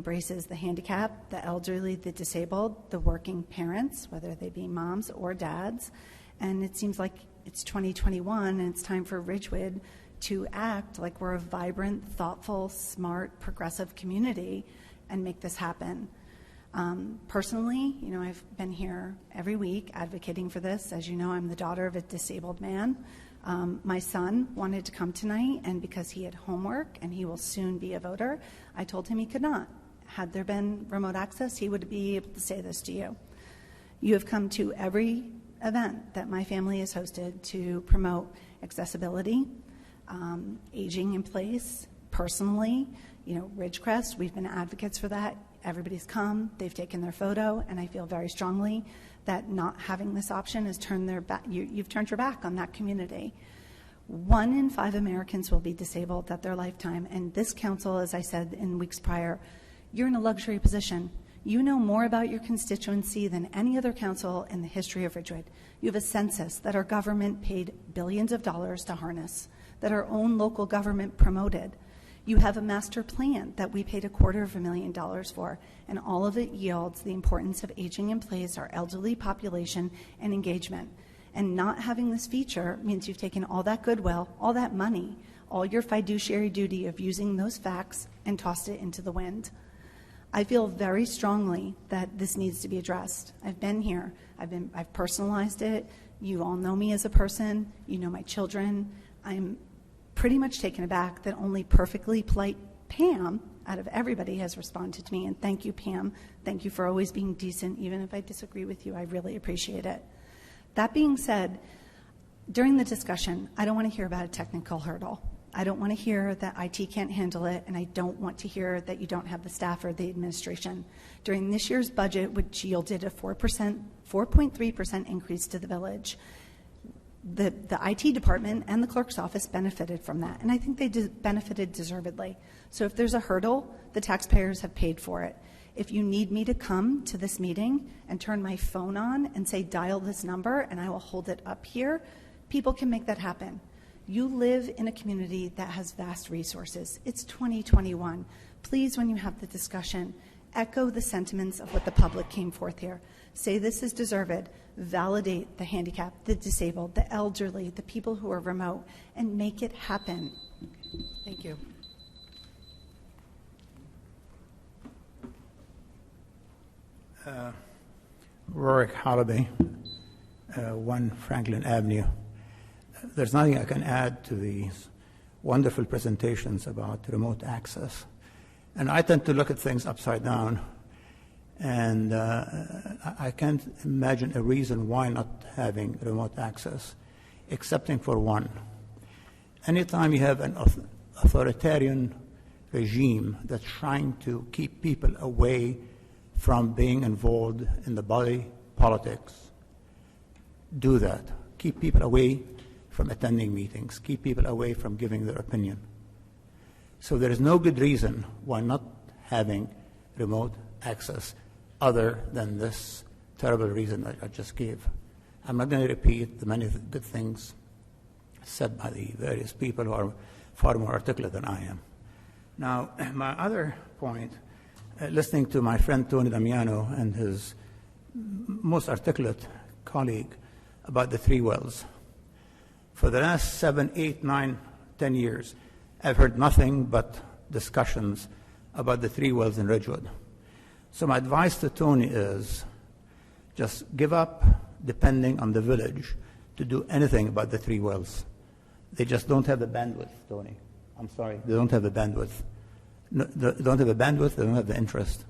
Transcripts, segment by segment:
embraces the handicapped, the elderly, the disabled, the working parents, whether they be moms or dads. And it seems like it's 2021 and it's time for Ridgewood to act like we're a vibrant, thoughtful, smart, progressive community and make this happen. Personally, I've been here every week advocating for this. As you know, I'm the daughter of a disabled man. My son wanted to come tonight, and because he had homework and he will soon be a voter, I told him he could not. Had there been remote access, he would be able to say this to you. You have come to every event that my family has hosted to promote accessibility, aging in place. Personally, Ridgecrest, we've been advocates for that. Everybody's come, they've taken their photo, and I feel very strongly that not having this option has turned their back. You've turned your back on that community. 1 in 5 Americans will be disabled at their lifetime, and this council, as I said in weeks prior, you're in a luxury position. You know more about your constituency than any other council in the history of Ridgewood. You have a census that our government paid billions of dollars to harness, that our own local government promoted. You have a master plan that we paid $250,000 for, and all of it yields the importance of aging in place, our elderly population, and engagement. And not having this feature means you've taken all that goodwill, all that money, all your fiduciary duty of using those facts and tossed it into the wind. I feel very strongly that this needs to be addressed. I've been here. I've personalized it. You all know me as a person. You know my children. I'm pretty much taken aback that only perfectly polite Pam out of everybody has responded to me. And thank you, Pam. Thank you for always being decent. Even if I disagree with you, I really appreciate it. That being said, during the discussion, I don't want to hear about a technical hurdle. I don't want to hear that IT can't handle it, and I don't want to hear that you don't have the staff or the administration. During this year's budget, which yielded a 4.3% increase to the village, the IT department and the clerk's office benefited from that, and I think they benefited deservedly. So if there's a hurdle, the taxpayers have paid for it. If you need me to come to this meeting and turn my phone on and say dial this number and I will hold it up here, people can make that happen. You live in a community that has vast resources. It's 2021. Please, when you have the discussion, echo the sentiments of what the public came forth here. Say this is deserved. Validate the handicapped, the disabled, the elderly, the people who are remote, and make it happen. Thank you. Rorick Holiday, 1 Franklin Avenue. There's nothing I can add to these wonderful presentations about remote access. And I tend to look at things upside down, and I can't imagine a reason why not having remote access, excepting for one. Anytime you have an authoritarian regime that's trying to keep people away from being involved in the body politics, do that. Keep people away from attending meetings, keep people away from giving their opinion. So there is no good reason why not having remote access other than this terrible reason that I just gave. I'm not going to repeat the many good things said by the various people who are far more articulate than I am. Now, my other point, listening to my friend Tony Damiano and his most articulate colleague about the 3 wells. For the last 7, 8, 9, 10 years, I've heard nothing but discussions about the 3 wells in Ridgewood. So my advice to Tony is just give up depending on the village to do anything about the 3 wells. They just don't have the bandwidth, Tony. I'm sorry, they don't have the bandwidth. No, they don't have the bandwidth, they don't have the interest.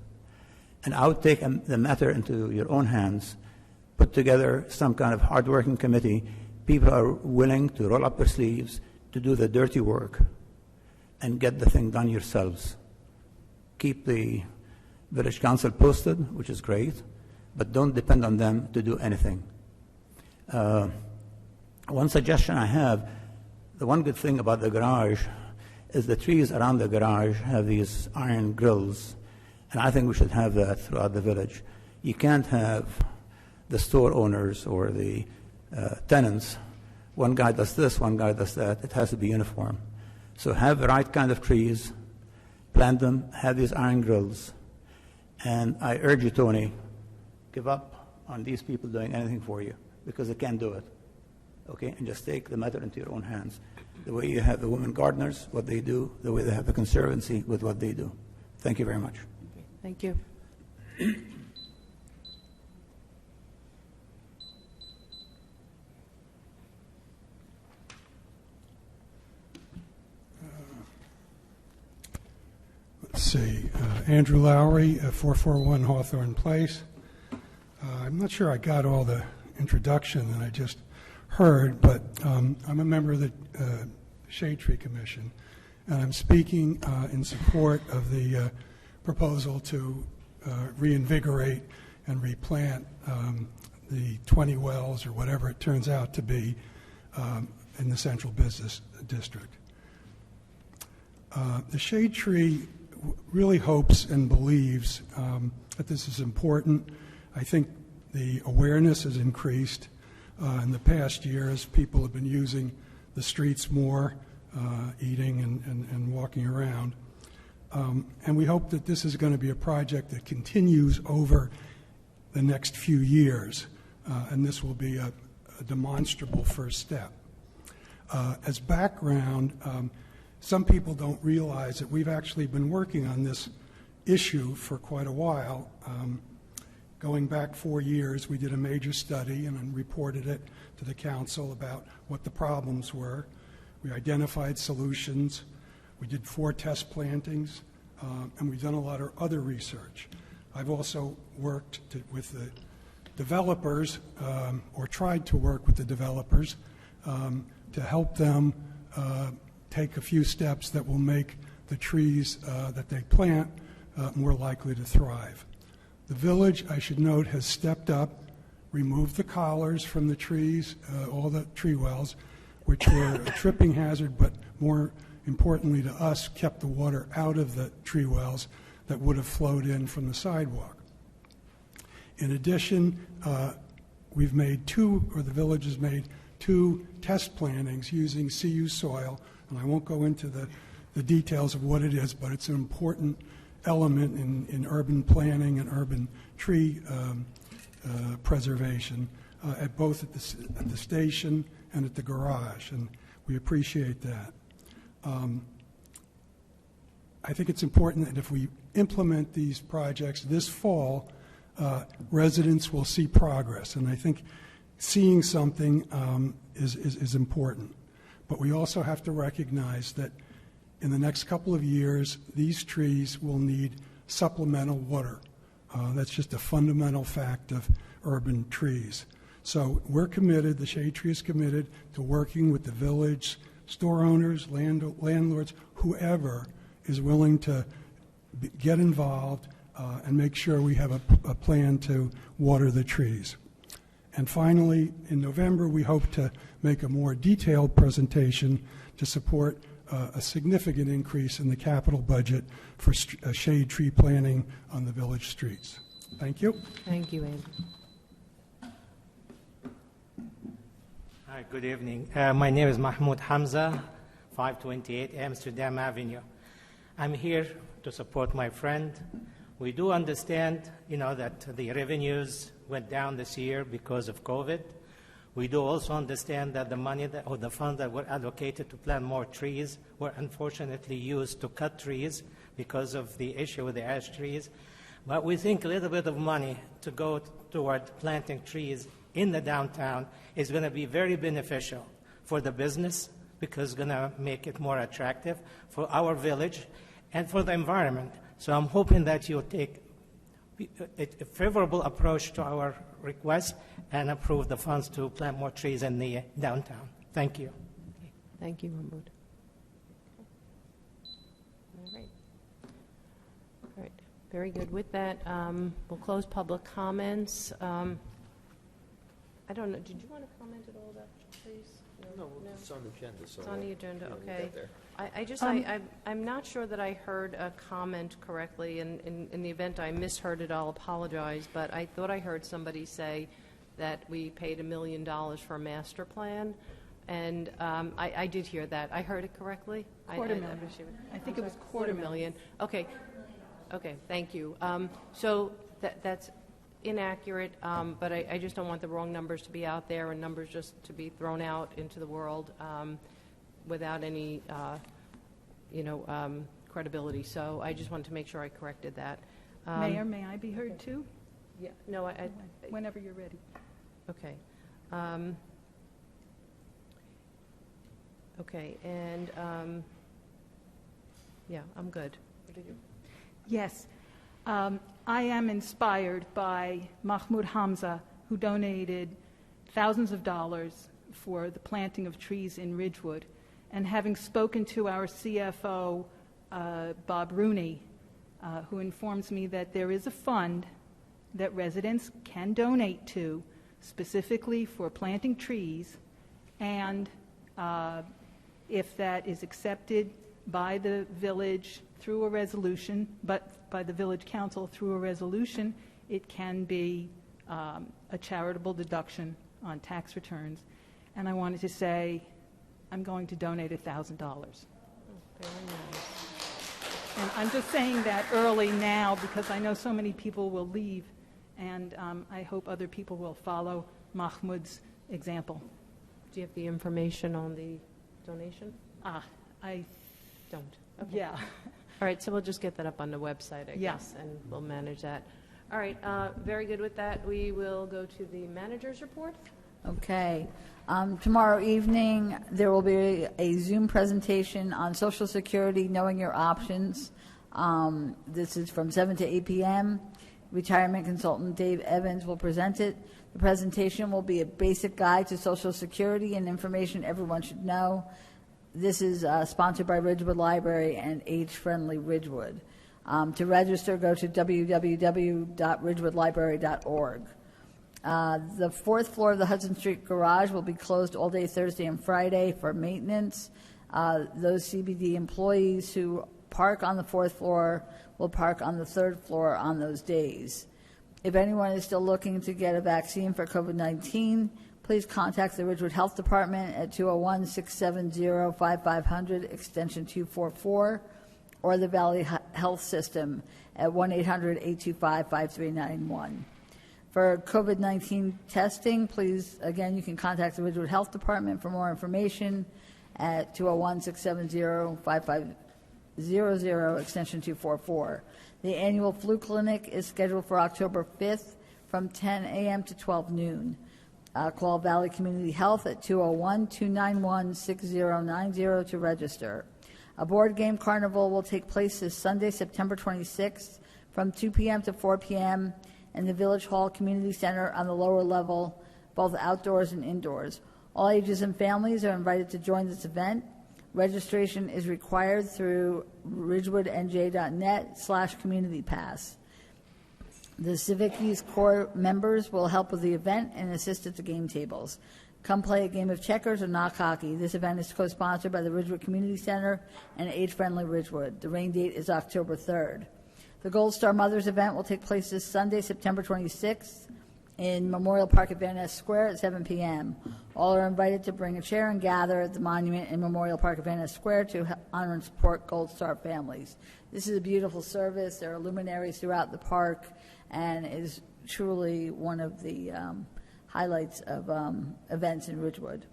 And I would take the matter into your own hands, put together some kind of hard-working committee. People are willing to roll up their sleeves to do the dirty work and get the thing done yourselves. Keep the village council posted, which is great, but don't depend on them to do anything. One suggestion I have, the one good thing about the garage is the trees around the garage have these iron grills, and I think we should have that throughout the village. You can't have the store owners or the tenants, one guy does this, one guy does that. It has to be uniform. So have the right kind of trees, plant them, have these iron grills, And I urge you, Tony, give up on these people doing anything for you because they can't do it. Okay? And just take the matter into your own hands. The way you have the women gardeners, what they do, the way they have the conservancy with what they do. Thank you very much. Thank you. Let's see, Andrew Lowry, 441 Hawthorne Place. I'm not sure I got all the introduction that I just heard, but I'm a member of the Shade Tree Commission, and I'm speaking in support of the proposal to reinvigorate and replant the 20 wells or whatever it turns out to be in the Central Business District. The Shade Tree really hopes and believes that this is important. I think the awareness has increased in the past years. People have been using the streets more, eating and walking around. And we hope that this is going to be a project that continues over the next few years, and this will be a demonstrable first step. As background, some people don't realize that we've actually been working on this issue for quite a while. Going back 4 years, we did a major study and then reported it to the council about what the problems were. We identified solutions. We did 4 test plantings, and we've done a lot of other research. I've also worked with the developers, or tried to work with the developers, to help them take a few steps that will make the trees that they plant more likely to thrive. The village, I should note, has stepped up, removed the collars from the trees, all the tree wells, which were a tripping hazard, but more importantly to us, kept the water out of the tree wells that would have flowed in from the sidewalk. In addition, we've made the village has made 2 test plantings using CU soil, and I won't go into the details of what it is, but it's an important element in urban planning and urban tree preservation, at both at the station and at the garage, and we appreciate that. I think it's important that if we implement these projects this fall, residents will see progress, and I think seeing something is important. But we also have to recognize that in the next couple of years, these trees will need supplemental water. That's just a fundamental fact of urban trees. So we're committed, the Shade Tree is committed to working with the village, store owners, landlords, whoever is willing to get involved and make sure we have a plan to water the trees. And finally, in November, we hope to make a more detailed presentation to support a significant increase in the capital budget for shade tree planting on the village streets. Thank you. Thank you, Andrew. Hi, good evening. My name is Mahmoud Hamza, 528 Amsterdam Avenue. I'm here to support my friend. We do understand, that the revenues went down this year because of COVID. We do also understand that the money or the funds that were allocated to plant more trees were unfortunately used to cut trees because of the issue with the ash trees. But we think a little bit of money to go toward planting trees in the downtown is going to be very beneficial for the business because it's going to make it more attractive for our village and for the environment. So I'm hoping that you'll take a favorable approach to our request and approve the funds to plant more trees in the downtown. Thank you. Thank you, Mahmoud. All right. All right. Very good. With that, we'll close public comments. I don't know. Did you want to comment at all about trees? No, it's on the agenda. So it's on the agenda. yeah, we'll Okay. get there. I'm not sure that I heard a comment correctly. In the event I misheard it, I'll apologize. But I thought I heard somebody say that we paid $1 million for a master plan, and I did hear that. I heard it correctly. $250,000. I think it was $250,000. $250,000. Okay. Okay, thank you. So that's inaccurate, but I just don't want the wrong numbers to be out there and numbers just to be thrown out into the world without any, credibility. So I just wanted to make sure I corrected that. Mayor, may I be heard too? Yeah, no, Whenever you're ready. okay. Okay, and, yeah, I'm good. What did you? Yes. I am inspired by Mahmoud Hamza, who donated thousands of dollars for the planting of trees in Ridgewood. And having spoken to our CFO, Bob Rooney, who informs me that there is a fund that residents can donate to specifically for planting trees, and if that is accepted by the village through a resolution, but by the village council through a resolution, it can be a charitable deduction on tax returns. And I wanted to say, I'm going to donate $1,000. Very nice. And I'm just saying that early now because I know so many people will leave, and I hope other people will follow Mahmoud's example. Do you have the information on the donation? I Don't. Okay. Yeah. All right, so we'll just get that up on the website, I Yeah. guess, and we'll manage that. All right, very good with that. We will go to the manager's report. Okay. Tomorrow evening, there will be a Zoom presentation on Social Security, Knowing Your Options. This is from 7 to 8 p.m. Retirement consultant Dave Evans will present it. The presentation will be a basic guide to Social Security and information everyone should know. This is sponsored by Ridgewood Library and Age-Friendly Ridgewood. To register, go to www.ridgewoodlibrary.org. The fourth floor of the Hudson Street Garage will be closed all day Thursday and Friday for maintenance. Those CBD employees who park on the fourth floor will park on the third floor on those days. If anyone is still looking to get a vaccine for COVID-19, please contact the Ridgewood Health Department at 201-670-5500, extension 244, or the Valley Health System at 1-800-825-5391. For COVID-19 testing, please, again, you can contact the Ridgewood Health Department for more information at 201-670-5500, extension 244. The annual flu clinic is scheduled for October 5th from 10 a.m. to 12 noon. Call Valley Community Health at 201-291-6090 to register. A board game carnival will take place this Sunday, September 26th from 2 p.m. to 4 p.m. in the Village Hall Community Center on the lower level, both outdoors and indoors. All ages and families are invited to join this event. Registration is required through ridgewoodnj.net/communitypass. The Civic Youth Corps members will help with the event and assist at the game tables. Come play a game of checkers or knock hockey. This event is co-sponsored by the Ridgewood Community Center and Age-Friendly Ridgewood. The rain date is October 3rd. The Gold Star Mothers event will take place this Sunday, September 26th in Memorial Park at Van Ness Square at 7 p.m. All are invited to bring a chair and gather at the monument in Memorial Park at Van Ness Square to honor and support Gold Star families. This is a beautiful service. There are luminaries throughout the park, and is truly one of the highlights of events in Ridgewood.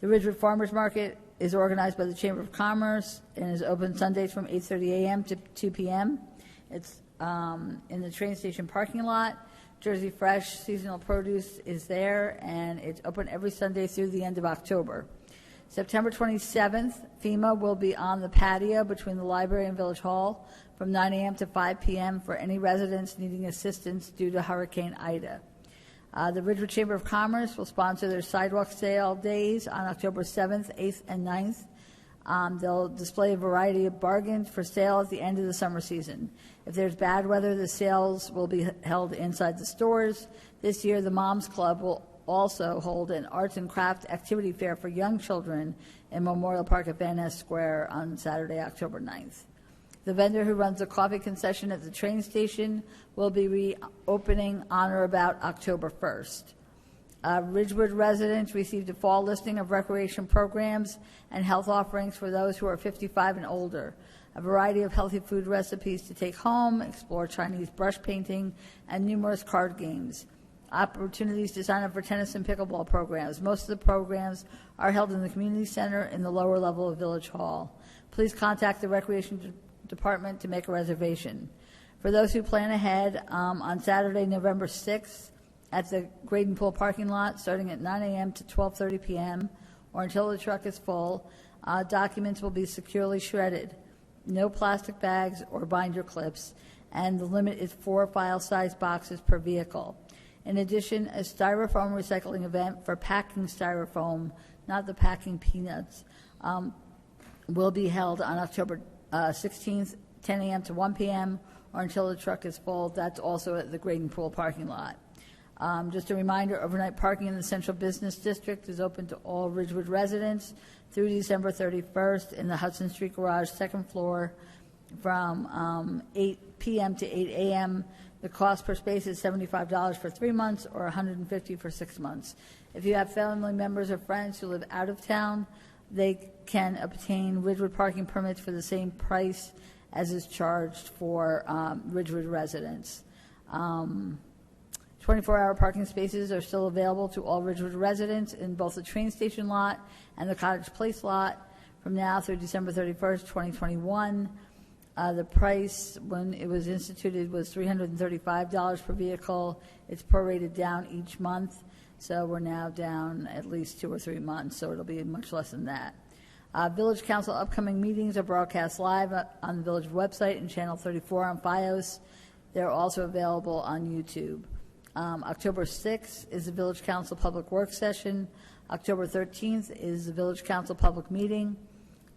The Ridgewood Farmers Market is organized by the Chamber of Commerce and is open Sundays from 8:30 a.m. to 2 p.m. It's in the train station parking lot. Jersey Fresh seasonal produce is there, and it's open every Sunday through the end of October. September 27th, FEMA will be on the patio between the library and Village Hall from 9 a.m. to 5 p.m. for any residents needing assistance due to Hurricane Ida. The Ridgewood Chamber of Commerce will sponsor their sidewalk sale days on October 7th, 8th, and 9th. They'll display a variety of bargains for sale at the end of the summer season. If there's bad weather, the sales will be held inside the stores. This year, the Moms Club will also hold an arts and craft activity fair for young children in Memorial Park at Van Ness Square on Saturday, October 9th. The vendor who runs the coffee concession at the train station will be reopening on or about October 1st. Ridgewood residents received a fall listing of recreation programs and health offerings for those who are 55 and older. a variety of healthy food recipes to take home, explore Chinese brush painting, and numerous card games. Opportunities to sign up for tennis and pickleball programs. Most of the programs are held in the community center in the lower level of Village Hall. Please contact the Recreation Department to make a reservation. For those who plan ahead, on Saturday, November 6th, at the Graden Pool parking lot, starting at 9 a.m. to 12:30 p.m., or until the truck is full, documents will be securely shredded. No plastic bags or binder clips, and the limit is 4 file-size boxes per vehicle. In addition, a styrofoam recycling event for packing styrofoam, not the packing peanuts, will be held on October 16th, 10 a.m. to 1 p.m., or until the truck is full. That's also at the Graden Pool parking lot. Just a reminder, overnight parking in the Central Business District is open to all Ridgewood residents through December 31st in the Hudson Street Garage, second floor, from 8 p.m. to 8 a.m. The cost per space is $75 for 3 months or $150 for 6 months. If you have family members or friends who live out of town, they can obtain Ridgewood parking permits for the same price as is charged for Ridgewood residents. 24-hour parking spaces are still available to all Ridgewood residents in both the train station lot and the Cottage Place lot from now through December 31st, 2021. The price when it was instituted was $335 per vehicle. It's prorated down each month, so we're now down at least 2 or 3 months, so it'll be much less than that. Village Council upcoming meetings are broadcast live on the Village website and Channel 34 on FiOS. They're also available on YouTube. October 6th is the Village Council Public Works Session. October 13th is the Village Council Public Meeting.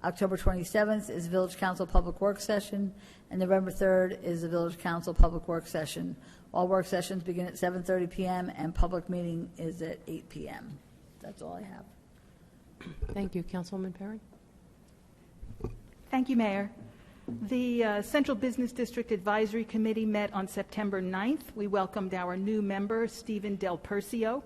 October 27th is Village Council Public Works Session, and November 3rd is the Village Council Public Works Session. All work sessions begin at 7:30 p.m., and public meeting is at 8 p.m. That's all I have. Thank you. Councilwoman Perry? Thank you, Mayor. The Central Business District Advisory Committee met on September 9th. We welcomed our new member, Stephen Del Percio.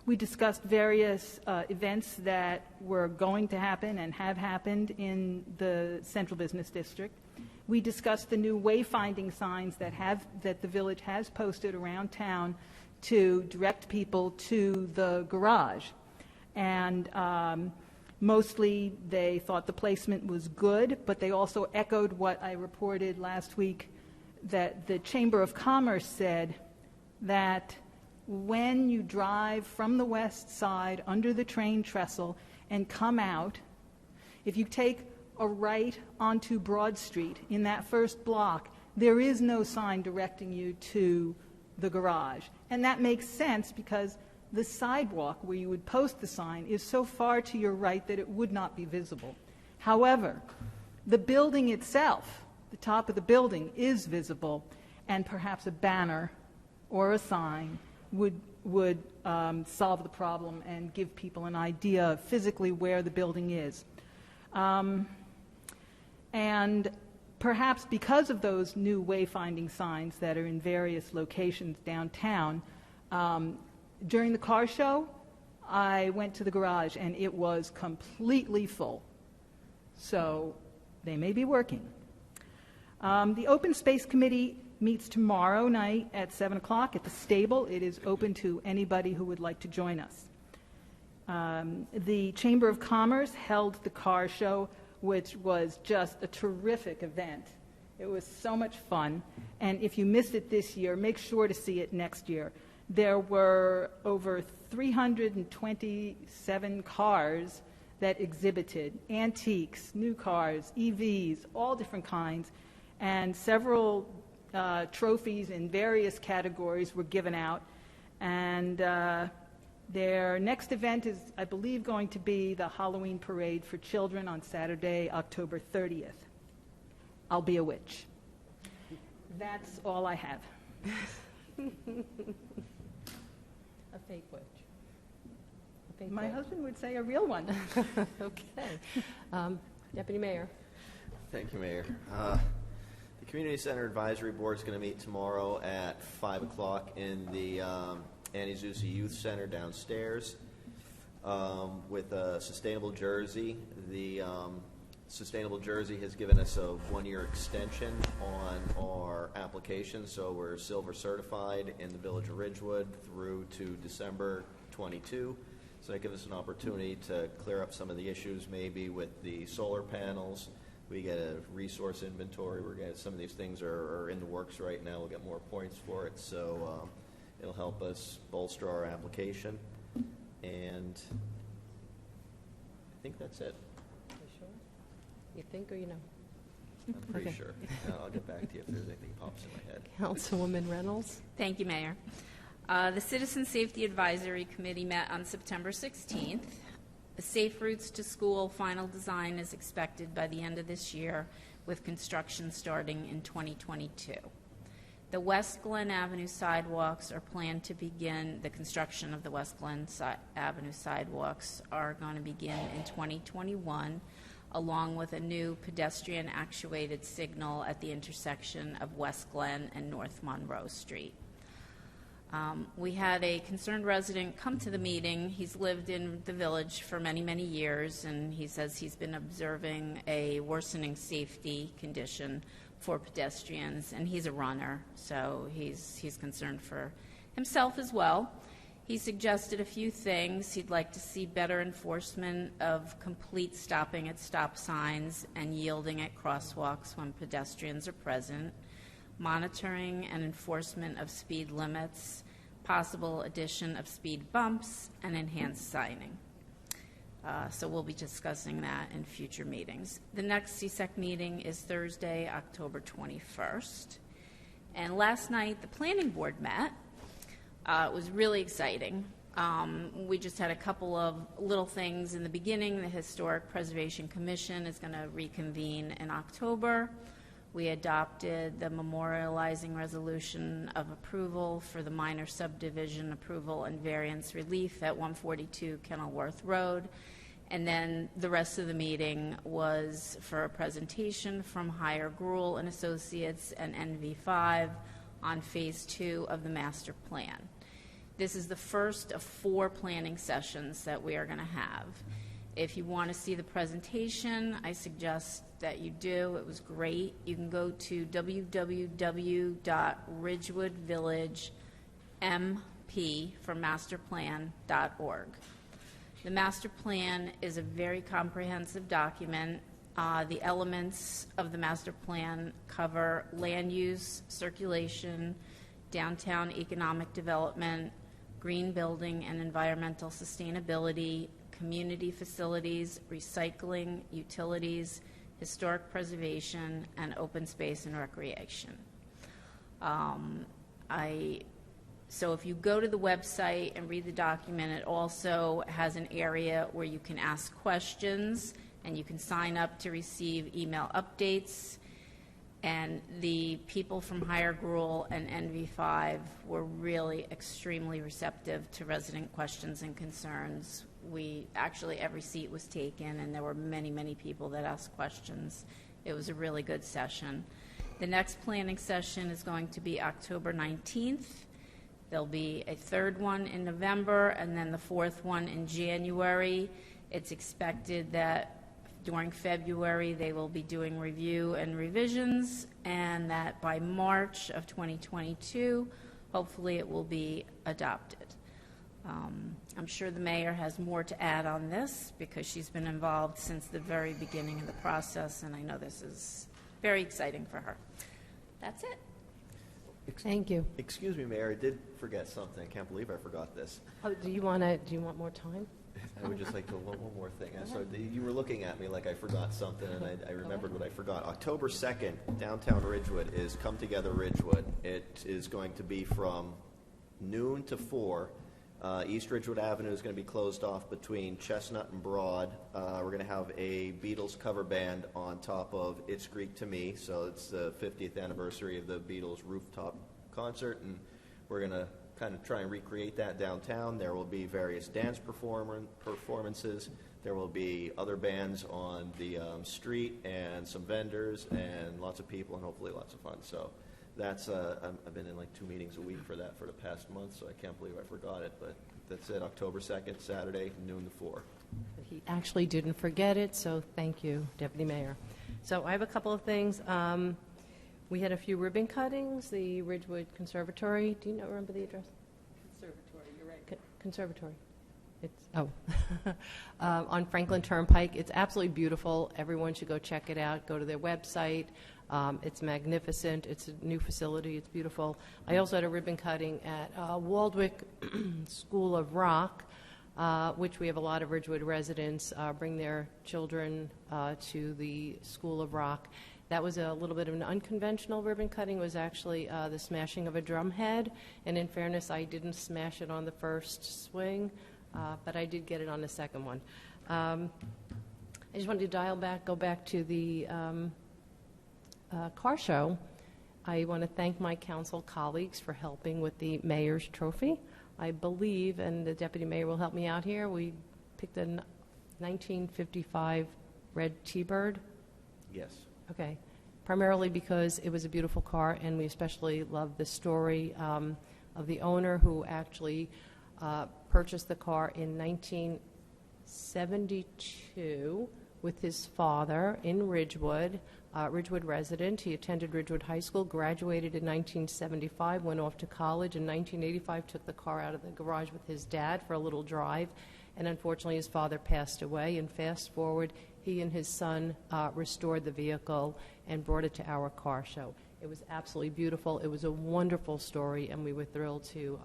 We discussed various events that were going to happen and have happened in the Central Business District. We discussed the new wayfinding signs that the village has posted around town to direct people to the garage. And mostly they thought the placement was good, but they also echoed what I reported last week, that the Chamber of Commerce said that when you drive from the west side under the train trestle and come out, if you take a right onto Broad Street in that first block, there is no sign directing you to the garage. And that makes sense because the sidewalk where you would post the sign is so far to your right that it would not be visible. However, the building itself, the top of the building, is visible, and perhaps a banner or a sign would solve the problem and give people an idea of physically where the building is. And perhaps because of those new wayfinding signs that are in various locations downtown, during the car show, I went to the garage and it was completely full. So they may be working. The Open Space Committee meets tomorrow night at 7 o'clock at the stable. It is open to anybody who would like to join us. The Chamber of Commerce held the car show, which was just a terrific event. It was so much fun. And if you missed it this year, make sure to see it next year. There were over 327 cars that exhibited, antiques, new cars, EVs, all different kinds, and several trophies in various categories were given out. And their next event is, I believe, going to be the Halloween parade for children on Saturday, October 30th. I'll be a witch. That's all I have. A fake witch. A fake My witch. husband would say a real one. Okay. Deputy Mayor. Thank you, Mayor. The Community Center Advisory Board is going to meet tomorrow at 5 o'clock in the Annie Zusi Youth Center downstairs with a sustainable jersey. The Sustainable Jersey has given us a one-year extension on our application, so we're silver certified in the Village of Ridgewood through to December 22. So that gives us an opportunity to clear up some of the issues maybe with the solar panels. We get a resource inventory. We're getting some of these things are in the works right now. We'll get more points for it, so it'll help us bolster our application. And I think that's it. You sure? You think or you know? I'm pretty Okay. sure. I'll get back to you if there's anything pops in my head. Councilwoman Reynolds? Thank you, Mayor. The Citizen Safety Advisory Committee met on September 16th. The Safe Routes to School final design is expected by the end of this year, with construction starting in 2022. The West Glen Avenue sidewalks are planned to begin, the construction of the West Glen Avenue sidewalks are going to begin in 2021, along with a new pedestrian actuated signal at the intersection of West Glen and North Monroe Street. We had a concerned resident come to the meeting. He's lived in the village for many, many years, and he says he's been observing a worsening safety condition for pedestrians, and he's a runner, so he's concerned for himself as well. He suggested a few things. He'd like to see better enforcement of complete stopping at stop signs and yielding at crosswalks when pedestrians are present, monitoring and enforcement of speed limits, possible addition of speed bumps, and enhanced signing. So we'll be discussing that in future meetings. The next CSEC meeting is Thursday, October 21st. And last night, the Planning Board met. It was really exciting. We just had a couple of little things in the beginning. The Historic Preservation Commission is going to reconvene in October. We adopted the memorializing resolution of approval for the minor subdivision approval and variance relief at 142 Kenilworth Road. And then the rest of the meeting was for a presentation from Higher Gruel and Associates and NV5 on Phase 2 of the master plan. This is the first of 4 planning sessions that we are going to have. If you want to see the presentation, I suggest that you do. It was great. You can go to www.ridgewoodvillagemp The master plan is a very comprehensive document. The elements of the master plan cover land use, circulation, downtown economic development, green building and environmental sustainability, community facilities, recycling, utilities, historic preservation, and open space and recreation. So if you go to the website and read the document, it also has an area where you can ask questions and you can sign up to receive email updates. And the people from Higher Gruel and NV5 were really extremely receptive to resident questions and concerns. Actually, every seat was taken, and there were many, many people that asked questions. It was a really good session. The next planning session is going to be October 19th. There'll be a third one in November, and then the fourth one in January. It's expected that during February, they will be doing review and revisions, and that by March of 2022, hopefully it will be adopted. I'm sure the mayor has more to add on this because she's been involved since the very beginning of the process, and I know this is very exciting for her. That's it. Thank you. Excuse me, Mayor, I did forget something. I can't believe I forgot this. Oh, do you want more time? I would just like to, one more thing. You were looking at me like I forgot something, and I remembered what I forgot. October 2nd, downtown Ridgewood is Come Together Ridgewood. It is going to be from noon to 4. East Ridgewood Avenue is going to be closed off between Chestnut and Broad. We're going to have a Beatles cover band on top of It's Greek to Me, so it's the 50th anniversary of the Beatles rooftop concert, and we're going to kind of try and recreate that downtown. There will be various dance performances. There will be other bands on the street and some vendors and lots of people and hopefully lots of fun. So that's, I've been in like 2 meetings a week for that for the past month, so I can't believe I forgot it. But that's it, October 2nd, Saturday, noon to 4. He actually didn't forget it, so thank you, Deputy Mayor. So I have a couple of things. We had a few ribbon cuttings, the Ridgewood Conservatory. Do you remember the address? Conservatory, you're right. Conservatory. It's, on Franklin Turnpike. It's absolutely beautiful. Everyone should go check it out. Go to their website. It's magnificent. It's a new facility. It's beautiful. I also had a ribbon cutting at Waldwick School of Rock, which we have a lot of Ridgewood residents bring their children to the School of Rock. That was a little bit of an unconventional ribbon cutting. It was actually the smashing of a drum head. And in fairness, I didn't smash it on the first swing, but I did get it on the second one. I just wanted to go back to the car show. I want to thank my council colleagues for helping with the mayor's trophy. I believe, and the deputy mayor will help me out here, we picked a 1955 red T-Bird. Yes. Okay. Primarily because it was a beautiful car, and we especially love the story of the owner who actually purchased the car in 1972 with his father in Ridgewood, Ridgewood resident. He attended Ridgewood High School, graduated in 1975, went off to college. In 1985, took the car out of the garage with his dad for a little drive, and unfortunately his father passed away. And fast forward, he and his son restored the vehicle and brought it to our car show. It was absolutely beautiful. It was a wonderful story, and we were thrilled to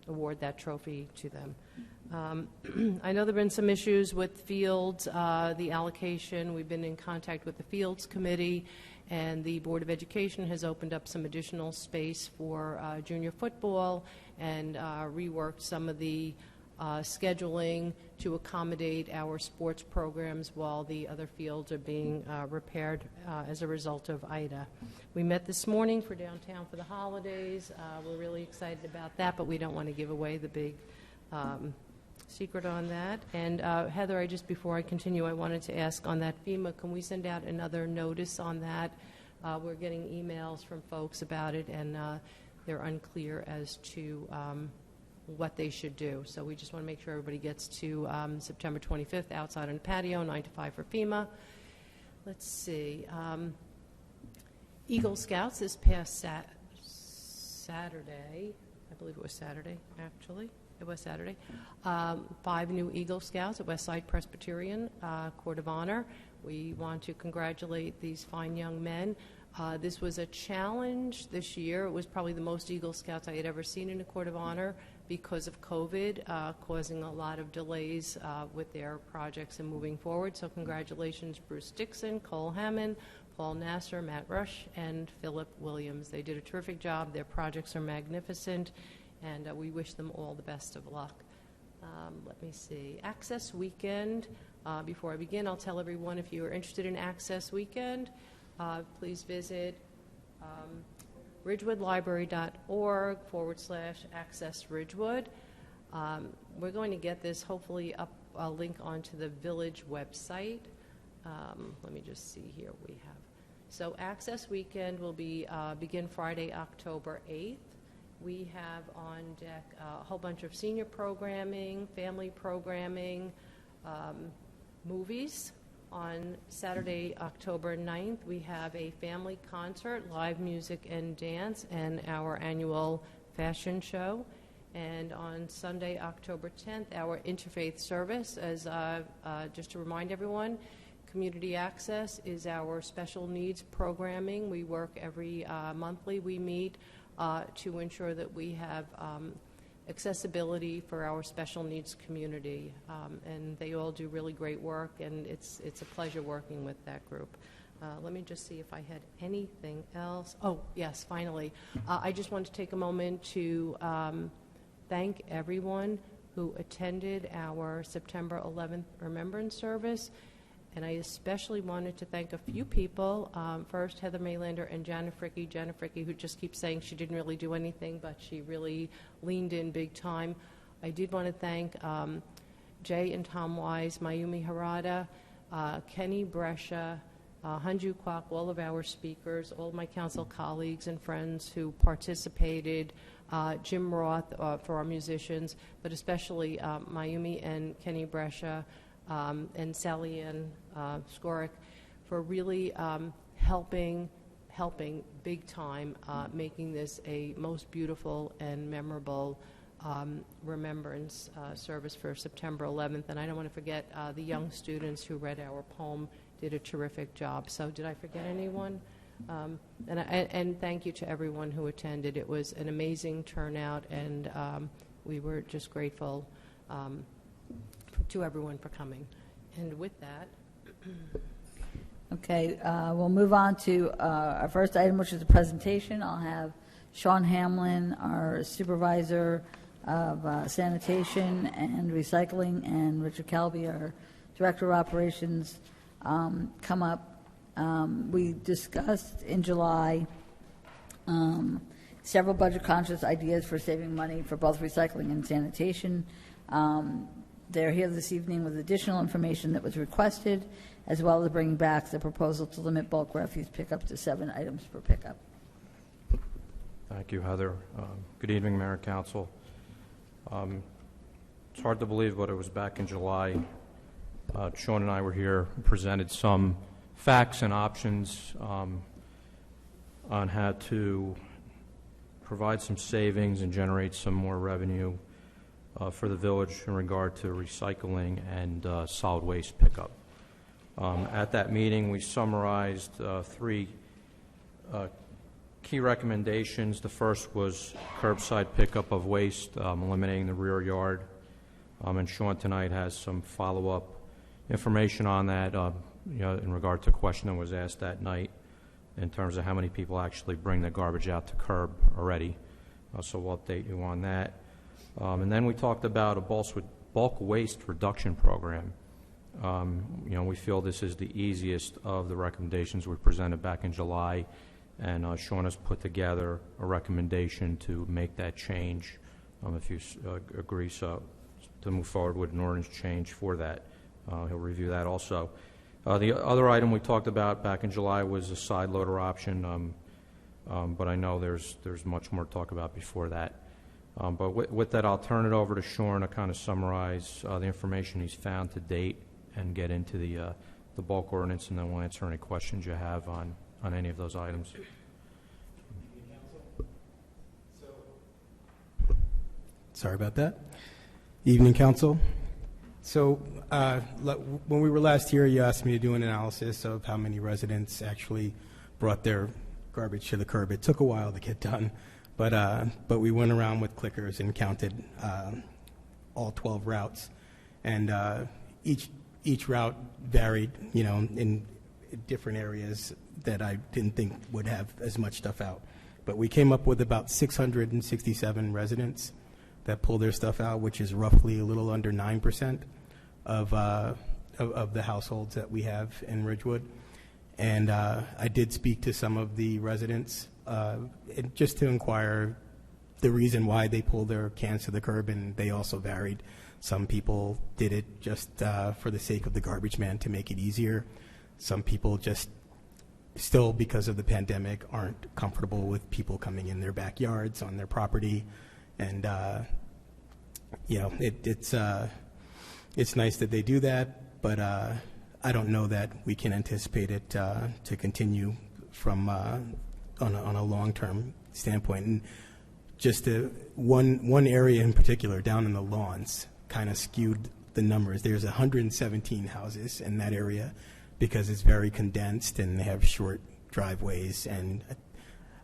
award that trophy to them. I know there have been some issues with fields, the allocation. We've been in contact with the Fields Committee, and the Board of Education has opened up some additional space for junior football and reworked some of the scheduling to accommodate our sports programs while the other fields are being repaired as a result of Ida. We met this morning for downtown for the holidays. We're really excited about that, but we don't want to give away the big secret on that. And Heather, before I continue, I wanted to ask on that FEMA, can we send out another notice on that? We're getting emails from folks about it, and they're unclear as to what they should do. So we just want to make sure everybody gets to September 25th outside on the patio, 9 to 5 for FEMA. Let's see. Eagle Scouts this past Saturday, I believe it was Saturday, actually. It was Saturday. 5 new Eagle Scouts at Westside Presbyterian Court of Honor. We want to congratulate these fine young men. This was a challenge this year. It was probably the most Eagle Scouts I had ever seen in a Court of Honor because of COVID, causing a lot of delays with their projects and moving forward. So congratulations, Bruce Dixon, Cole Hammond, Paul Nasser, Matt Rush, and Philip Williams. They did a terrific job. Their projects are magnificent, and we wish them all the best of luck. Let me see. Access Weekend. Before I begin, I'll tell everyone, if you are interested in Access Weekend, please visit ridgewoodlibrary.org/Access Ridgewood. We're going to get this hopefully up a link onto the village website. Let me just see here what we have. So Access Weekend will be begin Friday, October 8th. We have on deck a whole bunch of senior programming, family programming, movies. On Saturday, October 9th, we have a family concert, live music and dance, and our annual fashion show. And on Sunday, October 10th, our interfaith service. As just to remind everyone, Community Access is our special needs programming. We work every monthly. We meet to ensure that we have accessibility for our special needs community, and they all do really great work, and it's a pleasure working with that group. Let me just see if I had anything else. Oh, yes, finally. I just want to take a moment to thank everyone who attended our September 11th Remembrance Service. And I especially wanted to thank a few people. First, Heather Maylander and Jana Fricke, who just keeps saying she didn't really do anything, but she really leaned in big time. I did want to thank Jay and Tom Wise, Mayumi Harada, Kenny Brescia, Hanju Kwok, all of our speakers, all of my council colleagues and friends who participated, Jim Roth for our musicians, but especially Mayumi and Kenny Brescia and Sally Ann Skorick for really helping big time, making this a most beautiful and memorable remembrance service for September 11th. And I don't want to forget the young students who read our poem did a terrific job. So did I forget anyone? And thank you to everyone who attended. It was an amazing turnout, and we were just grateful to everyone for coming. And with that... Okay, we'll move on to our first item, which is the presentation. I'll have Sean Hamlin, our supervisor of sanitation and recycling, and Richard Calby, our director of operations, come up. We discussed in July several budget-conscious ideas for saving money for both recycling and sanitation. They're here this evening with additional information that was requested, as well as bringing back the proposal to limit bulk refuse pickup to 7 items per pickup. Thank you, Heather. Good evening, Mayor and Council. It's hard to believe, but it was back in July. Sean and I were here, presented some facts and options on how to provide some savings and generate some more revenue for the village in regard to recycling and solid waste pickup. At that meeting, we summarized 3 key recommendations. The first was curbside pickup of waste, eliminating the rear yard. And Sean tonight has some follow-up information on that, in regard to a question that was asked that night in terms of how many people actually bring the garbage out to curb already. So we'll update you on that. And then we talked about a bulk waste reduction program. We feel this is the easiest of the recommendations we presented back in July, and Sean has put together a recommendation to make that change, if you agree so, to move forward with an ordinance change for that. He'll review that also. The other item we talked about back in July was a side loader option, but I know there's much more to talk about before that. But with that, I'll turn it over to Sean to kind of summarize the information he's found to date and get into the bulk ordinance, and then we'll answer any questions you have on any of those items. Sorry about that. Evening, Council. So when we were last here, you asked me to do an analysis of how many residents actually brought their garbage to the curb. It took a while to get done, but we went around with clickers and counted all 12 routes, and each route varied, in different areas that I didn't think would have as much stuff out. But we came up with about 667 residents that pull their stuff out, which is roughly a little under 9% of the households that we have in Ridgewood. And I did speak to some of the residents just to inquire the reason why they pull their cans to the curb, and they also varied. Some people did it just for the sake of the garbage man to make it easier. Some people just still, because of the pandemic, aren't comfortable with people coming in their backyards, on their property. And, it's nice that they do that, but I don't know that we can anticipate it to continue from on a long-term standpoint. And just one area in particular, down in the lawns, kind of skewed the numbers. There's 117 houses in that area because it's very condensed and they have short driveways, and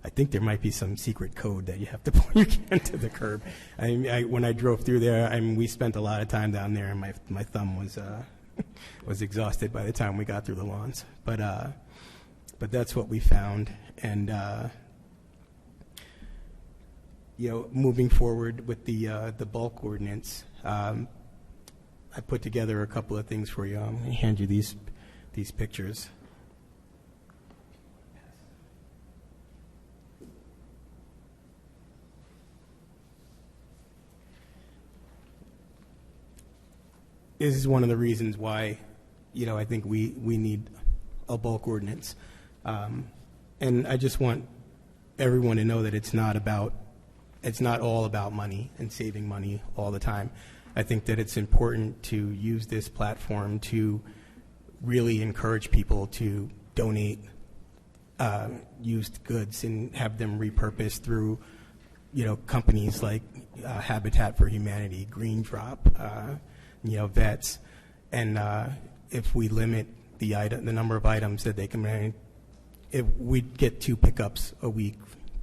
I think there might be some secret code that you have to pull your can to the curb. When I drove through there, we spent a lot of time down there, and my thumb was exhausted by the time we got through the lawns. But that's what we found, and moving forward with the bulk ordinance, I put together a couple of things for you. I'm going to hand you these pictures. This is one of the reasons why, I think we need a bulk ordinance. And I just want everyone to know that it's not about it's not all about money and saving money all the time. I think that it's important to use this platform to really encourage people to donate used goods and have them repurposed through, companies like Habitat for Humanity, Green Drop, Vets, and if we limit the number of items that they can manage, we'd get 2 pickups a week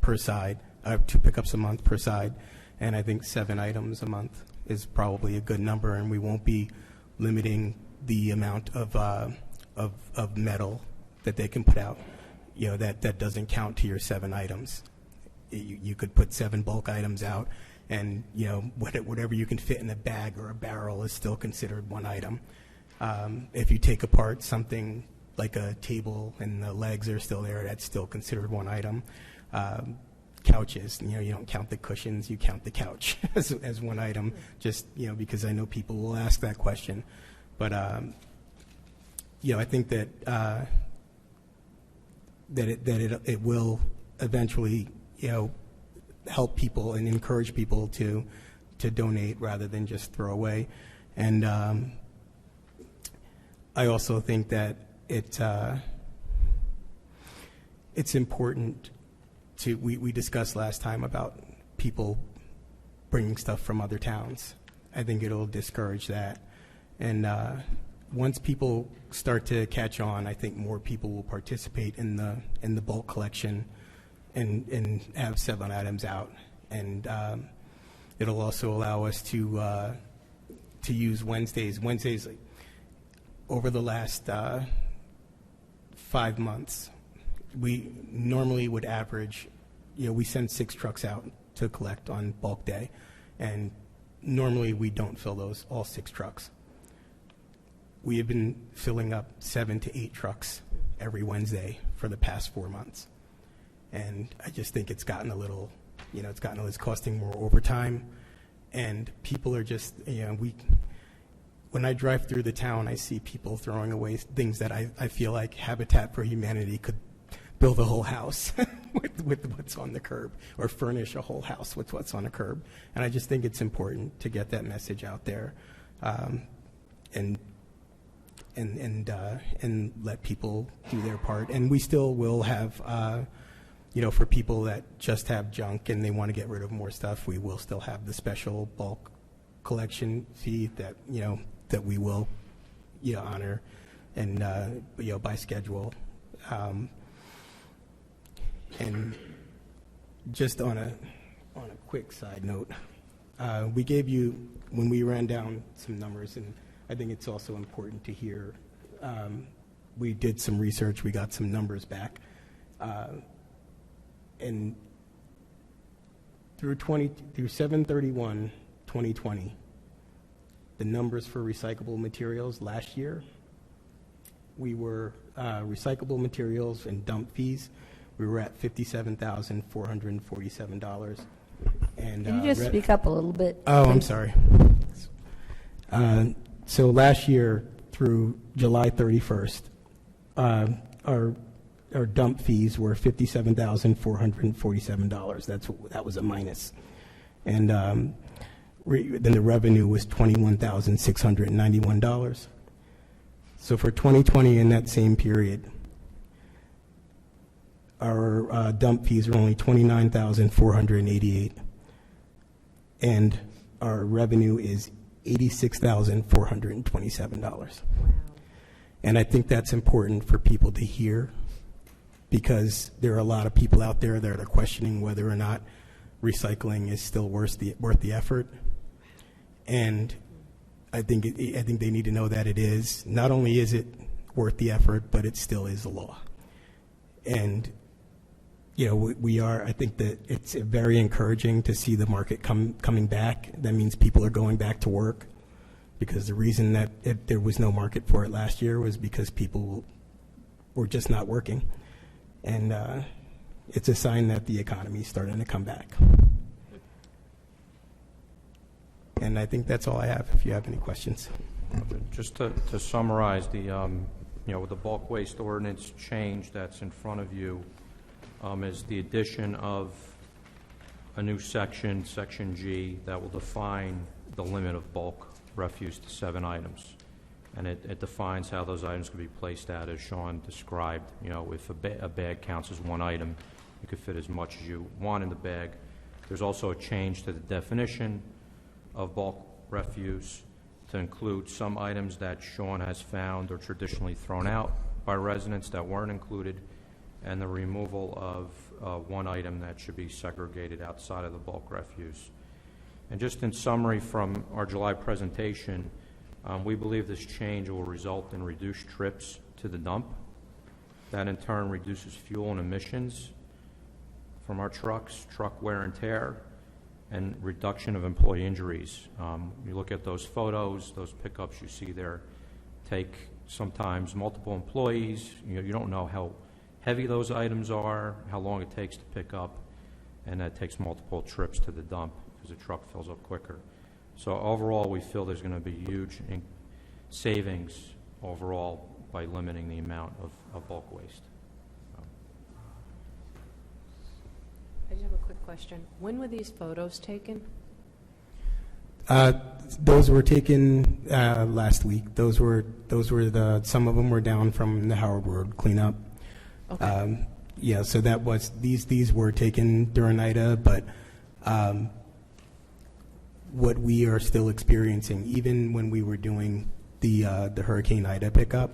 per side, 2 pickups a month per side, and I think 7 items a month is probably a good number, and we won't be limiting the amount of metal that they can put out. That doesn't count to your 7 items. You could put 7 bulk items out, and whatever you can fit in a bag or a barrel is still considered 1 item. If you take apart something like a table and the legs are still there, that's still considered 1 item. Couches, you don't count the cushions, you count the couch as 1 item, just, because I know people will ask that question. But, I think that it will eventually, help people and encourage people to donate rather than just throw away. And I also think that it's important to, we discussed last time about people bringing stuff from other towns. I think it'll discourage that. And once people start to catch on, I think more people will participate in the bulk collection and have 7 items out. And it'll also allow us to use Wednesdays. Wednesdays, over the last 5 months, we normally would average, we send 6 trucks out to collect on bulk day, and normally we don't fill all 6 trucks. We have been filling up 7 to 8 trucks every Wednesday for the past 4 months. And I just think it's gotten a little, it's costing more overtime, and people are just, when I drive through the town, I see people throwing away things that I feel like Habitat for Humanity could build a whole house with what's on the curb, or furnish a whole house with what's on the curb. And I just think it's important to get that message out there, and let people do their part. And we still will have, for people that just have junk and they want to get rid of more stuff, we will still have the special bulk collection fee that, that we will, honor, and, by schedule. And just on a quick side note, we gave you, when we ran down some numbers, and I think it's also important to hear, we did some research, we got some numbers back, and through 7/31/2020, the numbers for recyclable materials last year, we were recyclable materials and dump fees, we were at $57,447. And Can you just speak up a little bit? Oh, please? I'm sorry. So last year through July 31st, our dump fees were $57,447. That was a minus, and then the revenue was $21,691. So for 2020, in that same period, our dump fees were only $29,488, and our revenue is $86,427. Wow. And I think that's important for people to hear, because there are a lot of people out there that are questioning whether or not recycling is still worth the effort. And I think they need to know that it is. Not only is it worth the effort, but it still is the law. And I think that it's very encouraging to see the market coming back. That means people are going back to work, because the reason that there was no market for it last year was because people were just not working. And it's a sign that the economy is starting to come back. And I think that's all I have, if you have any questions. Just to summarize, with the bulk waste ordinance change that's in front of you, is the addition of a new section, Section G, that will define the limit of bulk refuse to 7 items. And it defines how those items can be placed out, as Sean described. You know, if a bag counts as 1 item, you could fit as much as you want in the bag. There's also a change to the definition of bulk refuse to include some items that Sean has found or traditionally thrown out by residents that weren't included, and the removal of 1 item that should be segregated outside of the bulk refuse. And just in summary from our July presentation, we believe this change will result in reduced trips to the dump. That in turn reduces fuel and emissions from our trucks, truck wear and tear, and reduction of employee injuries. You look at those photos, those pickups you see there take sometimes multiple employees. You don't know how heavy those items are, how long it takes to pick up, and that takes multiple trips to the dump because the truck fills up quicker. So overall, we feel there's going to be huge savings overall by limiting the amount of bulk waste. I just have a quick question. When were these photos taken? Those were taken last week. Those were some of them were down from the Howard Road cleanup. Okay. Yeah, so that was these were taken during Ida, but what we are still experiencing, even when we were doing the Hurricane Ida pickup,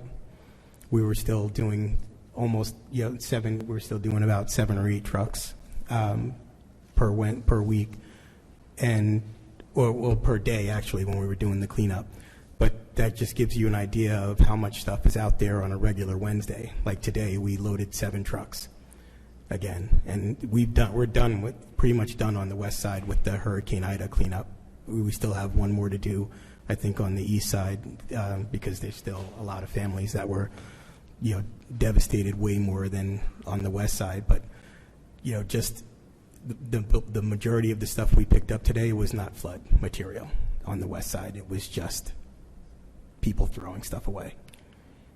we were still doing almost 7. We were still doing about 7 or 8 trucks per week, and or per day actually when we were doing the cleanup. But that just gives you an idea of how much stuff is out there on a regular Wednesday. Like today, we loaded 7 trucks again, and we're pretty much done on the west side with the Hurricane Ida cleanup. We still have 1 more to do, I think, on the east side because there's still a lot of families that were, devastated way more than on the west side. But just the majority of the stuff we picked up today was not flood material on the west side. It was just people throwing stuff away.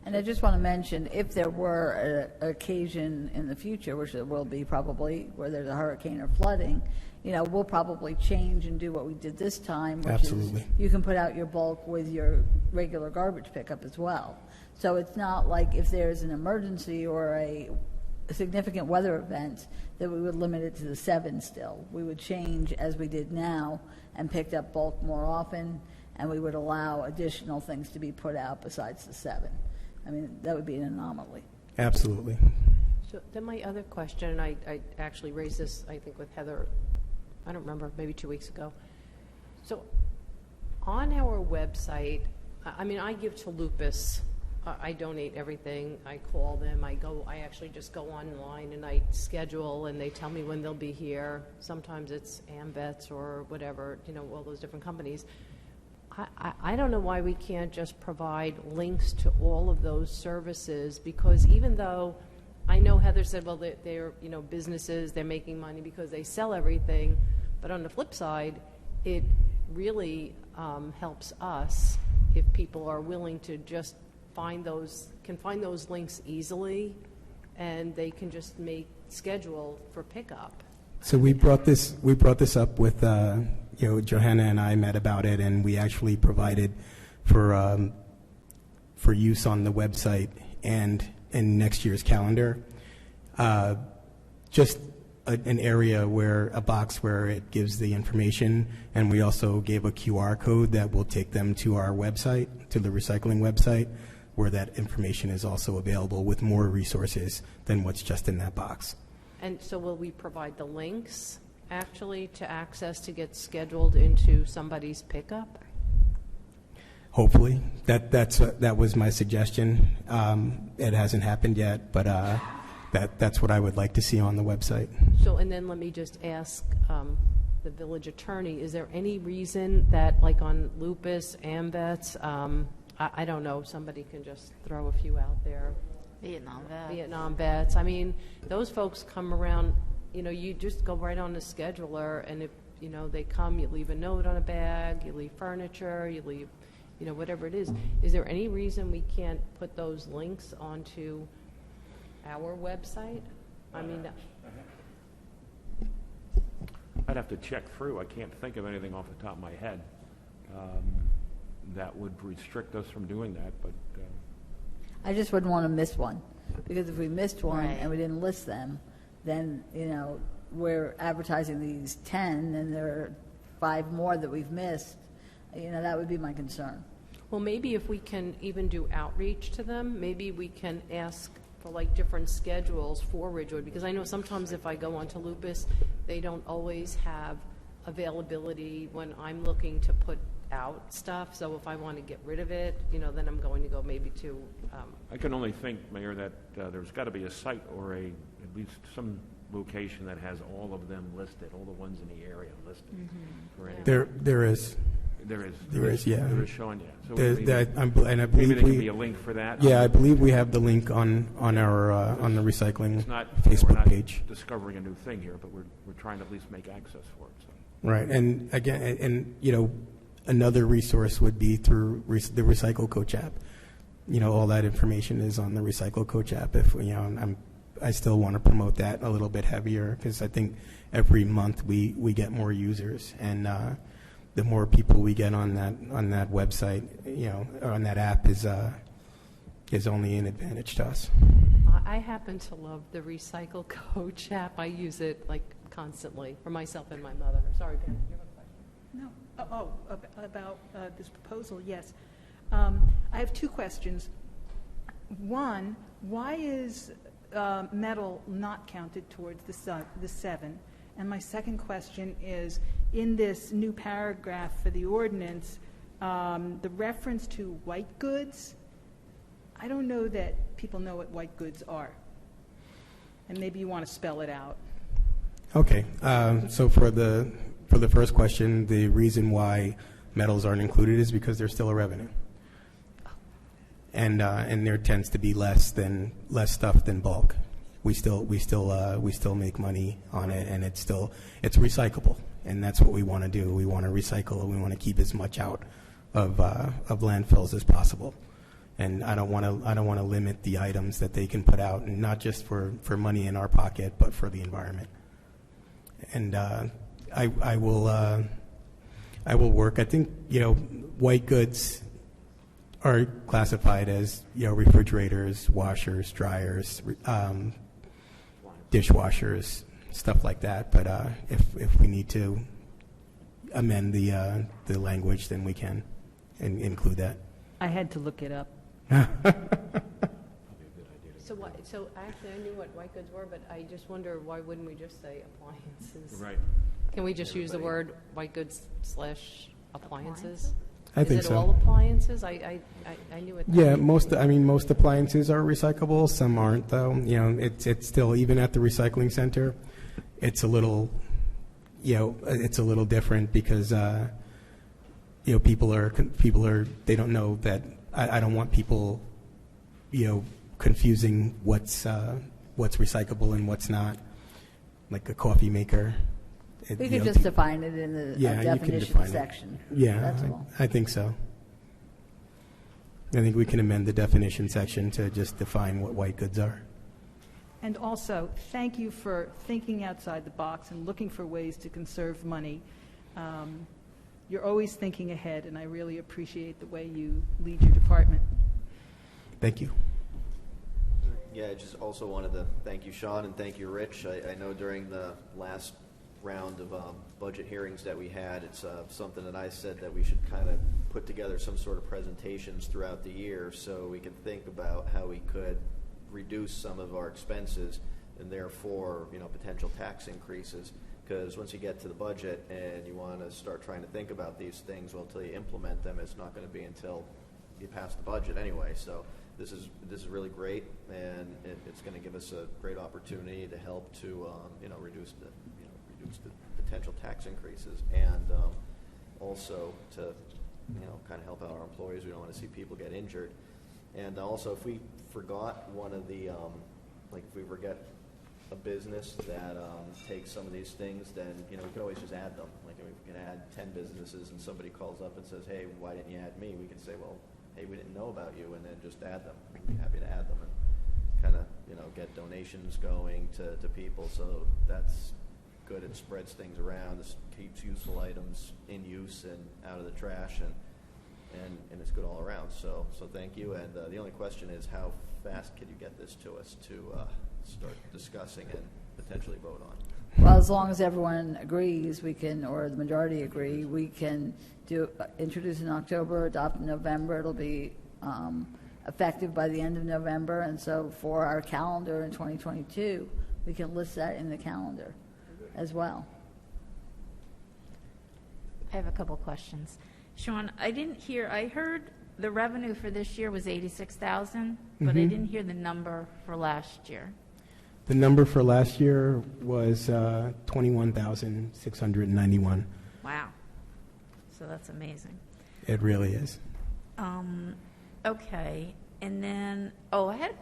And I just want to mention, if there were an occasion in the future, which there will be probably, where there's a hurricane or flooding, we'll probably change and do what we did this time, which Absolutely. is you can put out your bulk with your regular garbage pickup as well. So it's not like if there's an emergency or a significant weather event that we would limit it to the 7 still. We would change as we did now and picked up bulk more often, and we would allow additional things to be put out besides the 7. I mean, that would be an anomaly. Absolutely. So then my other question, and I actually raised this, I think, with Heather, I don't remember, maybe 2 weeks ago. So on our website, I give to Lupus. I donate everything. I call them. I actually just go online and I schedule, and they tell me when they'll be here. Sometimes it's AmVets or whatever, all those different companies. I don't know why we can't just provide links to all of those services, because even though I know Heather said, well, they're businesses, they're making money because they sell everything, but on the flip side, it really helps us if people are willing to just find those links easily, and they can just schedule for pickup. So we brought this up with Johanna and I met about it, and we actually provided for use on the website and in next year's calendar, just an area a box where it gives the information, and we also gave a QR code that will take them to our website, to the recycling website, where that information is also available with more resources than what's just in that box. And so will we provide the links actually to access to get scheduled into somebody's pickup? Hopefully. That was my suggestion. It hasn't happened yet, but that's what I would like to see on the website. So, and then let me just ask the village attorney, is there any reason that, like on Lupus, AmVets, I don't know, somebody can just throw a few out there. Vietnam vets. Those folks come around, you just go right on the scheduler, and if, they come, you leave a note on a bag, you leave furniture, you leave, whatever it is. Is there any reason we can't put those links onto our website? I'd have to check through. I can't think of anything off the top of my head that would restrict us from doing that, but I just wouldn't want to miss one, because if we missed one Right. and we didn't list them, then, we're advertising these 10 and there are 5 more that we've missed. That would be my concern. Well, maybe if we can even do outreach to them, maybe we can ask for like different schedules for Ridgewood, because I know sometimes if I go onto Lupus, they don't always have availability when I'm looking to put out stuff. So if I want to get rid of it, then I'm going to go maybe to. I can only think, Mayor, that there's got to be a site or at least some location that has all of them listed, all the ones in the area listed. For any- There is. There is. There is, yeah. There is showing, yeah. So And I maybe believe there can we. be a link for that. Yeah, I believe we have the link on our on the recycling It's not, Facebook we're not page. discovering a new thing here, but we're trying to at least make access for it. So. Right, and again, another resource would be through the Recycle Coach app. All that information is on the Recycle Coach app. If I still want to promote that a little bit heavier, because I think every month we get more users, and the more people we get on that website, or on that app is only an advantage to us. I happen to love the Recycle Coach app. I use it like constantly for myself and my mother. Sorry, Ben, you have a question? No. About this proposal, yes. I have 2 questions. One, why is metal not counted towards the 7? And my second question is, in this new paragraph for the ordinance, the reference to white goods, I don't know that people know what white goods are. And maybe you want to spell it out. Okay, so for the first question, the reason why metals aren't included is because there's still a revenue, and there tends to be less stuff than bulk. We still make money on it, and it's recyclable, and that's what we want to do. We want to recycle, and we want to keep as much out of landfills as possible. And I don't want to limit the items that they can put out, and not just for money in our pocket, but for the environment. And I will work. I think white goods are classified as refrigerators, washers, dryers, dishwashers, stuff like that. But if we need to amend the language, then we can include that. I had to look it up. So actually, I knew what white goods were, but I just wonder, why wouldn't we just say appliances? Right. Can we just use the word white goods / appliances? I think Is it so. all appliances? I knew it. Yeah, most appliances are recyclable. Some aren't, though. It's still, even at the recycling center, it's a little different, because people are they don't know that. I don't want people confusing what's recyclable and what's not, like a coffee maker. We could just define it in the you can definition define it. section. Yeah, That's all. I think so. I think we can amend the definition section to just define what white goods are. And also, thank you for thinking outside the box and looking for ways to conserve money. You're always thinking ahead, and I really appreciate the way you lead your department. Thank you. Yeah, I just also wanted to thank you, Sean, and thank you, Rich. I know during the last round of budget hearings that we had, it's something that I said that we should kind of put together some sort of presentations throughout the year so we can think about how we could reduce some of our expenses and therefore, potential tax increases. Because once you get to the budget and you want to start trying to think about these things, well, until you implement them, it's not going to be until you pass the budget anyway. So this is really great, and it's going to give us a great opportunity to help to reduce the potential tax increases, and also to kind of help out our employees. We don't want to see people get injured. And also, if we forgot one of the if we forget a business that takes some of these things, then we can always just add them. Like, we can add 10 businesses, and somebody calls up and says, "Hey, why didn't you add me?" We can say, "Well, hey, we didn't know about you," and then just add them. We'd be happy to add them and kind of get donations going to people. So that's good. It spreads things around. This keeps useful items in use and out of the trash, and it's good all around. So thank you. And the only question is, how fast can you get this to us to start discussing and potentially vote on? Well, as long as everyone agrees, we can, or the majority agree, we can introduce in October, adopt in November. It'll be effective by the end of November, and so for our calendar in 2022, we can list that in the calendar as well. I have a couple questions. Sean, I heard the revenue for this year was 86,000, but I didn't hear the number for last year. The number for last year was 21,691. Wow. So that's amazing. It really is. Okay. And then, I had a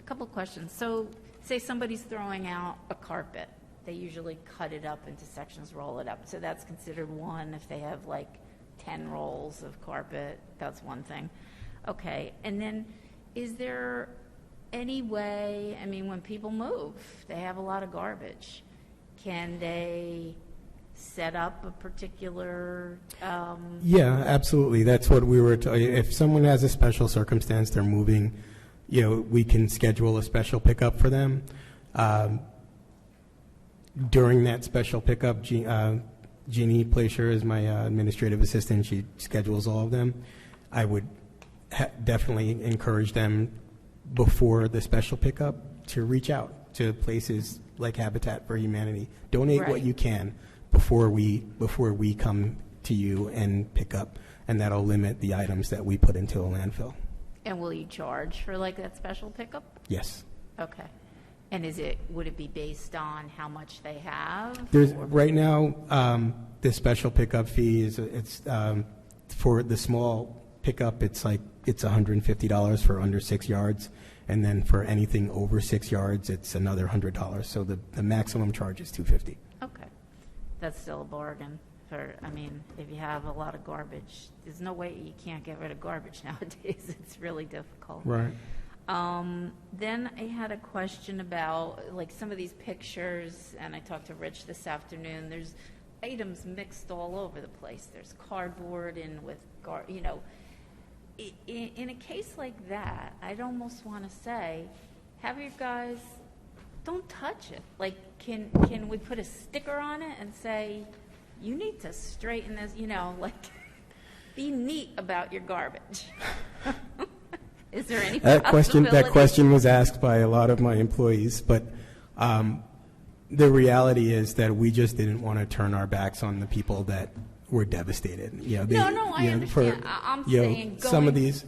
couple of questions. So say somebody's throwing out a carpet. They usually cut it up into sections, roll it up. So that's considered one. If they have like 10 rolls of carpet, that's one thing. Okay. And then is there any way, I mean, when people move, they have a lot of garbage. Can they set up a particular... Yeah, absolutely. That's what we were... if someone has a special circumstance, they're moving, we can schedule a special pickup for them. During that special pickup, Jeannie Plaisher is my administrative assistant. She schedules all of them. I would definitely encourage them before the special pickup to reach out to places like Habitat for Humanity. Donate what you can before we come to you and pick up, and that'll limit the items that we put into a landfill. And will you charge for like that special pickup? Yes. Okay. And would it be based on how much they have? Right now, the special pickup fee it's for the small pickup, it's $150 for under 6 yards, and then for anything over 6 yards, it's another $100. So the maximum charge is $250. Okay, that's still a bargain. If you have a lot of garbage, there's no way you can't get rid of garbage nowadays. It's really difficult. Right. Then I had a question about like some of these pictures, and I talked to Rich this afternoon. There's items mixed all over the place. There's cardboard and with in a case like that, I'd almost want to say, have you guys don't touch it. Like, can we put a sticker on it and say, you need to straighten this, be neat about your garbage? Is there any possibility? That question was asked by a lot of my employees, but the reality is that we just didn't want to turn our backs on the people that were devastated. I understand. I'm saying some of these,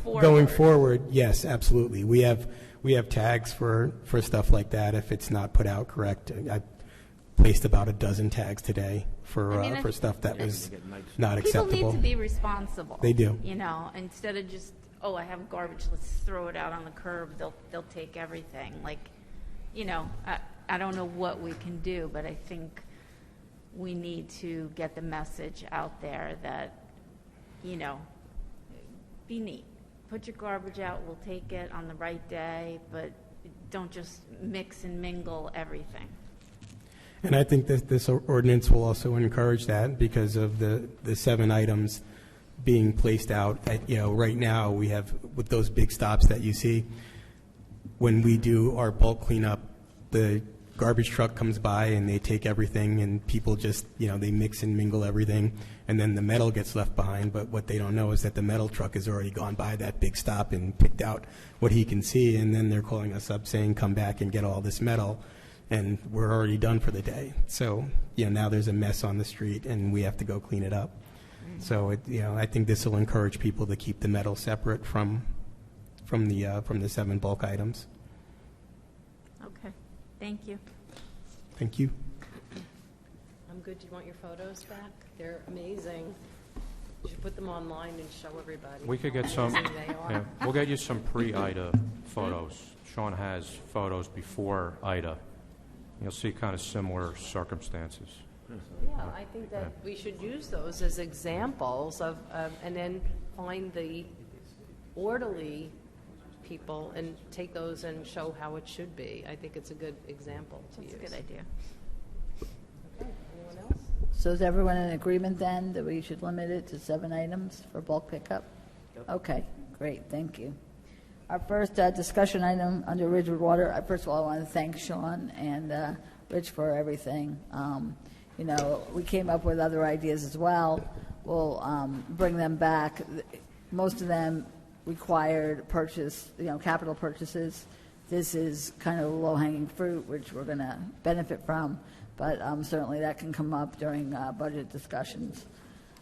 going forward, yes, absolutely. We have tags for stuff like that if it's not put out correct. I placed about a dozen tags today for stuff that was not acceptable. People need to be responsible. They do. Instead of just, I have garbage, let's throw it out on the curb. They'll take everything. I don't know what we can do, but I think we need to get the message out there that, be neat. Put your garbage out, we'll take it on the right day, but don't just mix and mingle everything. And I think that this ordinance will also encourage that because of the 7 items being placed out. Right now we have, with those big stops that you see, when we do our bulk cleanup, the garbage truck comes by and they take everything, and people just, they mix and mingle everything, and then the metal gets left behind. But what they don't know is that the metal truck has already gone by that big stop and picked out what he can see, and then they're calling us up saying, come back and get all this metal, and we're already done for the day. So, now there's a mess on the street and we have to go clean it up. So, I think this will encourage people to keep the metal separate from the 7 bulk items. Okay, thank you. Thank you. I'm good. Do you want your photos back? They're amazing. You should put them online and show everybody. We could get how some. amazing they are. Yeah, we'll get you some pre-Ida photos. Sean has photos before Ida. You'll see kind of similar circumstances. Yeah, I think that we should use those as examples of, and then find the orderly people and take those and show how it should be. I think it's a good example to use. That's a good idea. So is everyone in agreement then that we should limit it to 7 items for bulk pickup? Okay, great, thank you. Our first discussion item under Ridgewood Water, first of all, I want to thank Sean and Rich for everything. You know, we came up with other ideas as well. We'll bring them back. Most of them required purchase, you know, capital purchases. This is kind of low-hanging fruit, which we're going to benefit from, but certainly that can come up during budget discussions.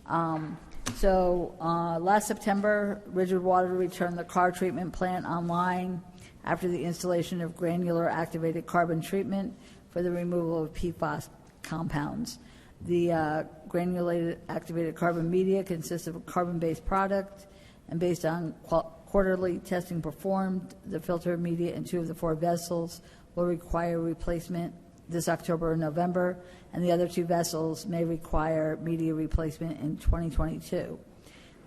Last September, Ridgewood Water returned the car treatment plant online after the installation of granular activated carbon treatment for the removal of PFAS compounds. The granulated activated carbon media consists of a carbon-based product, and based on quarterly testing performed, the filter media in 2 of the 4 vessels will require replacement this October and November, and the other 2 vessels may require media replacement in 2022.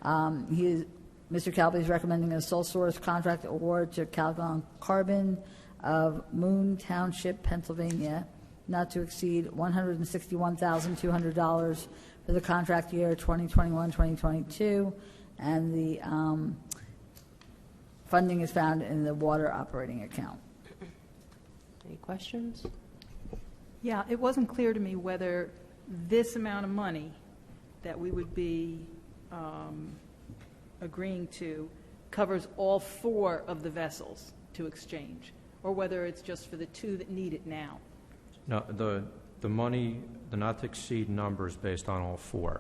Mr. Calby is recommending a sole source contract award to Calgon Carbon of Moon Township, Pennsylvania, not to exceed $161,200 for the contract year 2021-2022, and the funding is found in the water operating account. Any questions? Yeah, it wasn't clear to me whether this amount of money that we would be agreeing to covers all 4 of the vessels to exchange, or whether it's just for the 2 that need it now. No, the money, the not to exceed number is based on all 4.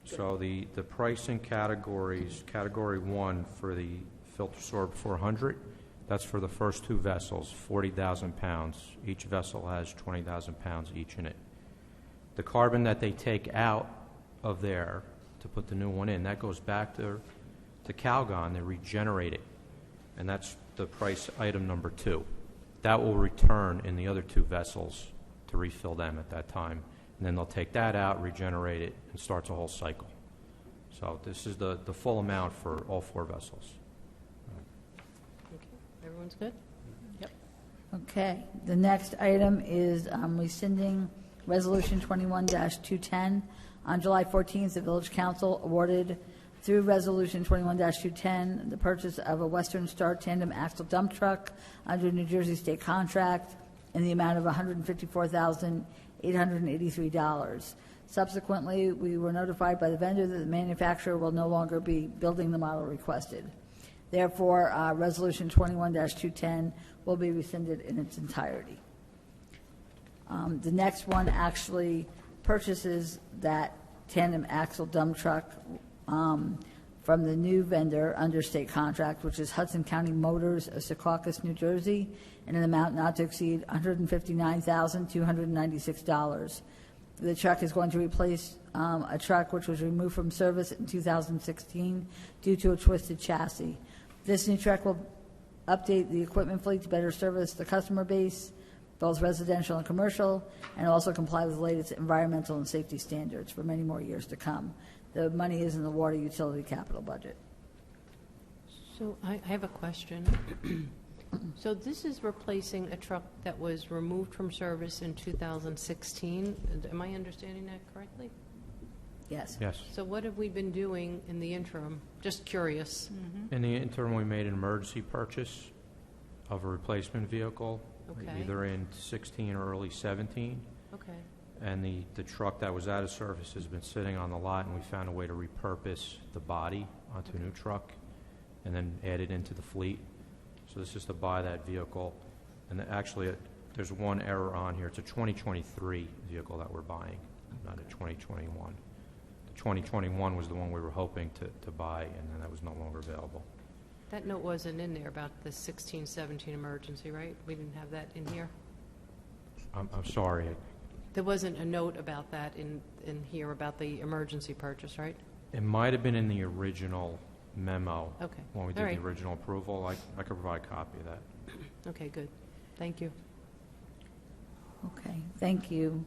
So the pricing categories, category 1 for the filter sorb 400, that's for the first 2 vessels, 40,000 pounds. Each vessel has 20,000 pounds each in it. The carbon that they take out of there to put the new one in, that goes back to Calgon. They regenerate it, and that's the price item number 2. That will return in the other 2 vessels to refill them at that time, and then they'll take that out, regenerate it, and starts a whole cycle. So this is the full amount for all 4 vessels. Okay, everyone's good? Yep. Okay, the next item is rescinding Resolution 21-210. On July 14th, the Village Council awarded through Resolution 21-210 the purchase of a Western Star tandem axle dump truck under New Jersey state contract in the amount of $154,883. Subsequently, we were notified by the vendor that the manufacturer will no longer be building the model requested. Therefore, Resolution 21-210 will be rescinded in its entirety. The next one actually purchases that tandem axle dump truck from the new vendor under state contract, which is Hudson County Motors of Secaucus, New Jersey, in an amount not to exceed $159,296. The truck is going to replace a truck which was removed from service in 2016 due to a twisted chassis. This new truck will update the equipment fleet to better service the customer base, both residential and commercial, and also comply with the latest environmental and safety standards for many more years to come. The money is in the water utility capital budget. So I have a question. So this is replacing a truck that was removed from service in 2016. Am I understanding that correctly? Yes. Yes. So what have we been doing in the interim? Just curious. In the interim, we made an emergency purchase of a replacement vehicle, Okay. either in 16 or early 17. Okay. And the truck that was out of service has been sitting on the lot, and we found a way to repurpose the body onto a new truck and then add it into the fleet. So this is to buy that vehicle. And actually, there's one error on here. It's a 2023 vehicle that we're buying, not a 2021. The 2021 was the one we were hoping to buy, and then that was no longer available. That note wasn't in there about the 16-17 emergency, right? We didn't have that in here? I'm sorry. There wasn't a note about that in here about the emergency purchase, right? It might have been in the original memo. Okay. When we All did right. the original approval. I could provide a copy of that. Okay, good. Thank you. Okay, thank you.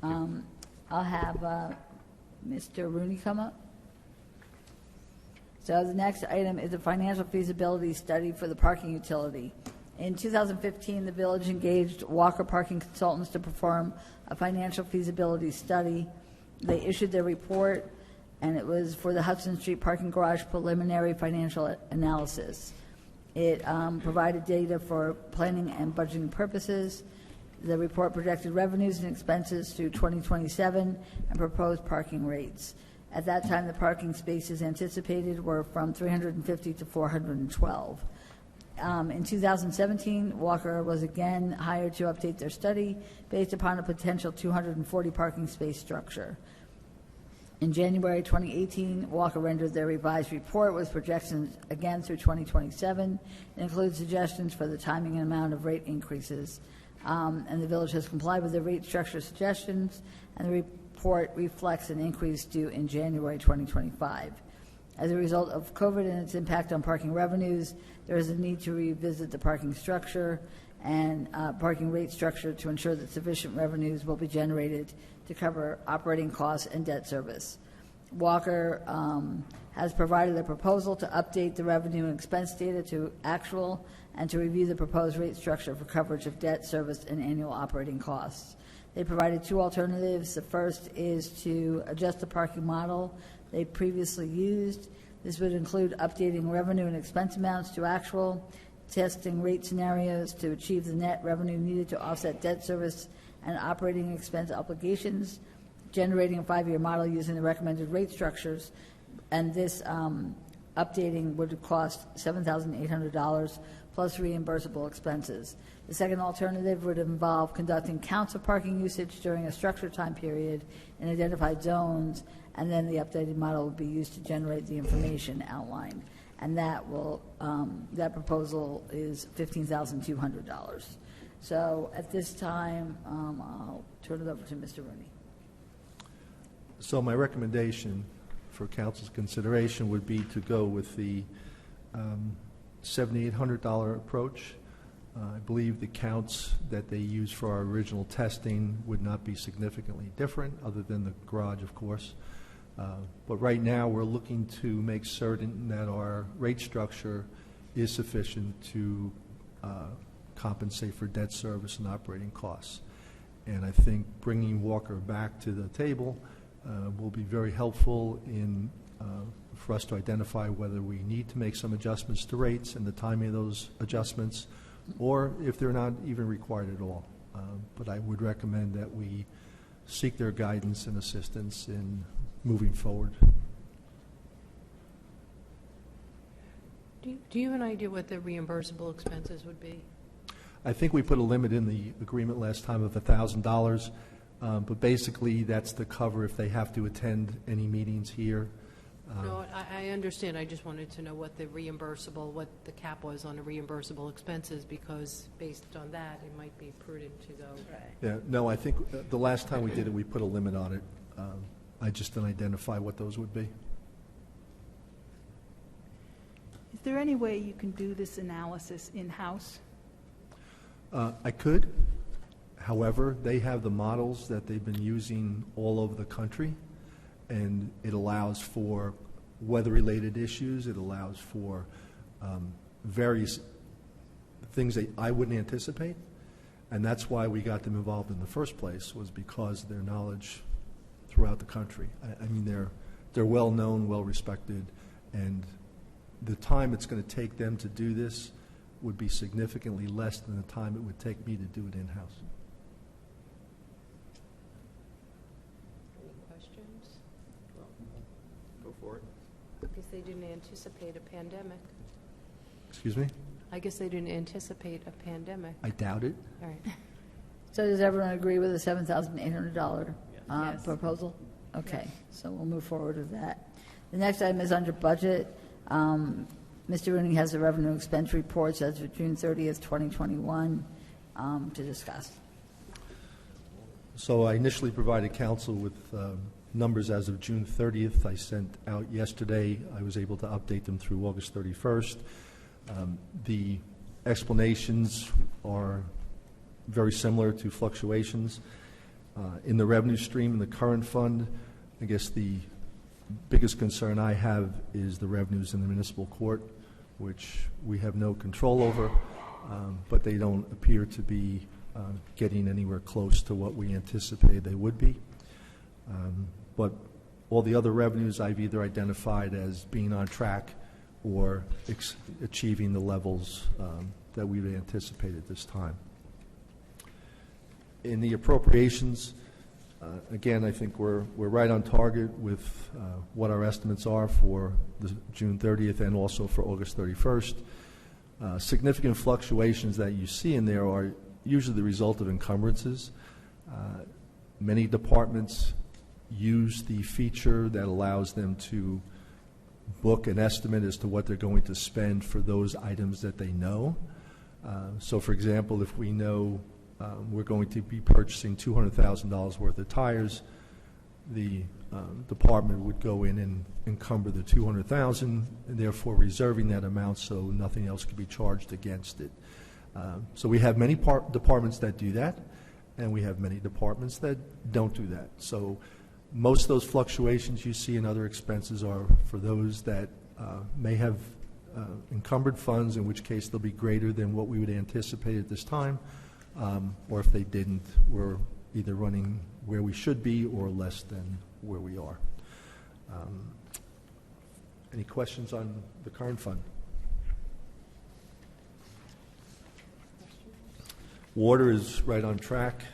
I'll have Mr. Rooney come up. So the next item is a financial feasibility study for the parking utility. In 2015, the village engaged Walker Parking Consultants to perform a financial feasibility study. They issued their report, and it was for the Hudson Street Parking Garage preliminary financial analysis. It provided data for planning and budgeting purposes. The report projected revenues and expenses through 2027 and proposed parking rates. At that time, the parking spaces anticipated were from 350 to 412. In 2017, Walker was again hired to update their study based upon a potential 240 parking space structure. In January 2018, Walker rendered their revised report with projections again through 2027. It includes suggestions for the timing and amount of rate increases. And the village has complied with the rate structure suggestions, and the report reflects an increase due in January 2025. As a result of COVID and its impact on parking revenues, there is a need to revisit the parking structure and parking rate structure to ensure that sufficient revenues will be generated to cover operating costs and debt service. Walker has provided a proposal to update the revenue and expense data to actual and to review the proposed rate structure for coverage of debt service and annual operating costs. They provided two alternatives. The first is to adjust the parking model they previously used. This would include updating revenue and expense amounts to actual, testing rate scenarios to achieve the net revenue needed to offset debt service and operating expense obligations, generating a 5-year model using the recommended rate structures, and this updating would cost $7,800 plus reimbursable expenses. The second alternative would involve conducting counts of parking usage during a structured time period in identified zones, and then the updated model would be used to generate the information outlined. And that will that proposal is $15,200. So at this time, I'll turn it over to Mr. Rooney. So my recommendation for council's consideration would be to go with the $7,800 approach. I believe the counts that they used for our original testing would not be significantly different, other than the garage, of course. But right now, we're looking to make certain that our rate structure is sufficient to compensate for debt service and operating costs. And I think bringing Walker back to the table will be very helpful in for us to identify whether we need to make some adjustments to rates and the timing of those adjustments, or if they're not even required at all. But I would recommend that we seek their guidance and assistance in moving forward. Do you have an idea what the reimbursable expenses would be? I think we put a limit in the agreement last time of $1,000, but basically that's to cover if they have to attend any meetings here. No, I understand. I just wanted to know what the reimbursable, what the cap was on the reimbursable expenses, because based on that, it might be prudent to go. Right. Yeah, no, I think the last time we did it, we put a limit on it. I just didn't identify what those would be. Is there any way you can do this analysis in-house? I could. However, they have the models that they've been using all over the country, and it allows for weather-related issues. It allows for various things that I wouldn't anticipate, and that's why we got them involved in the first place, was because of their knowledge throughout the country. I mean, they're well-known, well-respected, and the time it's going to take them to do this would be significantly less than the time it would take me to do it in-house. Any questions? Go for it. I guess they didn't anticipate a pandemic. Excuse me? I guess they didn't anticipate a pandemic. I doubt it. All right. So does everyone agree with the $7,800 Yes. proposal? Okay, so we'll move forward with that. The next item is under budget. Mr. Rooney has the revenue expense reports as of June 30th, 2021 to discuss. So I initially provided council with numbers as of June 30th. I sent out yesterday. I was able to update them through August 31st. The explanations are very similar to fluctuations. In the revenue stream in the current fund, I guess the biggest concern I have is the revenues in the municipal court, which we have no control over, but they don't appear to be getting anywhere close to what we anticipated they would be. But all the other revenues I've either identified as being on track or achieving the levels that we would anticipate at this time. In the appropriations, again, I think we're right on target with what our estimates are for the June 30th and also for August 31st. Significant fluctuations that you see in there are usually the result of encumbrances. Many departments use the feature that allows them to book an estimate as to what they're going to spend for those items that they know. So, for example, if we know we're going to be purchasing $200,000 worth of tires, the department would go in and encumber the $200,000, and therefore reserving that amount so nothing else could be charged against it. So we have many departments that do that, and we have many departments that don't do that. So most of those fluctuations you see in other expenses are for those that may have encumbered funds, in which case they'll be greater than what we would anticipate at this time, or if they didn't, we're either running where we should be or less than where we are. Any questions on the current fund? Water is right on track.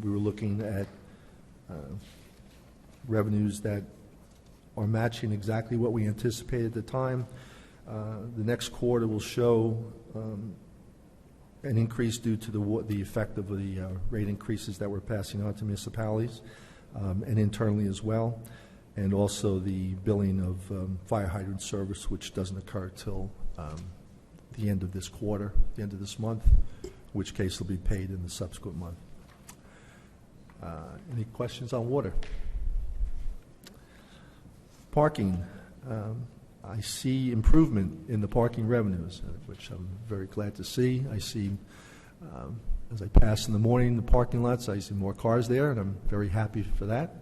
We were looking at revenues that are matching exactly what we anticipated at the time. The next quarter will show an increase due to the effect of the rate increases that we're passing on to municipalities and internally as well, and also the billing of fire hydrant service, which doesn't occur till the end of this quarter, the end of this month, in which case will be paid in the subsequent month. Any questions on water? Parking. I see improvement in the parking revenues, which I'm very glad to see. I see, as I pass in the morning the parking lots, I see more cars there, and I'm very happy for that.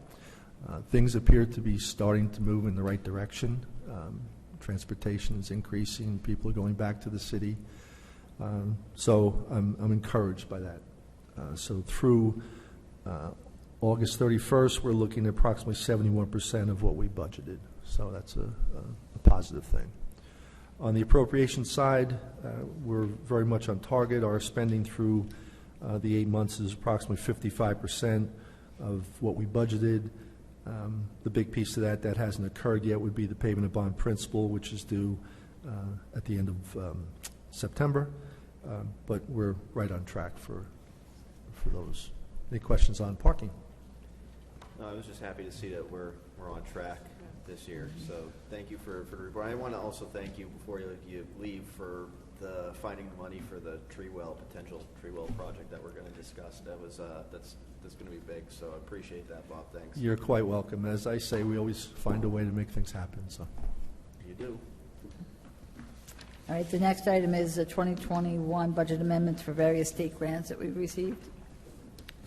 Things appear to be starting to move in the right direction. Transportation is increasing. People are going back to the city. So I'm encouraged by that. So through August 31st, we're looking at approximately 71% of what we budgeted. So that's a positive thing. On the appropriation side, we're very much on target. Our spending through the 8 months is approximately 55% of what we budgeted. The big piece of that hasn't occurred yet would be the payment of bond principal, which is due at the end of September. But we're right on track for those. Any questions on parking? No, I was just happy to see that we're on track this year. So thank you for the report. I want to also thank you before you leave for the finding the money for the potential tree well project that we're going to discuss. That's going to be big. So I appreciate that, Bob. Thanks. You're quite welcome. As I say, we always find a way to make things happen. So you do. All right, the next item is the 2021 budget amendments for various state grants that we've received.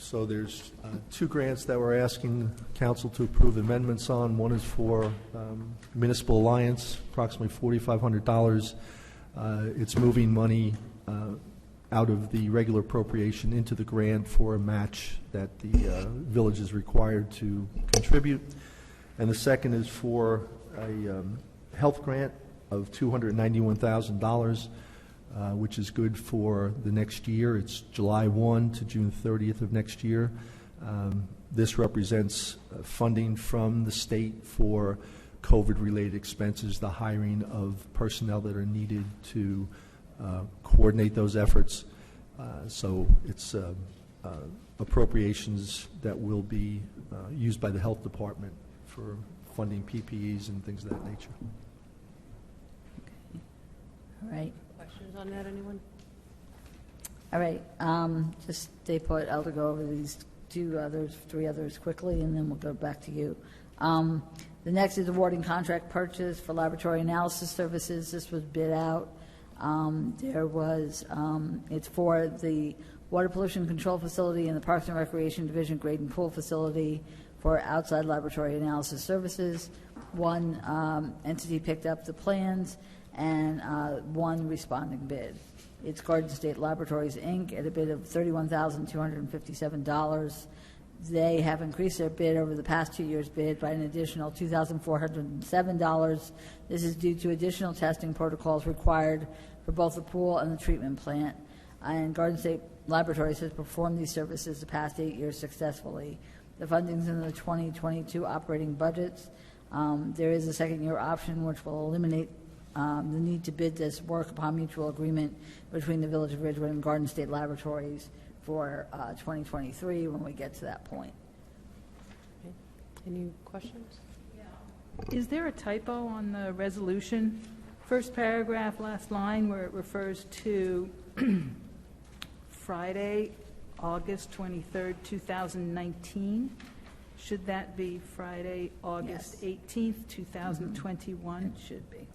So there's 2 grants that we're asking council to approve amendments on. One is for Municipal Alliance, approximately $4,500. It's moving money out of the regular appropriation into the grant for a match that the village is required to contribute. And the second is for a health grant of $291,000. Which is good for the next year. It's July 1 to June 30th of next year. This represents funding from the state for COVID-related expenses, the hiring of personnel that are needed to coordinate those efforts. So it's appropriations that will be used by the health department for funding PPEs and things of that nature. All right. Questions on that, anyone? All right, just stay put. I'll go over these 3 others quickly, and then we'll go back to you. The next is awarding contract purchase for laboratory analysis services. This was bid out. It's for the Water Pollution Control Facility and the Parks and Recreation Division Grade and Pool Facility for outside laboratory analysis services. One entity picked up the plans, and one responding bid. It's Garden State Laboratories, Inc., at a bid of $31,257. They have increased their bid over the past 2 years' bid by an additional $2,407. This is due to additional testing protocols required for both the pool and the treatment plant. And Garden State Laboratories has performed these services the past 8 years successfully. The funding's in the 2022 operating budgets. There is a second-year option which will eliminate the need to bid this work upon mutual agreement between the Village of Ridgewood and Garden State Laboratories for 2023 when we get to that point. Okay. Any questions? Is there a typo on the resolution? First paragraph, last line, where it refers to Friday, August 23rd, 2019. Should that be Friday, August 18th, 2021? It should be.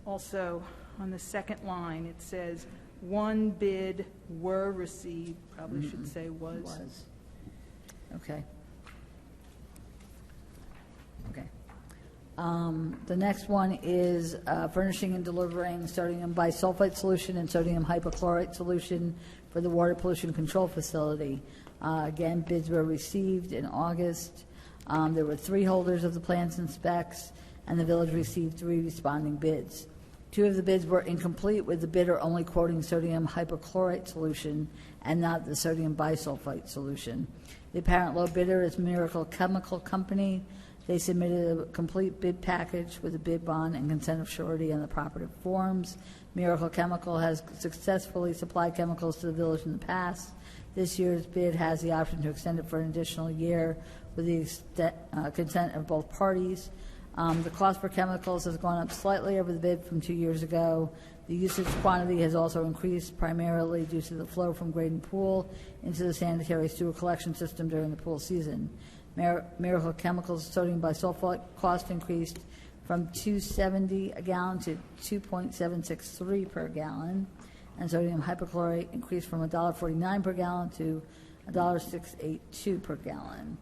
Also, on the second line, it says, one bid were received, probably should say was. Okay. Okay. The next one is furnishing and delivering sodium bisulfite solution and sodium hypochlorite solution for the water pollution control facility. Again, bids were received in August. There were 3 holders of the plans and specs, and the village received 3 responding bids. 2 of the bids were incomplete, with the bidder only quoting sodium hypochlorite solution and not the sodium bisulfite solution. The apparent low bidder is Miracle Chemical Company. They submitted a complete bid package with a bid bond and consent of surety on the proper forms. Miracle Chemical has successfully supplied chemicals to the village in the past. This year's bid has the option to extend it for an additional year with the consent of both parties. The cost for chemicals has gone up slightly over the bid from 2 years ago. The usage quantity has also increased primarily due to the flow from Graden Pool into the sanitary sewer collection system during the pool season. Miracle Chemicals sodium bisulfite cost increased from $2.70 a gallon to $2.763 per gallon, and sodium hypochlorite increased from $1.49 per gallon to $1.682 per gallon.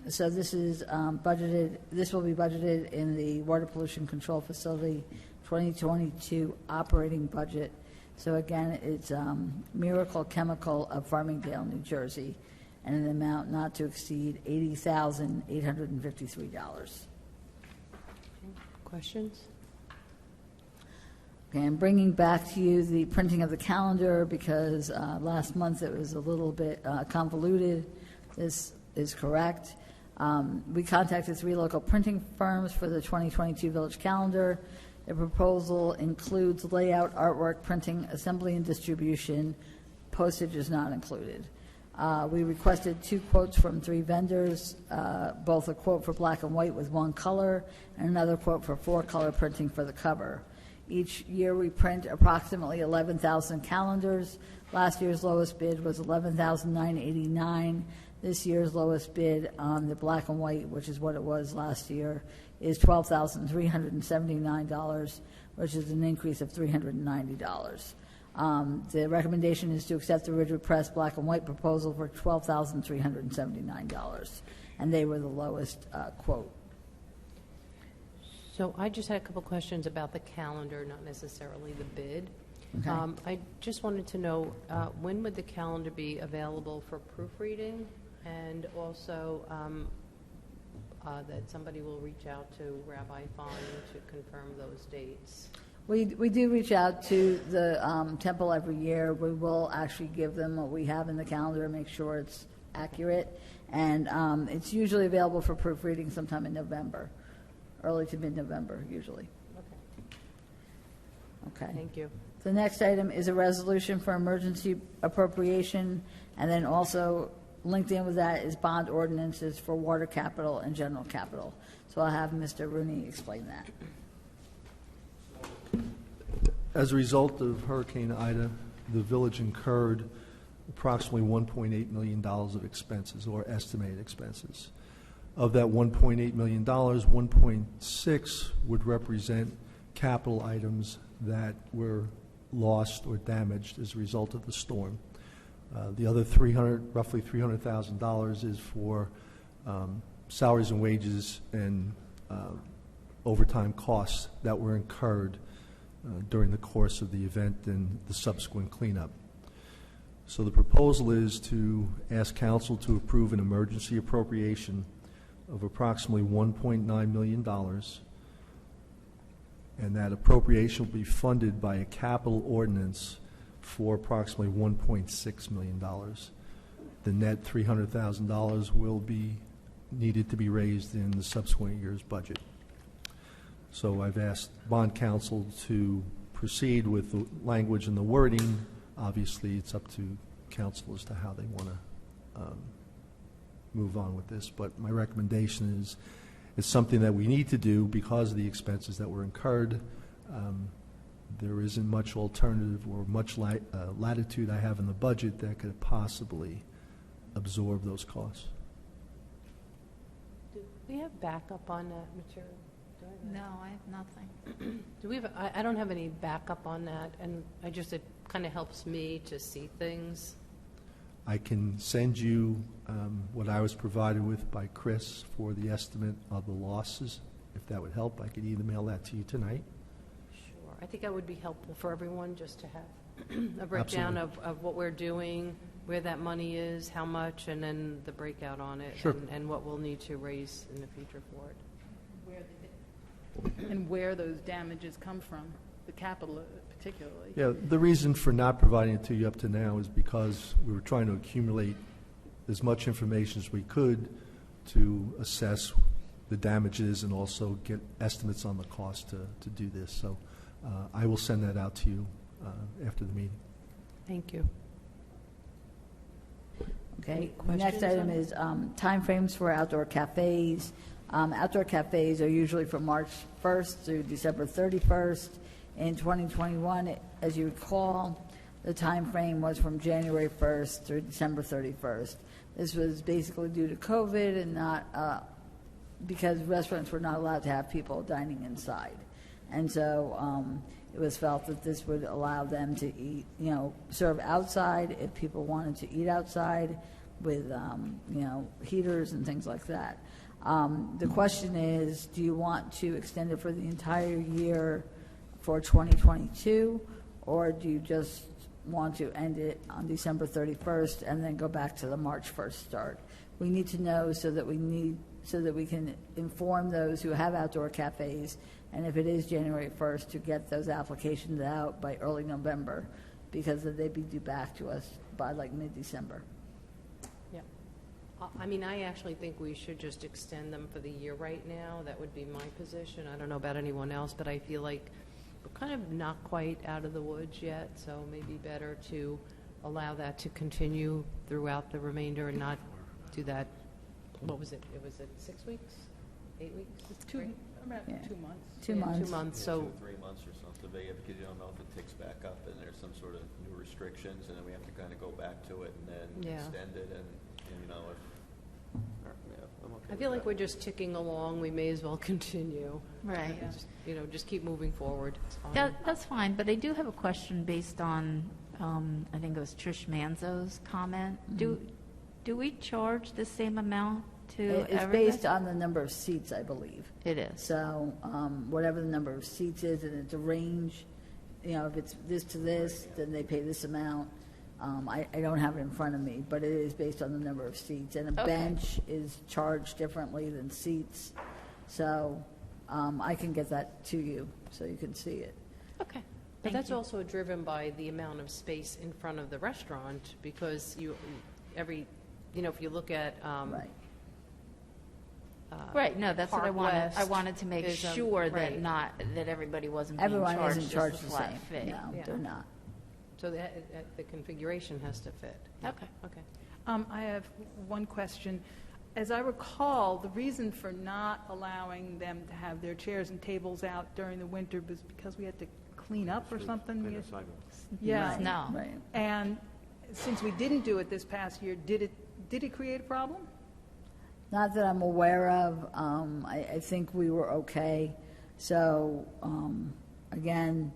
So this is budgeted. This will be budgeted in the Water Pollution Control Facility 2022 operating budget. So again, it's Miracle Chemical of Farmingdale, New Jersey, and an amount not to exceed $80,853. Questions? Okay, I'm bringing back to you the printing of the calendar because last month it was a little bit convoluted. This is correct. We contacted 3 local printing firms for the 2022 village calendar. The proposal includes layout, artwork, printing, assembly, and distribution. Postage is not included. We requested 2 quotes from 3 vendors, both a quote for black and white with 1 color and another quote for 4 color printing for the cover. Each year we print approximately 11,000 calendars. Last year's lowest bid was $11,989. This year's lowest bid on the black and white, which is what it was last year, is $12,379, which is an increase of $390. The recommendation is to accept the Ridgewood Press black and white proposal for $12,379, and they were the lowest quote. So I just had a couple questions about the calendar, not necessarily the bid. Okay. I just wanted to know, when would the calendar be available for proofreading? And also that somebody will reach out to Rabbi Fine to confirm those dates. We do reach out to the temple every year. We will actually give them what we have in the calendar and make sure it's accurate. And it's usually available for proofreading sometime in November, early to mid-November usually. Okay. Thank you. The next item is a resolution for emergency appropriation, and then also linked in with that is bond ordinances for water capital and general capital. So I'll have Mr. Rooney explain that. As a result of Hurricane Ida, the village incurred approximately $1.8 million of expenses, or estimated expenses. Of that $1.8 million, 1.6 would represent capital items that were lost or damaged as a result of the storm. The other roughly $300,000 is for salaries and wages and overtime costs that were incurred during the course of the event and the subsequent cleanup. So the proposal is to ask council to approve an emergency appropriation of approximately $1.9 million, and that appropriation will be funded by a capital ordinance for approximately $1.6 million. The net $300,000 will be needed to be raised in the subsequent year's budget. So I've asked bond counsel to proceed with the language and the wording. Obviously, it's up to council as to how they want to move on with this. But my recommendation is it's something that we need to do because of the expenses that were incurred. There isn't much alternative or much latitude I have in the budget that could possibly absorb those costs. Do we have backup on that material? No, I have nothing. Do we have, I don't have any backup on that, and it kind of helps me to see things. I can send you what I was provided with by Chris for the estimate of the losses. If that would help, I could email that to you tonight. Sure. I think that would be helpful for everyone just to have a breakdown of what we're doing, where that money is, how much, and then the breakout on it, Sure. and what we'll need to raise in the future for it. And where those damages come from, the capital particularly. Yeah, the reason for not providing it to you up to now is because we were trying to accumulate as much information as we could to assess the damages and also get estimates on the cost to do this. So I will send that out to you after the meeting. Thank you. Okay, Any the next questions item on- is timeframes for outdoor cafes. Outdoor cafes are usually from March 1st through December 31st. In 2021, as you recall, the timeframe was from January 1st through December 31st. This was basically due to COVID and not because restaurants were not allowed to have people dining inside. And so it was felt that this would allow them to eat, serve outside if people wanted to eat outside with, heaters and things like that. The question is, do you want to extend it for the entire year for 2022, or do you just want to end it on December 31st and then go back to the March 1st start? We need to know so that we can inform those who have outdoor cafes, and if it is January 1st, to get those applications out by early November, because they'd be due back to us by like mid-December. Yeah. I actually think we should just extend them for the year right now. That would be my position. I don't know about anyone else, but I feel like we're kind of not quite out of the woods yet, so maybe better to allow that to continue throughout the remainder and not do that. What was it? It was 6 weeks? 8 weeks? About Yeah. 2 months. 2 Yeah, months. 2 months, Yeah, so 2 or 3 months or something, because you don't know if it ticks back up and there's some sort of new restrictions, and then we have to kind of go back to it and then Yeah. extend it, and if. I'm okay I feel with like that. we're just ticking along. We may as well continue. Right. Just keep moving forward. It's fine. That's fine, but I do have a question based on, I think it was Trish Manzo's comment. Do we charge the same amount to It's everybody? based on the number of seats, I believe. It is. So whatever the number of seats is, and it's a range, if it's this to this, then they pay this amount. I don't have it in front of me, but it is based on the number of seats. And a Okay. bench is charged differently than seats. So I can get that to you so you can see it. Okay. But Thank that's you. also driven by the amount of space in front of the restaurant, because if you look at. Right. Right, no, that's what I Park wanted. I West wanted to make is, sure right. that everybody wasn't being Everyone charged isn't just charged a the flat same. fee. No, Yeah. they're not. So the configuration has to fit. Okay. Okay. I have one question. As I recall, the reason for not allowing them to have their chairs and tables out during the winter was because we had to clean up or something. Clean the sidewalks. Yeah. Right, No. Right. And since we didn't do it this past year, did it create a problem? Not that I'm aware of. I think we were okay. So, again,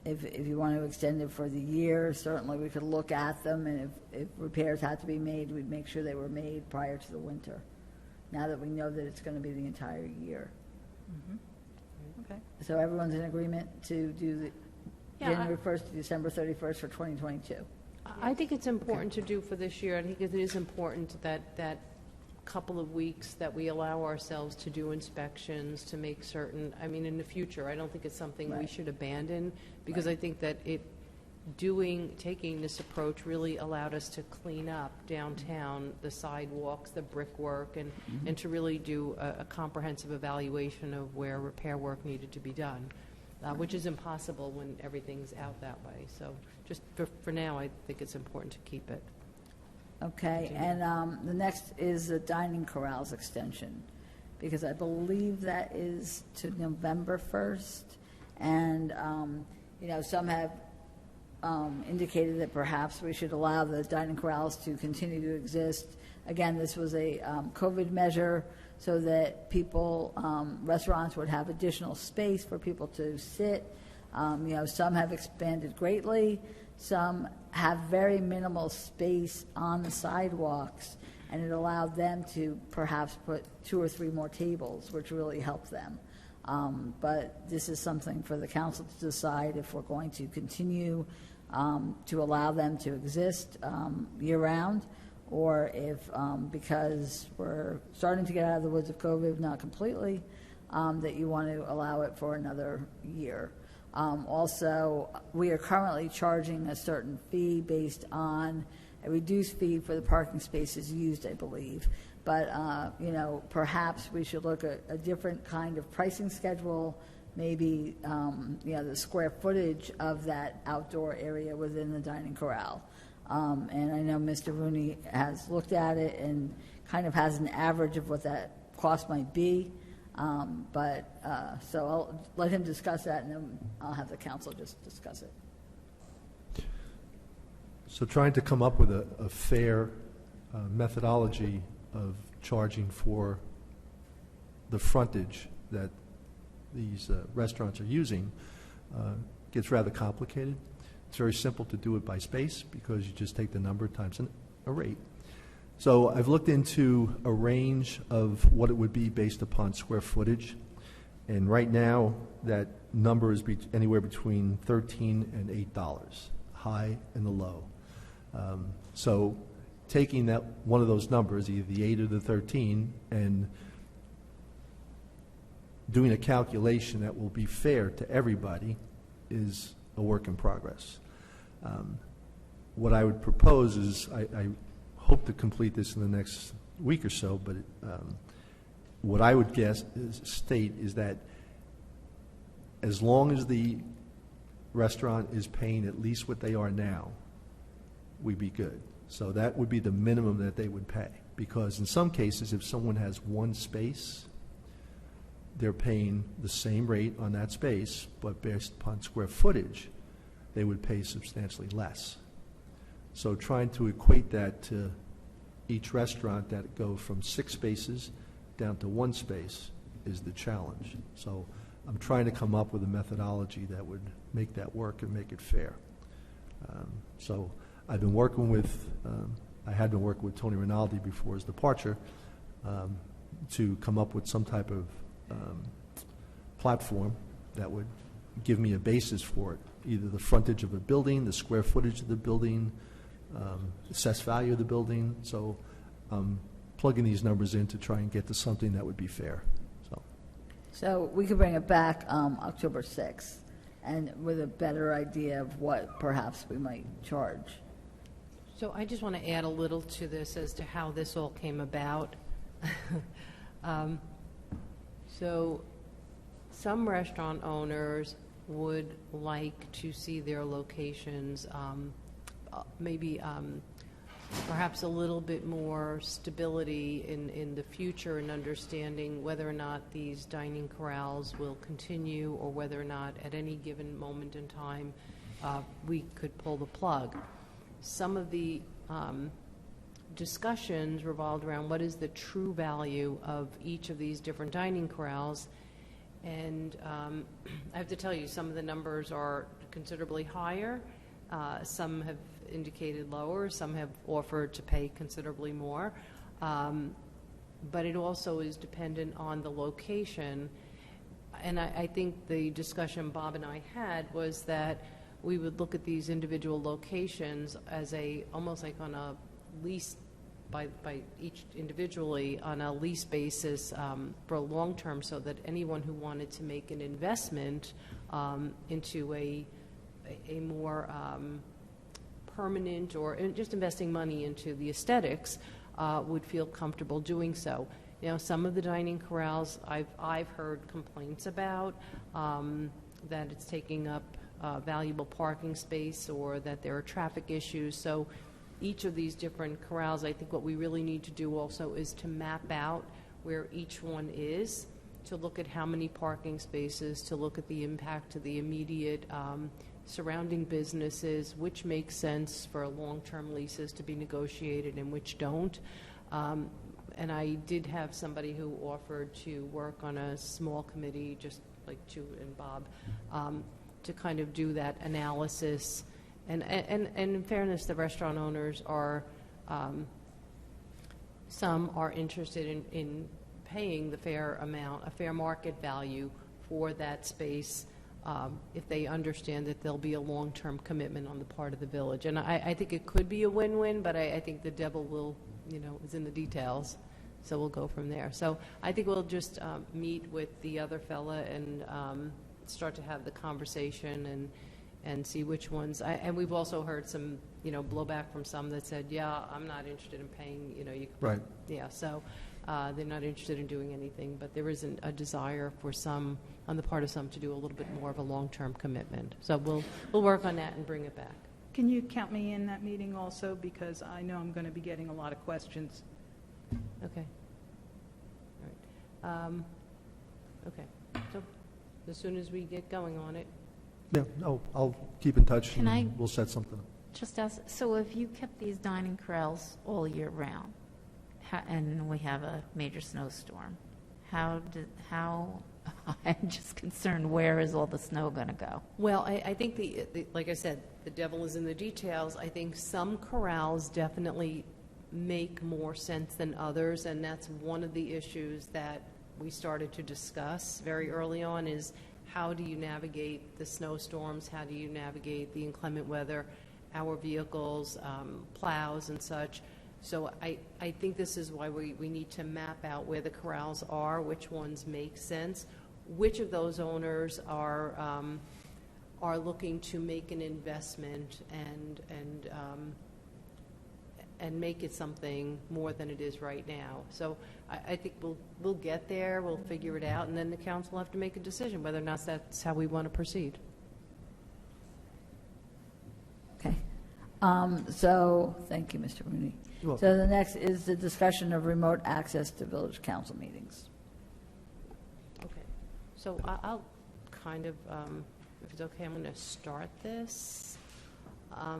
if you want to extend it for the year, certainly we could look at them, and if repairs had to be made, we'd make sure they were made prior to the winter, now that we know that it's going to be the entire year. Okay. So everyone's in agreement to do the Yeah, January 1st to December 31st for 2022? I think it's important to do for this year. I think it is important that couple of weeks that we allow ourselves to do inspections, to make certain, I mean, in the future, I don't think it's something we Right. should abandon, because I think that taking this approach really allowed us to clean up downtown, the sidewalks, the brickwork, and to really do a comprehensive evaluation of where repair work needed to be done, which is impossible when everything's out that way. So just for now, I think it's important to keep it. Okay, and the next is the dining corrals extension, because I believe that is to November 1st. And, some have indicated that perhaps we should allow the dining corrals to continue to exist. Again, this was a COVID measure so that people, restaurants would have additional space for people to sit. Some have expanded greatly. Some have very minimal space on the sidewalks, and it allowed them to perhaps put 2 or 3 more tables, which really helped them. But this is something for the council to decide if we're going to continue to allow them to exist year-round, or if, because we're starting to get out of the woods of COVID, not completely, that you want to allow it for another year. Also, we are currently charging a certain fee based on a reduced fee for the parking spaces used, I believe. But, perhaps we should look at a different kind of pricing schedule, maybe, the square footage of that outdoor area within the dining corral. And I know Mr. Rooney has looked at it and kind of has an average of what that cost might be. So I'll let him discuss that, and then I'll have the council just discuss it. So trying to come up with a fair methodology of charging for the frontage that these restaurants are using gets rather complicated. It's very simple to do it by space, because you just take the number times a rate. So I've looked into a range of what it would be based upon square footage, and right now that number is anywhere between $13 and $8, high and the low. So taking that one of those numbers, either the 8 or the 13, and doing a calculation that will be fair to everybody is a work in progress. What I would propose is I hope to complete this in the next week or so, but what I would state is that as long as the restaurant is paying at least what they are now, we'd be good. So that would be the minimum that they would pay, because in some cases, if someone has one space, they're paying the same rate on that space, but based upon square footage, they would pay substantially less. So trying to equate that to each restaurant that go from 6 spaces down to 1 space is the challenge. So I'm trying to come up with a methodology that would make that work and make it fair. So I've been working with, I had been working with Tony Rinaldi before his departure to come up with some type of platform that would give me a basis for it, either the frontage of a building, the square footage of the building, assessed value of the building. So I'm plugging these numbers in to try and get to something that would be fair. So we could bring it back October 6th, and with a better idea of what perhaps we might charge. So I just want to add a little to this as to how this all came about. So some restaurant owners would like to see their locations maybe perhaps a little bit more stability in the future, and understanding whether or not these dining corrals will continue, or whether or not at any given moment in time we could pull the plug. Some of the discussions revolved around what is the true value of each of these different dining corrals. And I have to tell you, some of the numbers are considerably higher. Some have indicated lower. Some have offered to pay considerably more. But it also is dependent on the location. And I think the discussion Bob and I had was that we would look at these individual locations as almost like on a lease by each individually on a lease basis for a long term, so that anyone who wanted to make an investment into a more permanent or just investing money into the aesthetics would feel comfortable doing so. You know, some of the dining corrals I've heard complaints about that it's taking up valuable parking space or that there are traffic issues. So each of these different corrals, I think what we really need to do also is to map out where each one is, to look at how many parking spaces, to look at the impact to the immediate surrounding businesses, which makes sense for long-term leases to be negotiated and which don't. And I did have somebody who offered to work on a small committee, just like Chu and Bob, to kind of do that analysis. And in fairness, the restaurant owners are, some are interested in paying the fair amount, a fair market value for that space, if they understand that there'll be a long-term commitment on the part of the village. And I think it could be a win-win, but I think the devil will, is in the details. So we'll go from there. So I think we'll just meet with the other fella and start to have the conversation and see which ones. And we've also heard some, blowback from some that said, yeah, I'm not interested in paying, you could, Right. Yeah, so they're not interested in doing anything, but there isn't a desire for some, on the part of some, to do a little bit more of a long-term commitment. So we'll work on that and bring it back. Can you count me in that meeting also, because I know I'm going to be getting a lot of questions. Okay. All right. Okay. So as soon as we get going on it. Yeah, no, I'll keep in touch Can and I- we'll set something up. Just ask, so if you kept these dining corrals all year round, and we have a major snowstorm, how, I'm just concerned, where is all the snow going to go? Well, I think like I said, the devil is in the details. I think some corrals definitely make more sense than others, and that's one of the issues that we started to discuss very early on, is how do you navigate the snowstorms, how do you navigate the inclement weather, our vehicles, plows and such. So I think this is why we need to map out where the corrals are, which ones make sense, which of those owners are looking to make an investment and make it something more than it is right now. So I think we'll get there, we'll figure it out, and then the council will have to make a decision whether or not that's how we want to proceed. Okay. So, thank you, Mr. Rooney. You're welcome. So the next is the discussion of remote access to village council meetings. Okay. So I'll kind of, if it's okay, I'm going to start this. I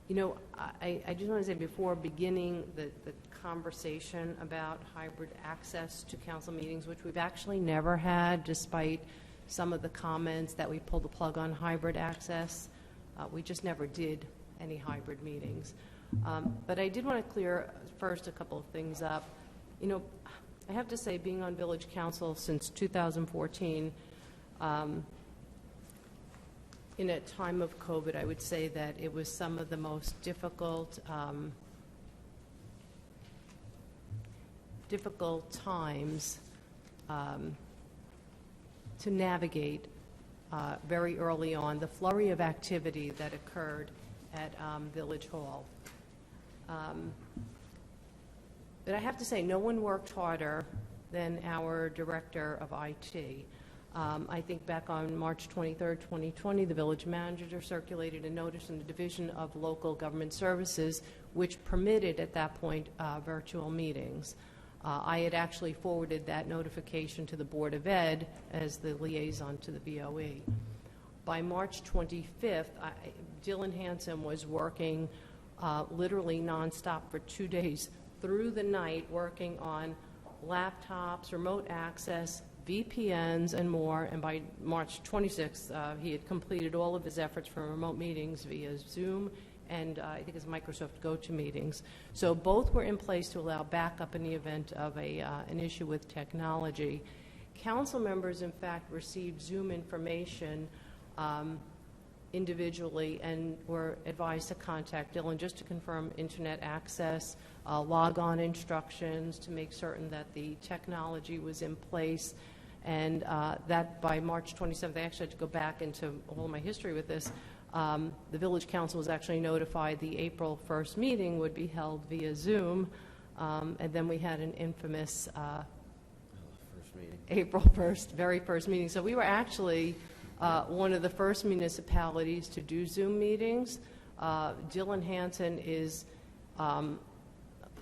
just want to say, before beginning the conversation about hybrid access to council meetings, which we've actually never had, despite some of the comments that we pulled the plug on hybrid access. We just never did any hybrid meetings. But I did want to clear first a couple of things up. I have to say, being on village council since 2014, in a time of COVID, I would say that it was some of the most difficult times to navigate very early on, the flurry of activity that occurred at Village Hall. But I have to say, no one worked harder than our director of IT. I think back on March 23rd, 2020, the village manager circulated a notice in the Division of Local Government Services, which permitted at that point virtual meetings. I had actually forwarded that notification to the Board of Ed as the liaison to the VOE. By March 25th, Dylan Hanson was working literally nonstop for 2 days through the night, working on laptops, remote access, VPNs, and more. And by March 26th, he had completed all of his efforts for remote meetings via Zoom and I think it's Microsoft GoToMeetings. So both were in place to allow backup in the event of an issue with technology. Council members, in fact, received Zoom information individually, and were advised to contact Dylan just to confirm internet access, log-on instructions, to make certain that the technology was in place, and that by March 27th, I actually had to go back into all of my history with this. The Village Council was actually notified the April 1st meeting would be held via Zoom, and then we had an infamous April 1st, very first meeting. So we were actually one of the first municipalities to do Zoom meetings. Dylan Hansen is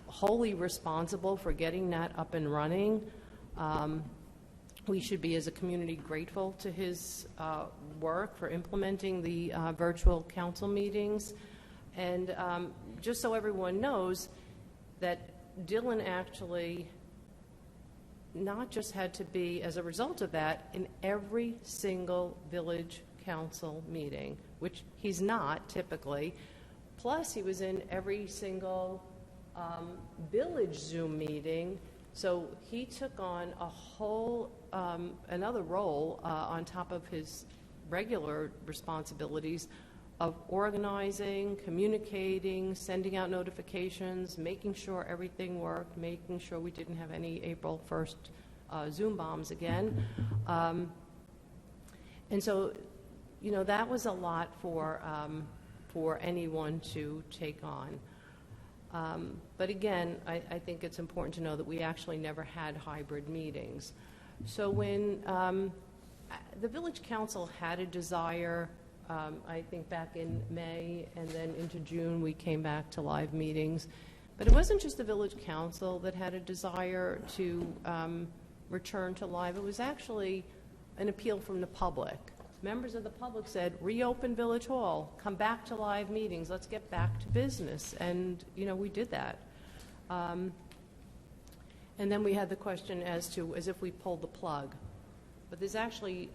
wholly responsible for getting that up and running. We should be, as a community, grateful to his work for implementing the virtual council meetings. And just so everyone knows that Dylan actually not just had to be, as a result of that, in every single village council meeting, which he's not typically, plus he was in every single village Zoom meeting. So he took on a whole, another role on top of his regular responsibilities of organizing, communicating, sending out notifications, making sure everything worked, making sure we didn't have any April 1st Zoom bombs again. And so, you know, that was a lot for anyone to take on. But again, I think it's important to know that we actually never had hybrid meetings. So when the Village Council had a desire, I think back in May and then into June, we came back to live meetings. But it wasn't just the Village Council that had a desire to return to live. It was actually an appeal from the public. Members of the public said, reopen Village Hall, come back to live meetings, let's get back to business. And, you know, we did that. And then we had the question as if we pulled the plug. But there's actually,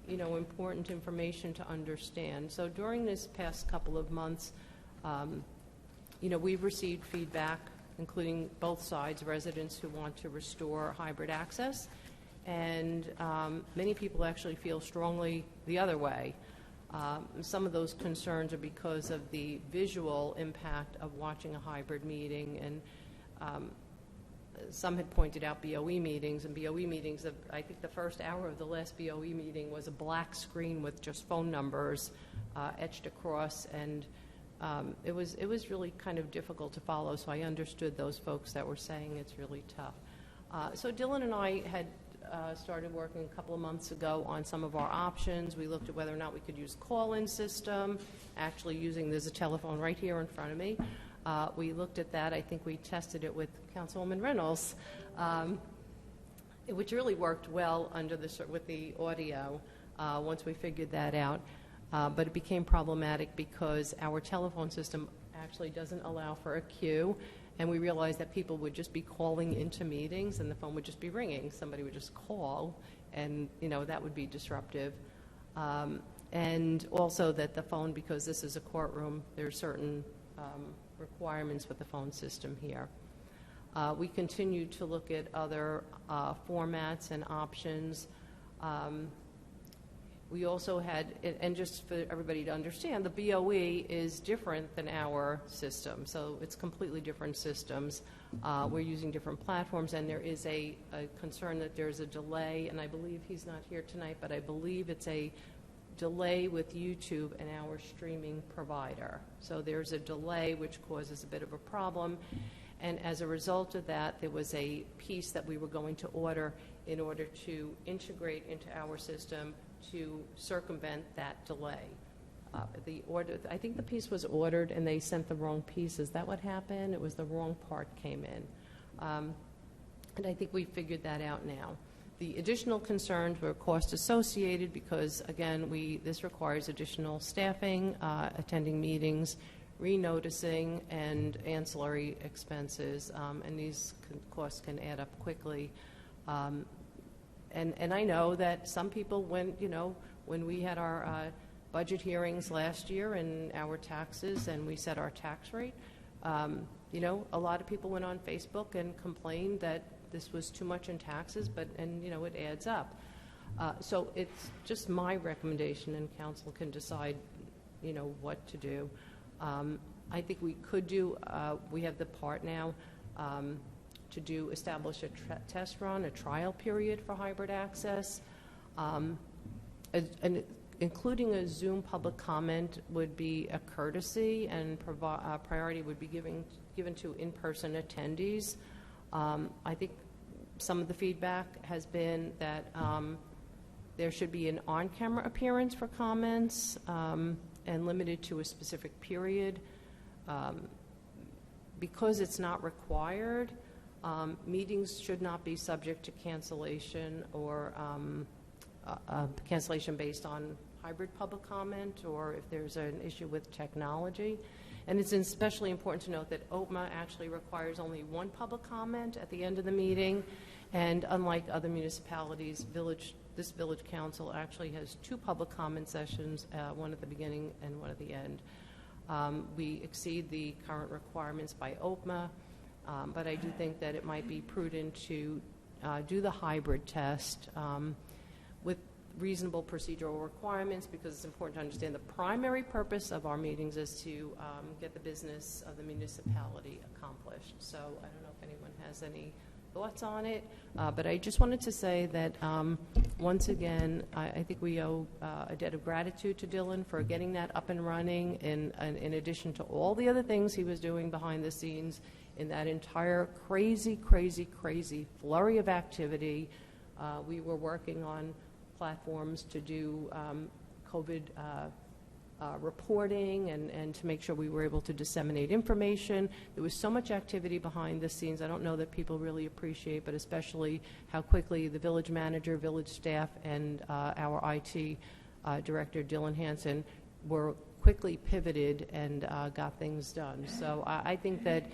you know, important information to understand. So during this past couple of months, you know, we've received feedback, including both sides, residents who want to restore hybrid access, and many people actually feel strongly the other way. Some of those concerns are because of the visual impact of watching a hybrid meeting, and some had pointed out BOE meetings, and BOE meetings, I think the first hour of the last BOE meeting was a black screen with just phone numbers etched across, and it was really kind of difficult to follow, so I understood those folks that were saying it's really tough. So Dylan and I had started working a couple of months ago on some of our options. We looked at whether or not we could use call-in system, actually using, there's a telephone right here in front of me. We looked at that. I think we tested it with Councilwoman Reynolds, which really worked well with the audio once we figured that out. But it became problematic because our telephone system actually doesn't allow for a queue, and we realized that people would just be calling into meetings and the phone would just be ringing. Somebody would just call, and, you know, that would be disruptive. And also that the phone, because this is a courtroom, there are certain requirements with the phone system here. We continue to look at other formats and options. We also had, and just for everybody to understand, the BOE is different than our system, so it's completely different systems. We're using different platforms, and there is a concern that there's a delay, and I believe he's not here tonight, but I believe it's a delay with YouTube and our streaming provider. So there's a delay which causes a bit of a problem, and as a result of that, there was a piece that we were going to order in order to integrate into our system to circumvent that delay. I think the piece was ordered and they sent the wrong piece. Is that what happened? It was the wrong part came in. And I think we figured that out now. The additional concerns were cost associated because, again, this requires additional staffing, attending meetings, re-noticing, and ancillary expenses, and these costs can add up quickly. And I know that some people when we had our budget hearings last year and our taxes and we set our tax rate, you know, a lot of people went on Facebook and complained that this was too much in taxes, and, you know, it adds up. So it's just my recommendation, and council can decide, what to do. I think we could do, we have the part now to establish a test run, a trial period for hybrid access. And including a Zoom public comment would be a courtesy, and priority would be given to in-person attendees. I think some of the feedback has been that there should be an on-camera appearance for comments and limited to a specific period. Because it's not required, meetings should not be subject to cancellation or cancellation based on hybrid public comment, or if there's an issue with technology. And it's especially important to note that OPMA actually requires only one public comment at the end of the meeting, and unlike other municipalities, this village council actually has 2 public comment sessions, one at the beginning and one at the end. We exceed the current requirements by OPMA, but I do think that it might be prudent to do the hybrid test with reasonable procedural requirements, because it's important to understand the primary purpose of our meetings is to get the business of the municipality accomplished. So I don't know if anyone has any thoughts on it, but I just wanted to say that once again, I think we owe a debt of gratitude to Dylan for getting that up and running, in addition to all the other things he was doing behind the scenes in that entire crazy flurry of activity. We were working on platforms to do COVID reporting and to make sure we were able to disseminate information. There was so much activity behind the scenes. I don't know that people really appreciate, but especially how quickly the village manager, village staff, and our IT director, Dylan Hansen, were quickly pivoted and got things done. So I think that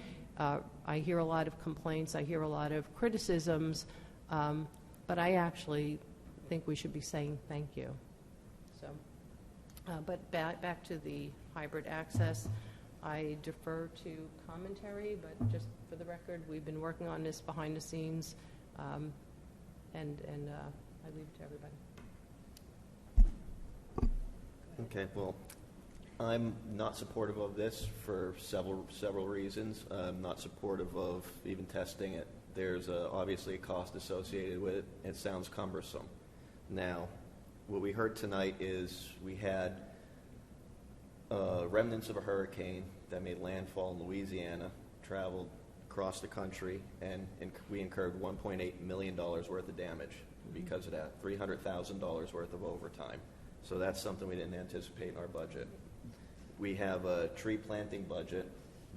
I hear a lot of complaints, I hear a lot of criticisms, but I actually think we should be saying thank you. So, but back to the hybrid access, I defer to commentary, but just for the record, we've been working on this behind the scenes, and I leave it to everybody. Okay, well, I'm not supportive of this for several reasons. I'm not supportive of even testing it. There's obviously a cost associated with it. It sounds cumbersome. Now, what we heard tonight is we had remnants of a hurricane that made landfall in Louisiana, traveled across the country, and we incurred $1.8 million worth of damage because of that, $300,000 worth of overtime. So that's something we didn't anticipate in our budget. We have a tree planting budget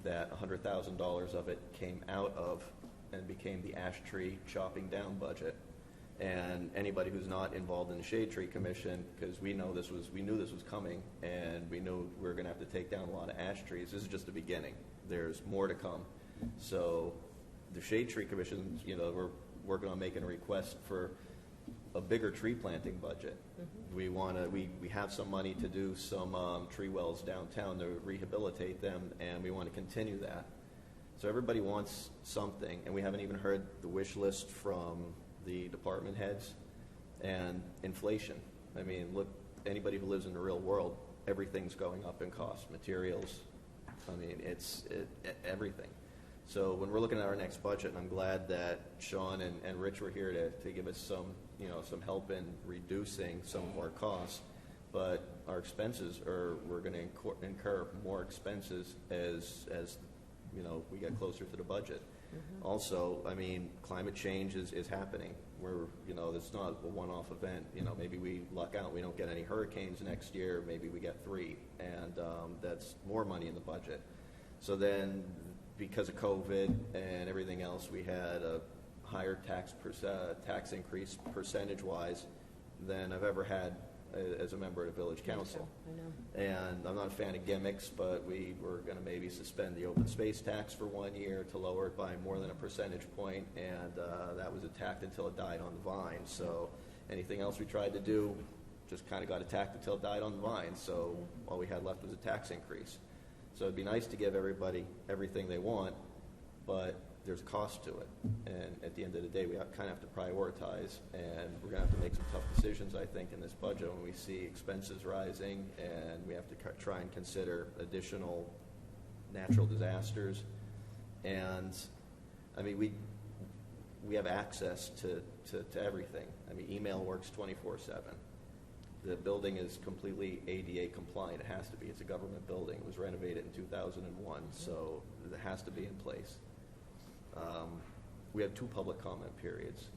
that $100,000 of it came out of and became the ash tree chopping down budget. And anybody who's not involved in the Shade Tree Commission, because we knew this was coming, and we knew we were going to have to take down a lot of ash trees. This is just the beginning. There's more to come. So the Shade Tree Commission, we're working on making a request for a bigger tree planting budget. Mm-hmm. We have some money to do some tree wells downtown to rehabilitate them, and we want to continue that. So everybody wants something, and we haven't even heard the wish list from the department heads. And inflation. I mean, look, anybody who lives in the real world, everything's going up in cost. Materials, I mean, it's everything. So when we're looking at our next budget, and I'm glad that Sean and Rich were here to give us some help in reducing some of our costs, but our expenses we're going to incur more expenses as we get closer to the budget. Mm-hmm. Also, I mean, climate change is happening. It's not a one-off event. Maybe we luck out, we don't get any hurricanes next year. Maybe we get 3, and that's more money in the budget. So then, because of COVID and everything else, we had a higher tax increase percentage-wise than I've ever had as a member of the village council. I know. And I'm not a fan of gimmicks, but we were going to maybe suspend the open space tax for 1 year to lower it by more than a percentage point, and that was attacked until it died on the vine. So anything else we tried to do just kind of got attacked until it died on the vine. So all we had left was a tax increase. So it'd be nice to give everybody everything they want, but there's a cost to it. And at the end of the day, we kind of have to prioritize, and we're going to have to make some tough decisions, I think, in this budget when we see expenses rising, and we have to try and consider additional natural disasters. And, I mean, we have access to everything. I mean, email works 24/7. The building is completely ADA compliant. It has to be. It's a government building. It was renovated in 2001, so it has to be in place. We have 2 public comment periods.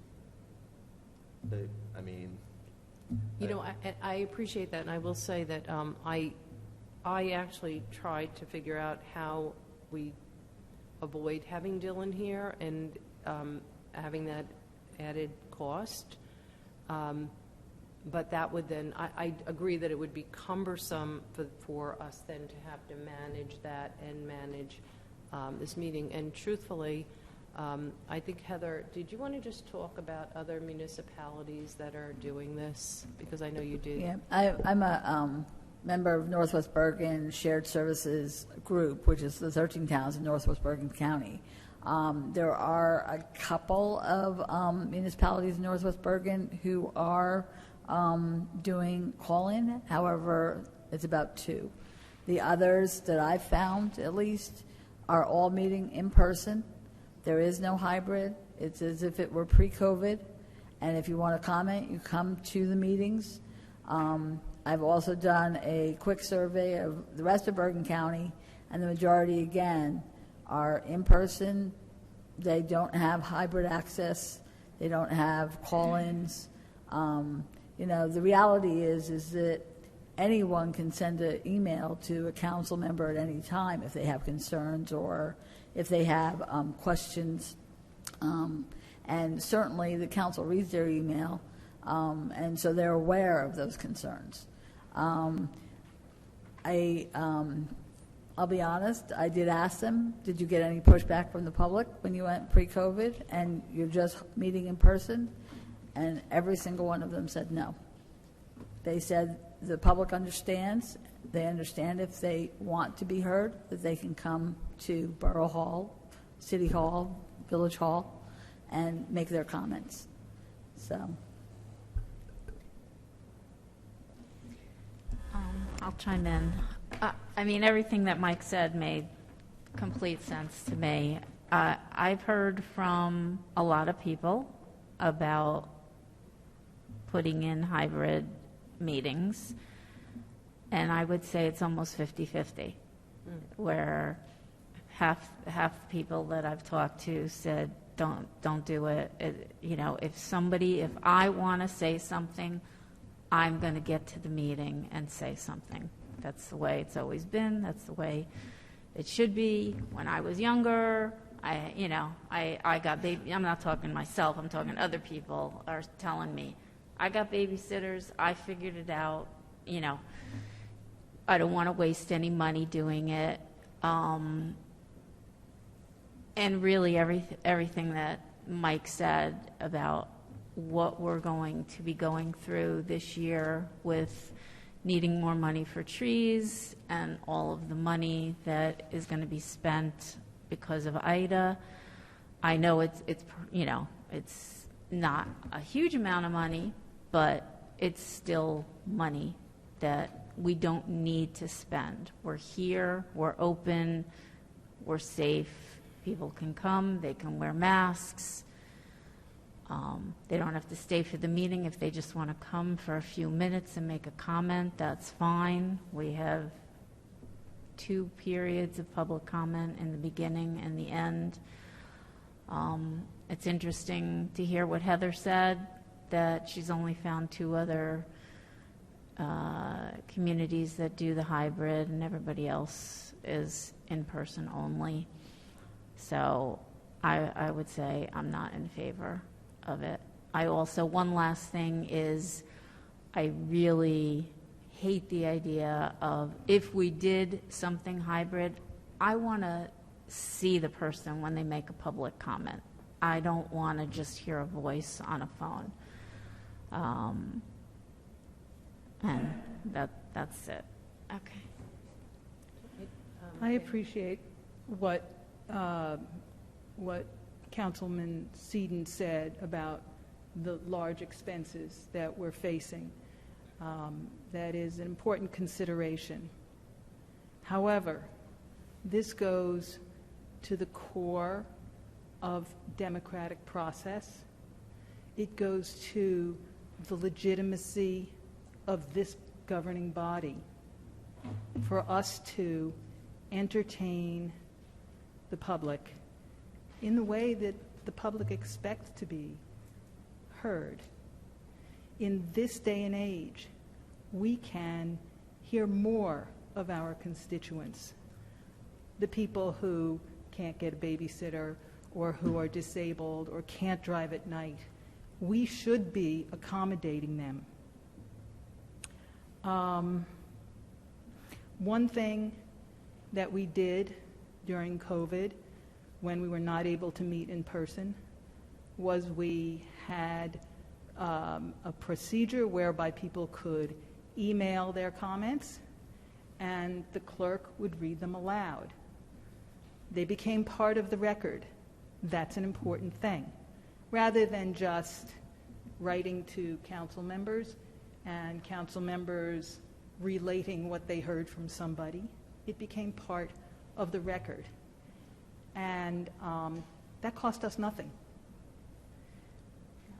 I mean... You know, I appreciate that, and I will say that I actually tried to figure out how we avoid having Dylan here and having that added cost. But that would then, I agree that it would be cumbersome for us then to have to manage that and manage this meeting. And truthfully, I think, Heather, did you want to just talk about other municipalities that are doing this? Because I know you did. Yeah, I'm a member of Northwest Bergen Shared Services Group, which is the 13 towns in Northwest Bergen County. There are a couple of municipalities in Northwest Bergen who are doing call-in. However, it's about 2. The others that I've found, at least, are all meeting in person. There is no hybrid. It's as if it were pre-COVID. And if you want to comment, you come to the meetings. I've also done a quick survey of the rest of Bergen County, and the majority, again, are in person. They don't have hybrid access. They don't have call-ins. You know, the reality is that anyone can send an email to a council member at any time if they have concerns or if they have questions. And certainly the council reads their email, and so they're aware of those concerns. I'll be honest, I did ask them, did you get any pushback from the public when you went pre-COVID and you're just meeting in person? And every single one of them said no. They said the public understands. They understand if they want to be heard, that they can come to Borough Hall, City Hall, Village Hall, and make their comments. So. I'll chime in. I mean, everything that Mike said made complete sense to me. I've heard from a lot of people about putting in hybrid meetings, and I would say it's almost 50-50, where half people that I've talked to said, don't do it. You know, if I want to say something, I'm going to get to the meeting and say something. That's the way it's always been. That's the way it should be. When I was younger, I got baby. I'm not talking myself. I'm talking other people are telling me, I got babysitters. I figured it out. You know, I don't want to waste any money doing it. And really, everything that Mike said about what we're going to be going through this year with needing more money for trees and all of the money that is going to be spent because of Ida. I know it's not a huge amount of money, but it's still money that we don't need to spend. We're here, we're open, we're safe. People can come, they can wear masks. They don't have to stay for the meeting. If they just want to come for a few minutes and make a comment, that's fine. We have 2 periods of public comment in the beginning and the end. It's interesting to hear what Heather said, that she's only found 2 other communities that do the hybrid, and everybody else is in person only. So I would say I'm not in favor of it. I also, one last thing is, I really hate the idea of, if we did something hybrid, I want to see the person when they make a public comment. I don't want to just hear a voice on a phone. And that's it. Okay. I appreciate what Councilman Seaton said about the large expenses that we're facing. That is an important consideration. However, this goes to the core of democratic process. It goes to the legitimacy of this governing body for us to entertain the public in the way that the public expects to be heard. In this day and age, we can hear more of our constituents, the people who can't get a babysitter or who are disabled or can't drive at night. We should be accommodating them. One thing that we did during COVID when we were not able to meet in person was we had a procedure whereby people could email their comments and the clerk would read them aloud. They became part of the record. That's an important thing. Rather than just writing to council members and council members relating what they heard from somebody, it became part of the record. And that cost us nothing.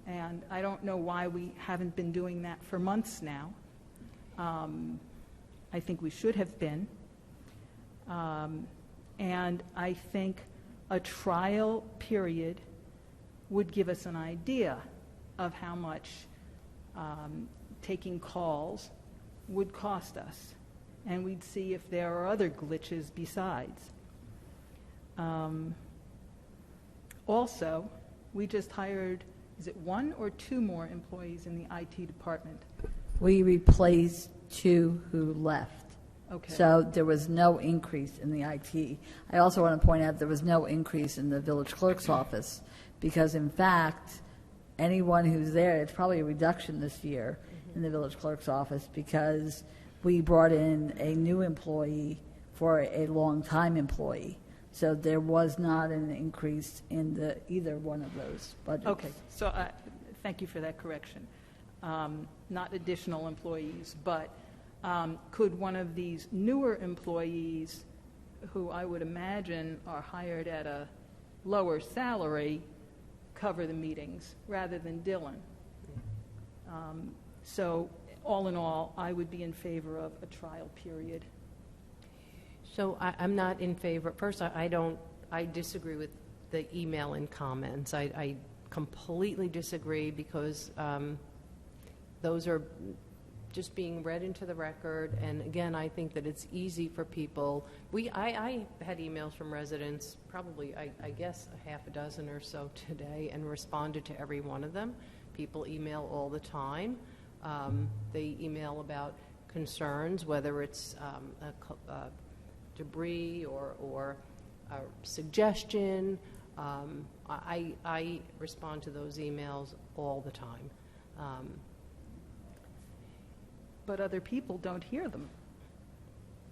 And I don't know why we haven't been doing that for months now. I think we should have been. And I think a trial period would give us an idea of how much taking calls would cost us. And we'd see if there are other glitches besides. Also, we just hired, is it 1 or 2 more employees in the IT department? We replaced 2 who left. Okay. So there was no increase in the IT. I also want to point out there was no increase in the village clerk's office because, in fact, anyone who's there, it's probably a reduction this year in the village clerk's office because we brought in a new employee for a long-time employee. So there was not an increase in either one of those budgets. Okay, so thank you for that correction. Not additional employees, but could one of these newer employees, who I would imagine are hired at a lower salary, cover the meetings rather than Dylan? So all in all, I would be in favor of a trial period. So I'm not in favor. First, I disagree with the email and comments. I completely disagree because those are just being read into the record. And again, I think that it's easy for people. I had emails from residents, probably, I guess, a half a dozen or so today, and responded to every one of them. People email all the time. They email about concerns, whether it's debris or a suggestion. I respond to those emails all the time. But other people don't hear them.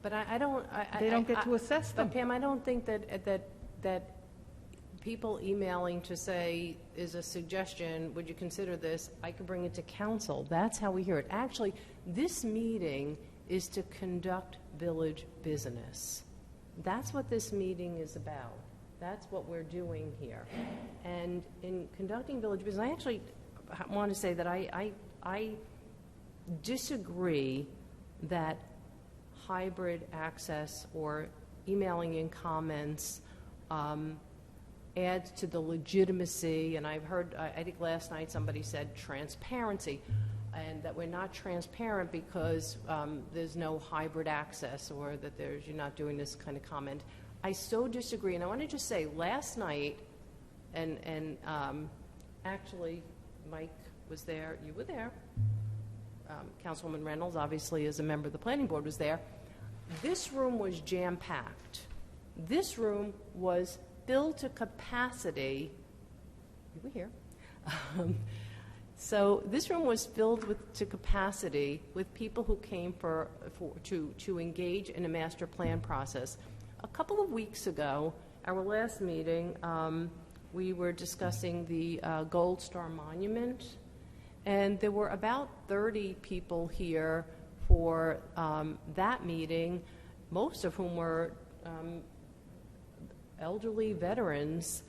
But I don't. They don't get to assess them. But Pam, I don't think that people emailing to say is a suggestion. Would you consider this? I could bring it to council. That's how we hear it. Actually, this meeting is to conduct village business. That's what this meeting is about. That's what we're doing here. And in conducting village business, I actually want to say that I disagree that hybrid access or emailing in comments adds to the legitimacy. And I've heard, I think last night somebody said transparency, and that we're not transparent because there's no hybrid access or that you're not doing this kind of comment. I so disagree. And I want to just say last night, and actually Mike was there, you were there, Councilwoman Reynolds, obviously, as a member of the planning board, was there. This room was jam-packed. This room was filled to capacity. You were here. So this room was filled to capacity with people who came to engage in a master plan process. A couple of weeks ago, our last meeting, we were discussing the Gold Star Monument, and there were about 30 people here for that meeting, most of whom were elderly veterans.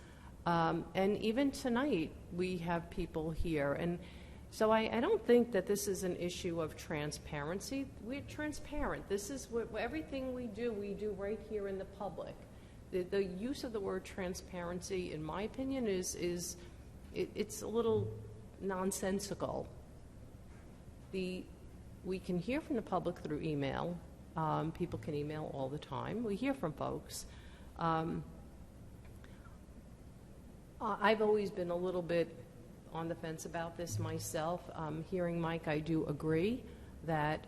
And even tonight, we have people here. And so I don't think that this is an issue of transparency. We're transparent. This is everything we do right here in the public. The use of the word transparency, in my opinion, it's a little nonsensical. We can hear from the public through email. People can email all the time. We hear from folks. I've always been a little bit on the fence about this myself. Hearing Mike, I do agree that,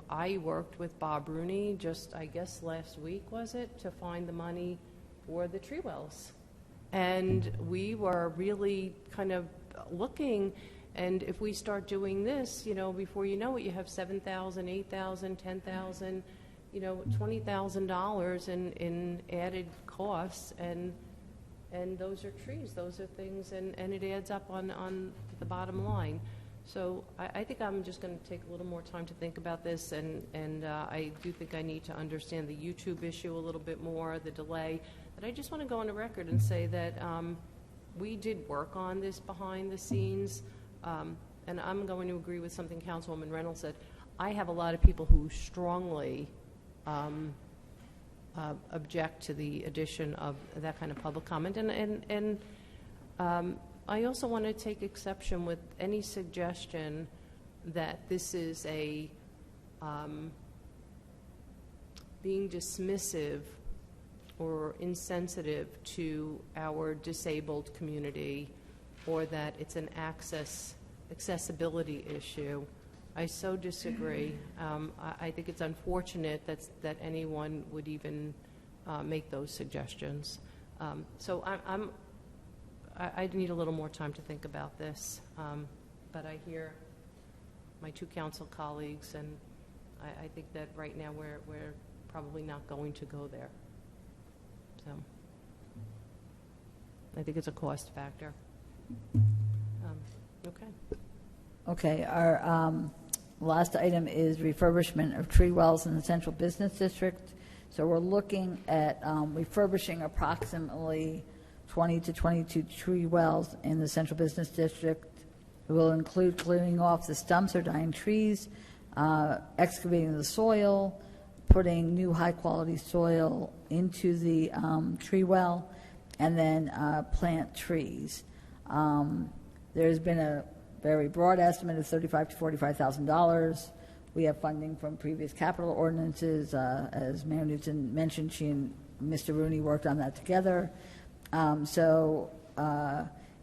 I worked with Bob Rooney just, I guess, last week, was it, to find the money for the tree wells. And we were really kind of looking, and if we start doing this, before you know it, you have $7,000, $8,000, $10,000, $20,000 in added costs, and those are trees, those are things, and it adds up on the bottom line. So I think I'm just going to take a little more time to think about this, and I do think I need to understand the YouTube issue a little bit more, the delay. But I just want to go on the record and say that we did work on this behind the scenes, and I'm going to agree with something Councilwoman Reynolds said. I have a lot of people who strongly object to the addition of that kind of public comment, and I also want to take exception with any suggestion that this is a being dismissive or insensitive to our disabled community, or that it's an accessibility issue. I so disagree. I think it's unfortunate that anyone would even make those suggestions. So I need a little more time to think about this. But I hear my two council colleagues, and I think that right now we're probably not going to go there. So I think it's a cost factor. Okay. Okay, our last item is refurbishment of tree wells in the Central Business District. So we're looking at refurbishing approximately 20 to 22 tree wells in the Central Business District. It will include clearing off the stumps or dying trees, excavating the soil, putting new high-quality soil into the tree well, and then plant trees. There's been a very broad estimate of $35,000 to $45,000. We have funding from previous capital ordinances. As Mayor Newton mentioned, she and Mr. Rooney worked on that together. So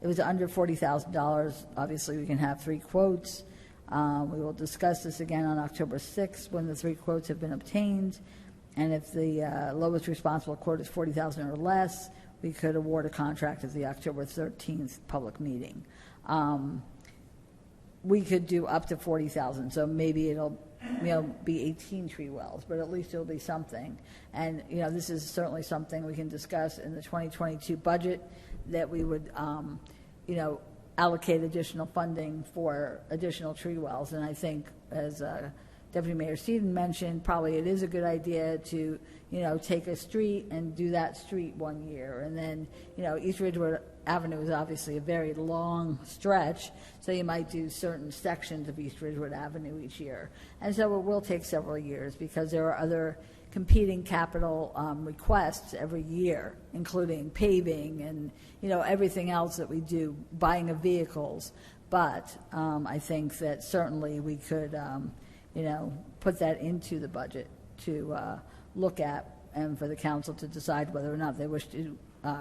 it was under $40,000. Obviously, we can have 3 quotes. We will discuss this again on October 6th when the 3 quotes have been obtained. And if the lowest responsible quote is $40,000 or less, we could award a contract at the October 13th public meeting. We could do up to $40,000, so maybe it'll be 18 tree wells, but at least it'll be something. And this is certainly something we can discuss in the 2022 budget, that we would allocate additional funding for additional tree wells. And I think, as Deputy Mayor Steven mentioned, probably it is a good idea to take a street and do that street one year, and then East Ridgewood Avenue is obviously a very long stretch, so you might do certain sections of East Ridgewood Avenue each year. And so it will take several years, because there are other competing capital requests every year, including paving and everything else that we do, buying of vehicles. But I think that certainly we could put that into the budget to look at, and for the council to decide whether or not they wish to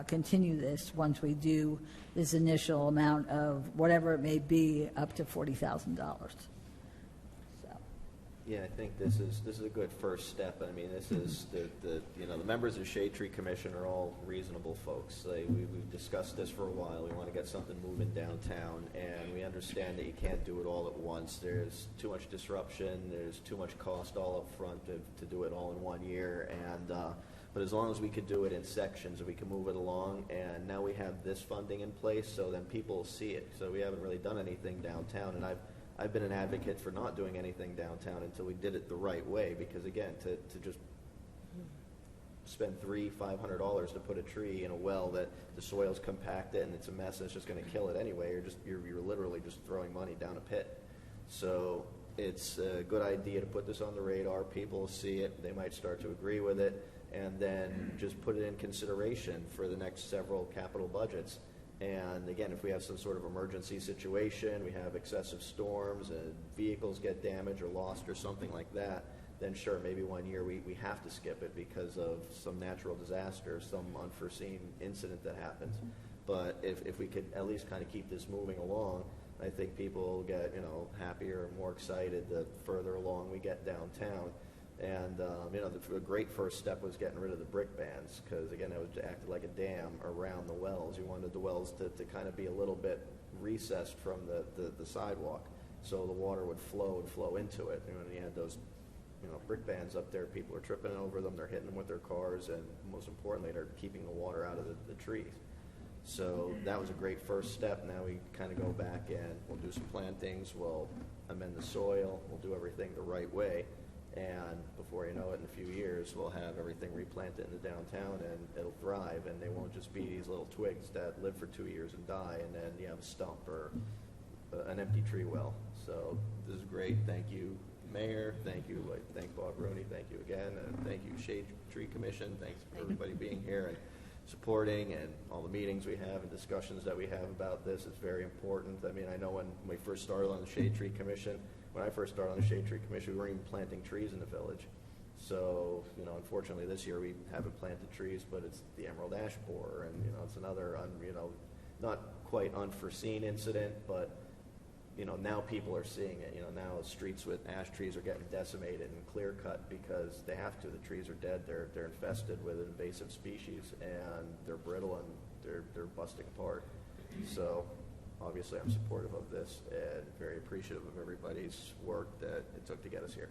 continue this once we do this initial amount of whatever it may be, up to $40,000. So. Yeah, I think this is a good first step. I mean, this is the members of Shade Tree Commission are all reasonable folks. We've discussed this for a while. We want to get something moving downtown, and we understand that you can't do it all at once. There's too much disruption. There's too much cost all up front to do it all in one year, and But as long as we could do it in sections, and we can move it along, and now we have this funding in place, so then people see it. So we haven't really done anything downtown, and I've been an advocate for not doing anything downtown until we did it the right way, because again, to just spend $500 to put a tree in a well that the soil's compacted and it's a mess and it's just going to kill it anyway, you're literally just throwing money down a pit. So it's a good idea to put this on the radar. People see it, they might start to agree with it, and then just put it in consideration for the next several capital budgets. And again, if we have some sort of emergency situation, we have excessive storms, and vehicles get damaged or lost or something like that, then sure, maybe one year we have to skip it because of some natural disaster, some unforeseen incident that happens. But if we could at least kind of keep this moving along, I think people will get happier and more excited the further along we get downtown. And the great first step was getting rid of the brick bans, because again, it was acted like a dam around the wells. You wanted the wells to kind of be a little bit recessed from the sidewalk, so the water would flow into it. And when you had those brick bans up there, people are tripping over them, they're hitting them with their cars, and most importantly, they're keeping the water out of the trees. So that was a great first step. Now we kind of go back and we'll do some plantings, we'll amend the soil, we'll do everything the right way, and before you know it, in a few years, we'll have everything replanted in the downtown, and it'll thrive, and they won't just be these little twigs that live for 2 years and die, and then you have a stump or an empty tree well. So this is great. Thank you, Mayor. Thank you. Thank Bob Rooney. Thank you again. And thank you, Shade Tree Commission. Thanks for everybody being here and supporting, and all the meetings we have and discussions that we have about this. It's very important. I mean, I know when we first started on the Shade Tree Commission, we weren't even planting trees in the village. So, unfortunately this year we haven't planted trees, but it's the emerald ash borer, and, it's another, not quite unforeseen incident, but now people are seeing it. Now streets with ash trees are getting decimated and clear cut because they have to. The trees are dead. They're infested with an invasive species, and they're brittle and they're busting apart. So obviously I'm supportive of this and very appreciative of everybody's work that it took to get us here.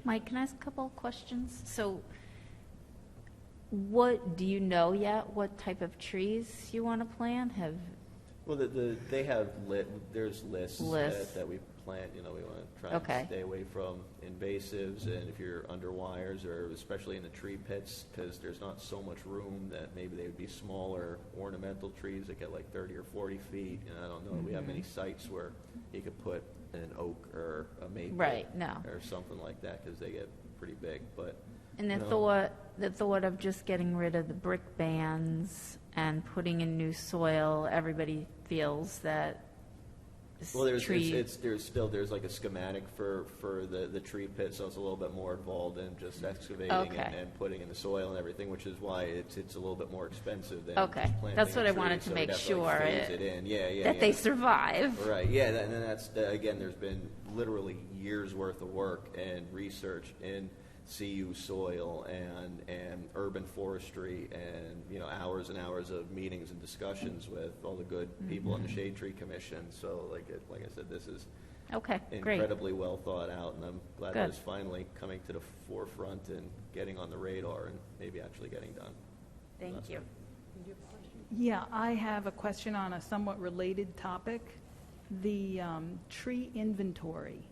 Mike, can I ask a couple of questions? So what do you know yet what type of trees you want to plant? Well, they have there's lists. That we plant. We want to try and stay away from invasives, and if you're under wires, or especially in the tree pits, because there's not so much room, that maybe they would be smaller ornamental trees that get like 30 or 40 feet. And I don't know, we have many sites where you could put an oak or a maple, or something like that, because they get pretty big. But and the thought of just getting rid of the brick bans and putting in new soil, everybody feels that. Well, there's like a schematic for the tree pit, so it's a little bit more involved in just excavating and putting in the soil and everything, which is why it's a little bit more expensive than just planting That's what a I tree, wanted to so make we'd have sure to, phase it in. that they survive. Right. Yeah, and then that's again. There's been literally years worth of work and research in CU soil and urban forestry, and hours and hours of meetings and discussions with all the good people on the Shade Tree Commission. So like I said, this is incredibly well thought out, and I'm glad that it's finally coming to the forefront and getting on the radar and maybe actually getting done. Thank you. Yeah, I have a question on a somewhat related topic. The tree inventory,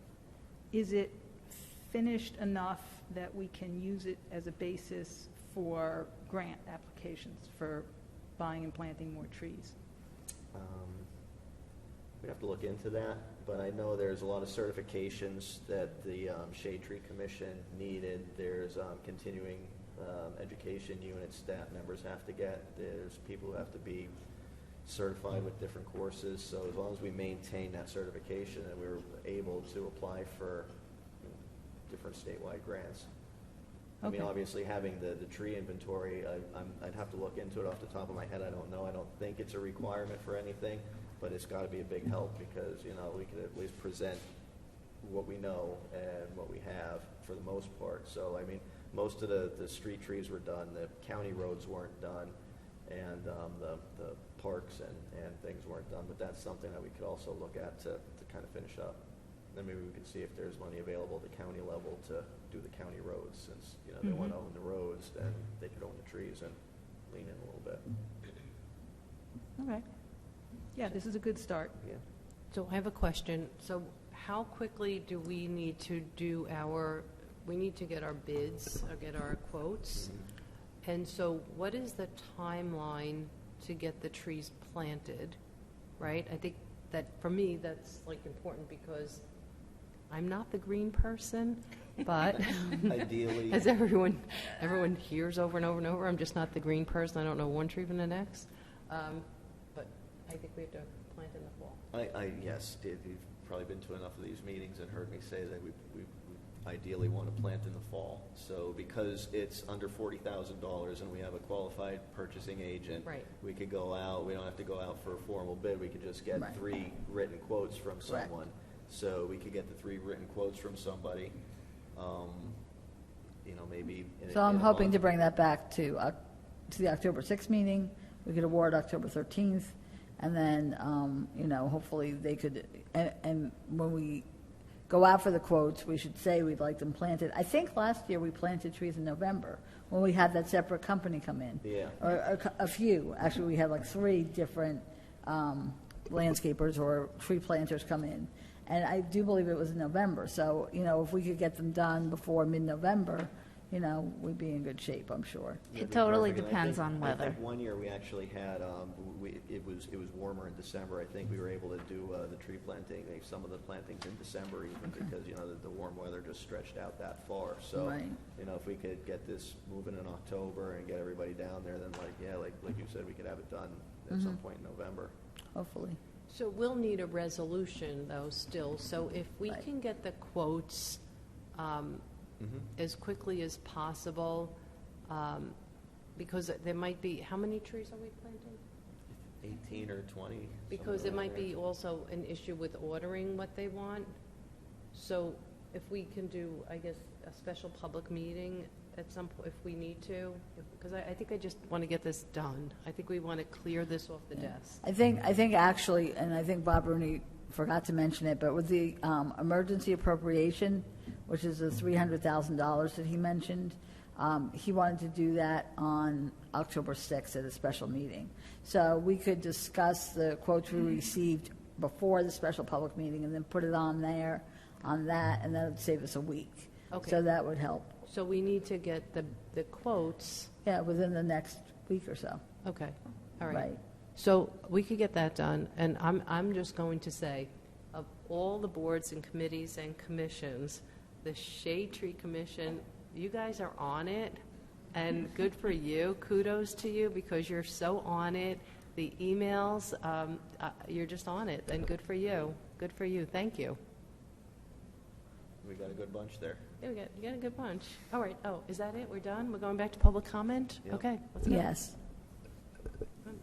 is it finished enough that we can use it as a basis for grant applications for buying and planting more trees? We have to look into that, but I know there's a lot of certifications that the Shade Tree Commission needed. There's continuing education unit staff members have to get. There's people who have to be certified with different courses. So as long as we maintain that certification, and we were able to apply for different statewide grants. I mean, obviously having the tree inventory, I'd have to look into it off the top of my head. I don't know. I don't think it's a requirement for anything, but it's got to be a big help, because we can at least present what we know and what we have for the most part. So I mean, most of the street trees were done. The county roads weren't done, and the parks and things weren't done. But that's something that we could also look at to kind of finish up. then maybe we could see if there's money available at the county level to do the county roads, since, you know, they want to own the roads, then they could own the trees and lean in a little bit. Okay. Yeah, this is a good start. Yeah. So I have a question. So how quickly do we need to do we need to get our bids or get our quotes? And so what is the timeline to get the trees planted, right? I think that for me, that's like important because I'm not the green person, but Ideally, as everyone hears over and over and over, I'm just not the green person. I don't know one tree from the next. But I think we have to plant in the fall. yes, Dave, you've probably been to enough of these meetings and heard me say that we ideally want to plant in the fall. So because it's under $40,000 and we have a qualified purchasing agent, Right. we could go out. We don't have to go out for a formal bid. We could just get Right. 3 written quotes from Correct. someone. So we could get the 3 written quotes from somebody. You know, maybe. So I'm hoping to bring that back to the October 6th meeting. We could award October 13th, and then, you know, hopefully they could, and when we go out for the quotes, we should say we'd like them planted. I think last year we planted trees in November, when we had that separate company come in. Yeah. Or a few. Actually, we had like 3 different landscapers or tree planters come in. And I do believe it was in November. So, you know, if we could get them done before mid-November, you know, we'd be in good shape, I'm sure. It totally Perfect. And depends on I weather. think one year we actually had, it was warmer in December. I think we were able to do the tree planting, some of the plantings in December even, because, you know, the warm weather just stretched out that far. So, Right. you know, if we could get this moving in October and get everybody down there, then like you said, we could have it done at some point in November. Hopefully. So we'll need a resolution, though, still. So if we Right. can get the quotes as quickly as possible, because there might be, how many trees are we planting? 18 or 20. Because somewhere there around might there. be also an issue with ordering what they want. So if we can do, I guess, a special public meeting at some point, if we need to, because I think I just want to get this done. I think we want to clear this off the desk. I think actually, and I think Bob Rooney forgot to mention it, but with the emergency appropriation, which is the $300,000 that he mentioned, he wanted to do that on October 6th at a special meeting. So we could discuss the quotes we received before the special public meeting and then put it on there, on that, and that would save us a week. Okay. So that would help. So we need to get the quotes. Yeah, within the next week or so. Okay, all right. Right. So we could get that done, and I'm just going to say, of all the boards and committees and commissions, the Shade Tree Commission, you guys are on it, and good for you. Kudos to you, because you're so on it. The emails, you're just on it, and good for you. Good for you. Thank you. We got a good bunch there. Yeah, you got a good bunch. All right. Oh, is that it? We're done? We're going back to public comment? Yep. Okay, let's go. Yes.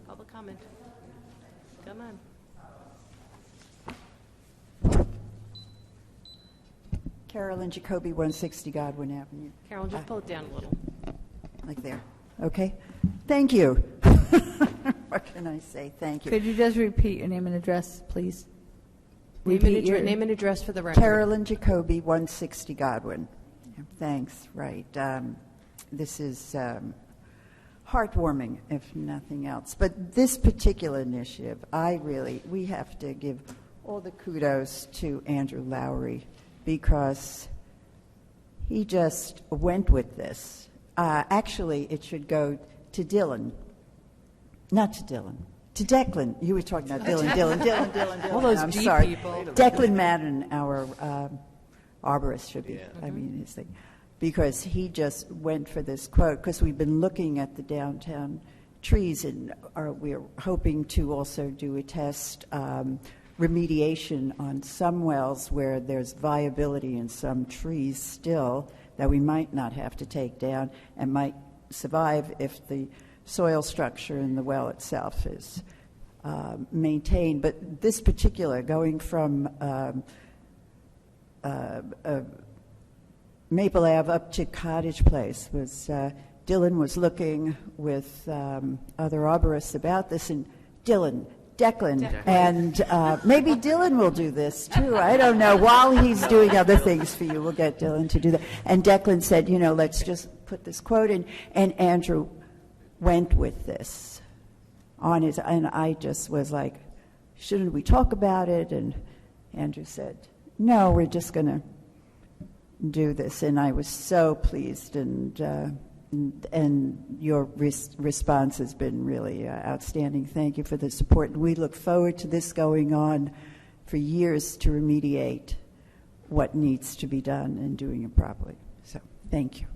Public comment. Come on. Carolyn Jacoby, 160 Godwin Avenue. Carol, just pull it down a little. Like there. Okay. Thank you. What can I say? Thank you. Could you just repeat your name and address, please? Name and address for the record. Carolyn Jacoby, 160 Godwin. Thanks. Right. This is heartwarming, if nothing else. But this particular initiative, we have to give all the kudos to Andrew Lowry, because he just went with this. Actually, it should go to Dylan. Not to Dylan. To Declan. You were talking about Dylan. All those I'm D sorry. people. Declan Madden, our arborist, should be. Yeah. I mean, his thing. Because he just went for this quote, because we've been looking at the downtown trees, and we're hoping to also do a test remediation on some wells where there's viability in some trees still that we might not have to take down and might survive if the soil structure in the well itself is maintained. But this particular, going from Maple Ave up to Cottage Place, was Dylan was looking with other arborists about this, and Dylan, Declan. And maybe Dylan will do this too. I don't know. While he's doing other things for you, we'll get Dylan to do that. And Declan said, let's just put this quote in. And Andrew went with this on his, and I just was like, shouldn't we talk about it? And Andrew said, no, we're just going to do this. And I was so pleased, and your response has been really outstanding. Thank you for the support. We look forward to this going on for years to remediate what needs to be done and doing it properly. So thank you.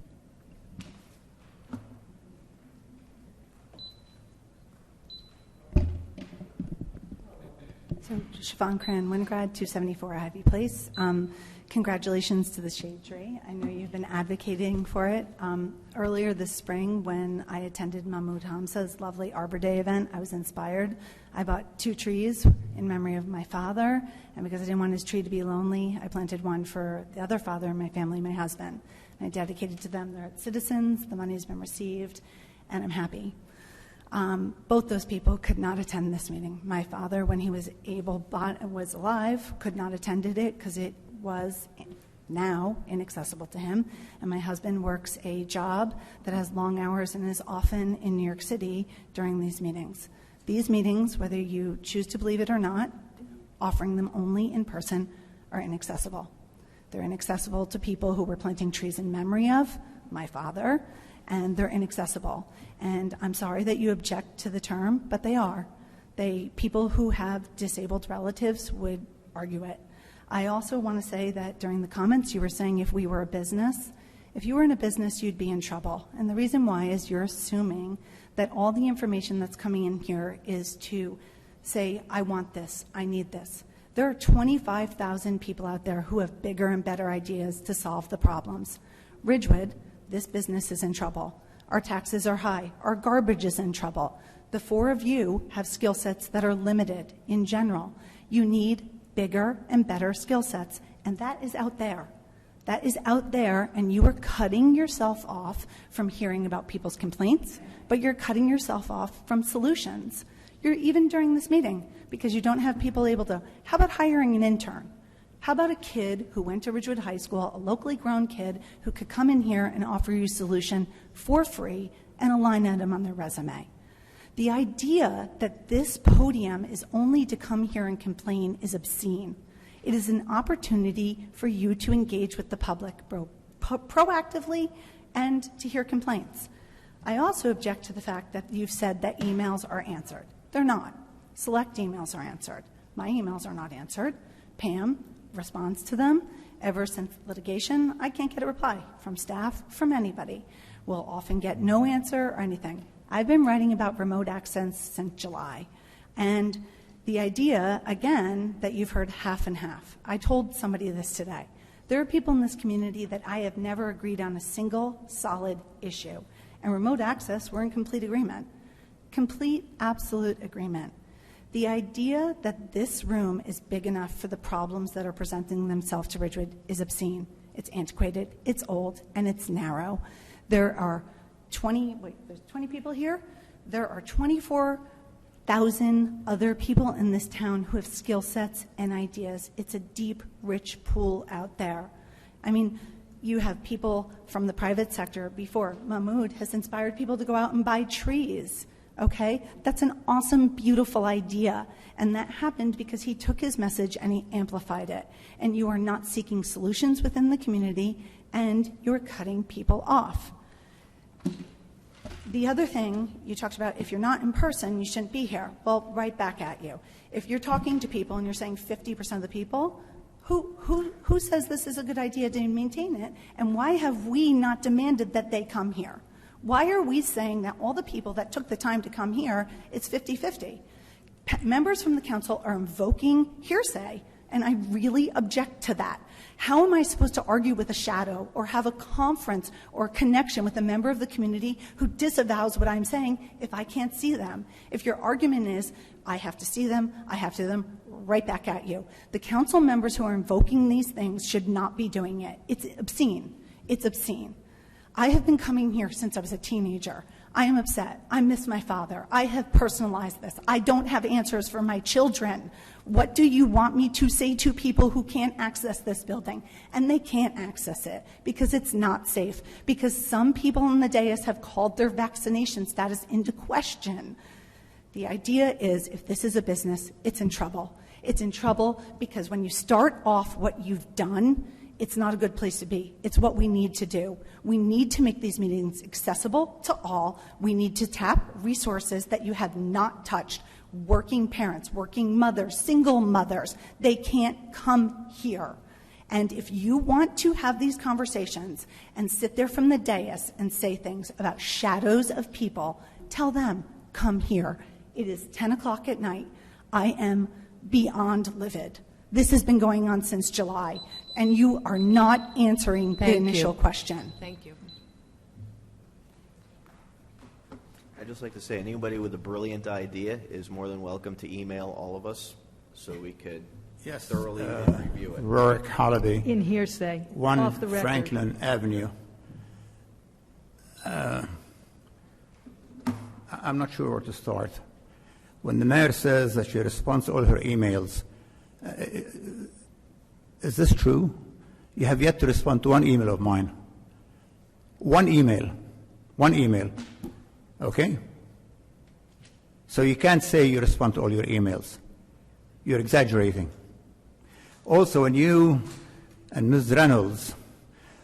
So Siobhan Cran, Winograd, 274 Ivy Place. Congratulations to the shade tree. I know you've been advocating for it. Earlier this spring, when I attended Mahmoud Hamza's lovely Arbor Day event, I was inspired. I bought 2 trees in memory of my father, and because I didn't want his tree to be lonely, I planted one for the other father in my family, my husband. And I dedicated to them. They're citizens. The money has been received, and I'm happy. Both those people could not attend this meeting. My father, when he was was alive, could not attend it because it was now inaccessible to him. And my husband works a job that has long hours and is often in New York City during these meetings. These meetings, whether you choose to believe it or not, offering them only in person, are inaccessible. They're inaccessible to people who we're planting trees in memory of, my father, and they're inaccessible. And I'm sorry that you object to the term, but they are. People who have disabled relatives would argue it. I also want to say that during the comments you were saying if we were a business, if you were in a business, you'd be in trouble. And the reason why is you're assuming that all the information that's coming in here is to say, I want this, I need this. There are 25,000 people out there who have bigger and better ideas to solve the problems. Ridgewood, this business is in trouble. Our taxes are high. Our garbage is in trouble. The 4 of you have skill sets that are limited in general. You need bigger and better skill sets, and that is out there. That is out there, and you are cutting yourself off from hearing about people's complaints, but you're cutting yourself off from solutions. You're even during this meeting, because you don't have people able to, how about hiring an intern? How about a kid who went to Ridgewood High School, a locally grown kid who could come in here and offer you a solution for free and a line item on their resume? The idea that this podium is only to come here and complain is obscene. It is an opportunity for you to engage with the public proactively and to hear complaints. I also object to the fact that you've said that emails are answered. They're not. Select emails are answered. My emails are not answered. Pam responds to them. Ever since litigation, I can't get a reply from staff, from anybody. We'll often get no answer or anything. I've been writing about remote access since July. And the idea, again, that you've heard half and half. I told somebody this today. There are people in this community that I have never agreed on a single solid issue. And remote access, we're in complete agreement. Complete, absolute agreement. The idea that this room is big enough for the problems that are presenting themselves to Ridgewood is obscene. It's antiquated, it's old, and it's narrow. There are 20 people here. There are 24,000 other people in this town who have skill sets and ideas. It's a deep, rich pool out there. I mean, you have people from the private sector before. Mahmoud has inspired people to go out and buy trees. Okay? That's an awesome, beautiful idea. And that happened because he took his message and he amplified it. And you are not seeking solutions within the community, and you're cutting people off. The other thing you talked about, if you're not in person, you shouldn't be here. Well, right back at you. If you're talking to people and you're saying 50% of the people, who says this is a good idea to maintain it? And why have we not demanded that they come here? Why are we saying that all the people that took the time to come here, it's 50-50? Members from the council are invoking hearsay, and I really object to that. How am I supposed to argue with a shadow or have a conference or connection with a member of the community who disavows what I'm saying if I can't see them? If your argument is, I have to see them, I have to see them, right back at you. The council members who are invoking these things should not be doing it. It's obscene. It's obscene. I have been coming here since I was a teenager. I am upset. I miss my father. I have personalized this. I don't have answers for my children. What do you want me to say to people who can't access this building? And they can't access it because it's not safe, because some people in the dais have called their vaccination status into question. The idea is, if this is a business, it's in trouble. It's in trouble because when you start off what you've done, it's not a good place to be. It's what we need to do. We need to make these meetings accessible to all. We need to tap resources that you have not touched. Working parents, working mothers, single mothers, they can't come here. And if you want to have these conversations and sit there from the dais and say things about shadows of people, tell them, come here. It is 10 o'clock at night. I am beyond livid. This has been going on since July, and you are not answering the initial question. Thank you. I'd just like to say, anybody with a brilliant idea is more than welcome to email all of us so we could thoroughly review it. Rorick Holiday, In hearsay, 1 off the record. Franklin Avenue. I'm not sure where to start. When the mayor says that she responds to all her emails, is this true? You have yet to respond to one email of mine. One email. Okay? So you can't say you respond to all your emails. You're exaggerating. Also, when you and Ms. Reynolds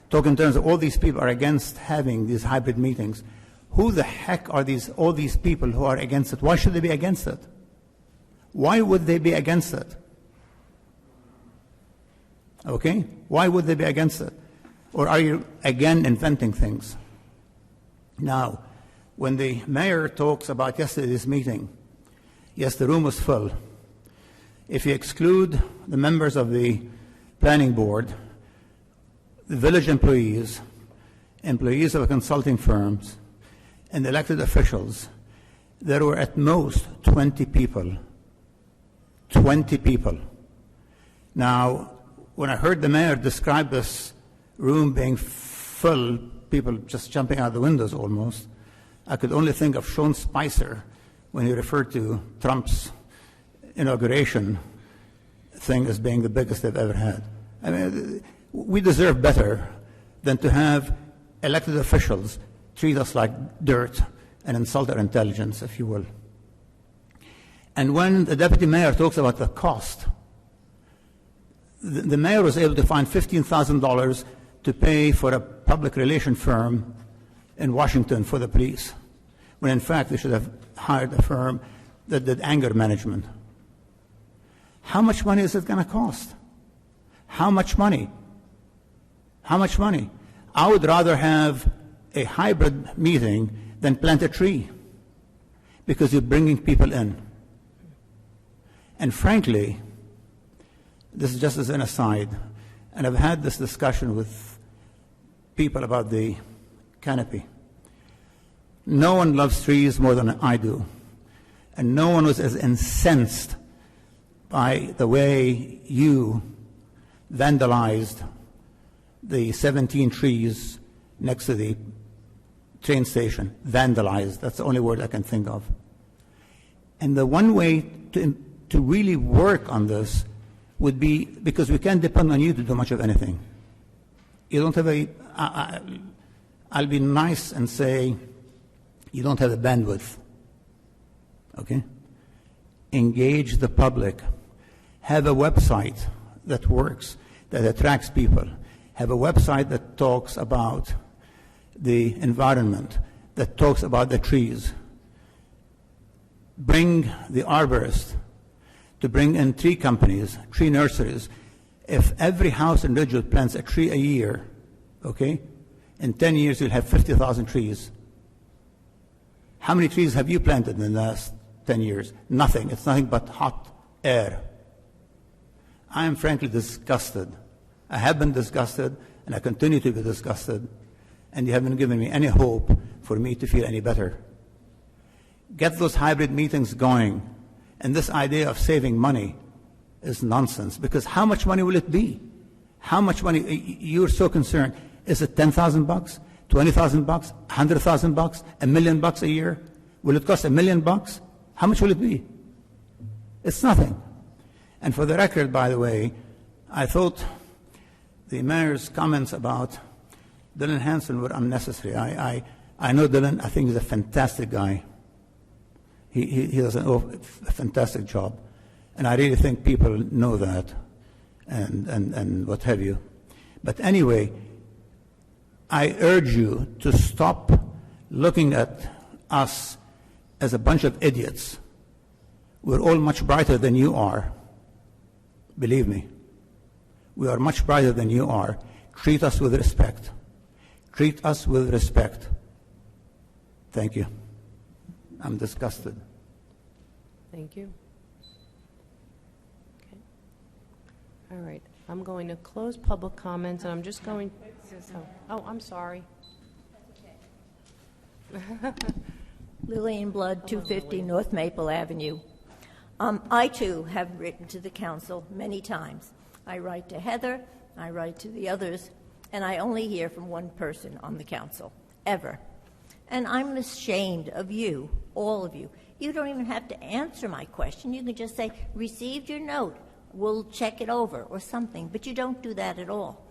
talk in terms of all these people are against having these hybrid meetings, who the heck are all these people who are against it? Why should they be against it? Why would they be against it? Okay? Why would they be against it? Or are you again inventing things? Now, when the mayor talks about yesterday's meeting, yes, the room was full. If you exclude the members of the planning board, the village employees, employees of consulting firms, and elected officials, there were at most 20 people. 20 people. Now, when I heard the mayor describe this room being full, people just jumping out the windows almost, I could only think of Sean Spicer when he referred to Trump's inauguration thing as being the biggest they've ever had. I mean, we deserve better than to have elected officials treat us like dirt and insult our intelligence, if you will. And when the deputy mayor talks about the cost, the mayor was able to find $15,000 to pay for a public relation firm in Washington for the police, when in fact they should have hired a firm that did anger management. How much money is it going to cost? How much money? How much money? I would rather have a hybrid meeting than plant a tree, because you're bringing people in. And frankly, this is just as an aside, and I've had this discussion with people about the canopy. No one loves trees more than I do, and no one was as incensed by the way you vandalized the 17 trees next to the train station. Vandalized, that's the only word I can think of. And the one way to really work on this would be, because we can't depend on you to do much of anything. You don't have I'll be nice and say, you don't have the bandwidth. Okay? Engage the public. Have a website that works, that attracts people. Have a website that talks about the environment, that talks about the trees. Bring the arborist to bring in tree companies, tree nurseries. If every house in Ridgewood plants a tree a year, okay, in 10 years you'll have 50,000 trees. How many trees have you planted in the last 10 years? Nothing. It's nothing but hot air. I am frankly disgusted. I have been disgusted, and I continue to be disgusted, and you haven't given me any hope for me to feel any better. Get those hybrid meetings going, and this idea of saving money is nonsense, because how much money will it be? How much money? You're so concerned. Is it $10,000, $20,000, $100,000, $1 million a year? Will it cost $1 million? How much will it be? It's nothing. And for the record, by the way, I thought the mayor's comments about Dylan Hanson were unnecessary. I know Dylan. I think he's a fantastic guy. He does a fantastic job. And I really think people know that and what have you. But anyway, I urge you to stop looking at us as a bunch of idiots. We're all much brighter than you are. Believe me. We are much brighter than you are. Treat us with respect. Treat us with respect. Thank you. I'm disgusted. Thank you. Okay. All right. I'm going to close public comments, and I'm just going. Oh, I'm sorry. Lillian Blood, 250 North Maple Avenue. I, too, have written to the council many times. I write to Heather, I write to the others, and I only hear from one person on the council, ever. And I'm ashamed of you, all of you. You don't even have to answer my question. You can just say, received your note, we'll check it over, or something, but you don't do that at all.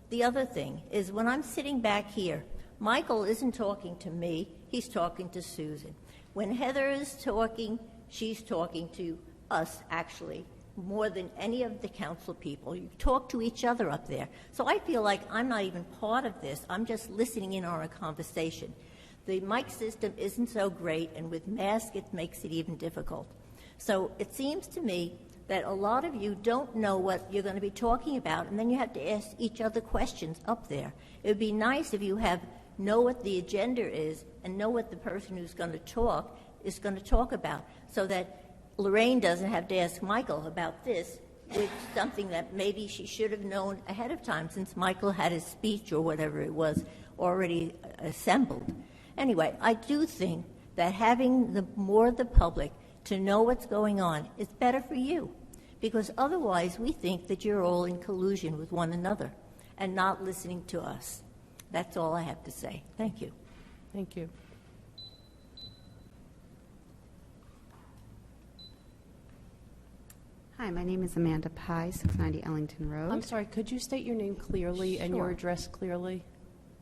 The other thing is when I'm sitting back here, Michael isn't talking to me, he's talking to Susan. When Heather is talking, she's talking to us, actually, more than any of the council people. You talk to each other up there. So I feel like I'm not even part of this. I'm just listening in on a conversation. The mic system isn't so great, and with masks, it makes it even difficult. So it seems to me that a lot of you don't know what you're going to be talking about, and then you have to ask each other questions up there. It would be nice if you know what the agenda is and know what the person who's going to talk is going to talk about, so that Lorraine doesn't have to ask Michael about this, which is something that maybe she should have known ahead of time, since Michael had his speech or whatever it was already assembled. Anyway, I do think that having more of the public to know what's going on is better for you, because otherwise we think that you're all in collusion with one another and not listening to us. That's all I have to say. Thank you. Thank you. Hi, my name is Amanda Pye, 690 Ellington Road. I'm sorry, could you state your name clearly and your address clearly?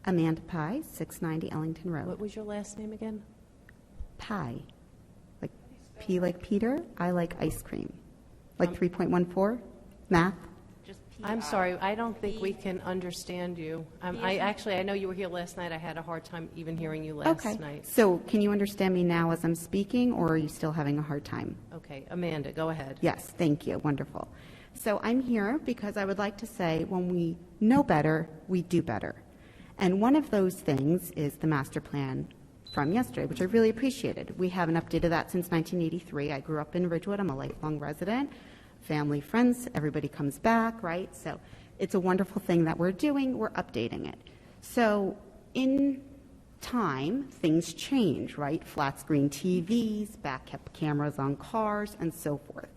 Amanda Pye, 690 Ellington Road. What was your last name again? Pie. Like P like Peter, I like ice cream. Like 3.14? Math? I'm sorry, I don't think we can understand you. I know you were here last night. I had a hard time even hearing you last night. So can you understand me now as I'm speaking, or are you still having a hard time? Okay, Amanda, go ahead. Yes, thank you. Wonderful. So I'm here because I would like to say when we know better, we do better. And one of those things is the master plan from yesterday, which I really appreciated. We haven't updated that since 1983. I grew up in Ridgewood. I'm a lifelong resident. Family, friends, everybody comes back, right? So it's a wonderful thing that we're doing. We're updating it. So in time, things change, right? Flat screen TVs, back cameras on cars, and so forth.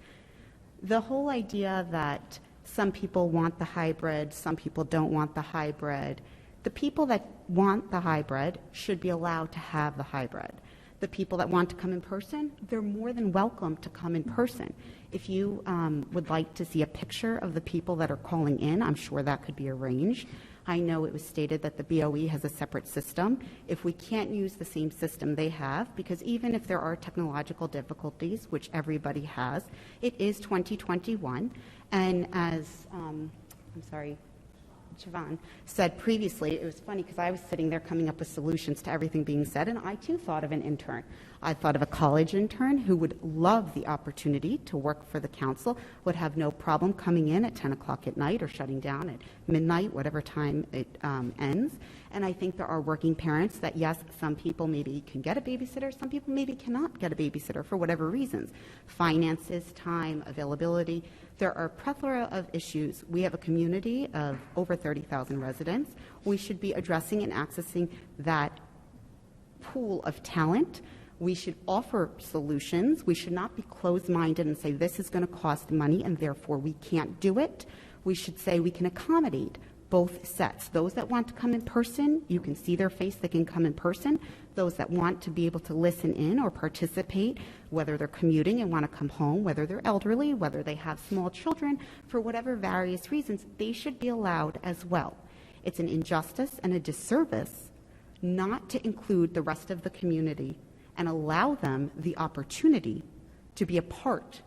The whole idea that some people want the hybrid, some people don't want the hybrid, the people that want the hybrid should be allowed to have the hybrid. The people that want to come in person, they're more than welcome to come in person. If you would like to see a picture of the people that are calling in, I'm sure that could be arranged. I know it was stated that the BOE has a separate system. If we can't use the same system they have, because even if there are technological difficulties, which everybody has, it is 2021. And as, Siobhan said previously, it was funny because I was sitting there coming up with solutions to everything being said, and I too thought of an intern. I thought of a college intern who would love the opportunity to work for the council, would have no problem coming in at 10 o'clock at night or shutting down at midnight, whatever time it ends. And I think there are working parents that, yes, some people maybe can get a babysitter, some people maybe cannot get a babysitter for whatever reasons. Finances, time, availability. There are a plethora of issues. We have a community of over 30,000 residents. We should be addressing and accessing that pool of talent. We should offer solutions. We should not be closed-minded and say this is going to cost money and therefore we can't do it. We should say we can accommodate both sets. Those that want to come in person, you can see their face, they can come in person. Those that want to be able to listen in or participate, whether they're commuting and want to come home, whether they're elderly, whether they have small children, for whatever various reasons, they should be allowed as well. It's an injustice and a disservice not to include the rest of the community and allow them the opportunity to be a part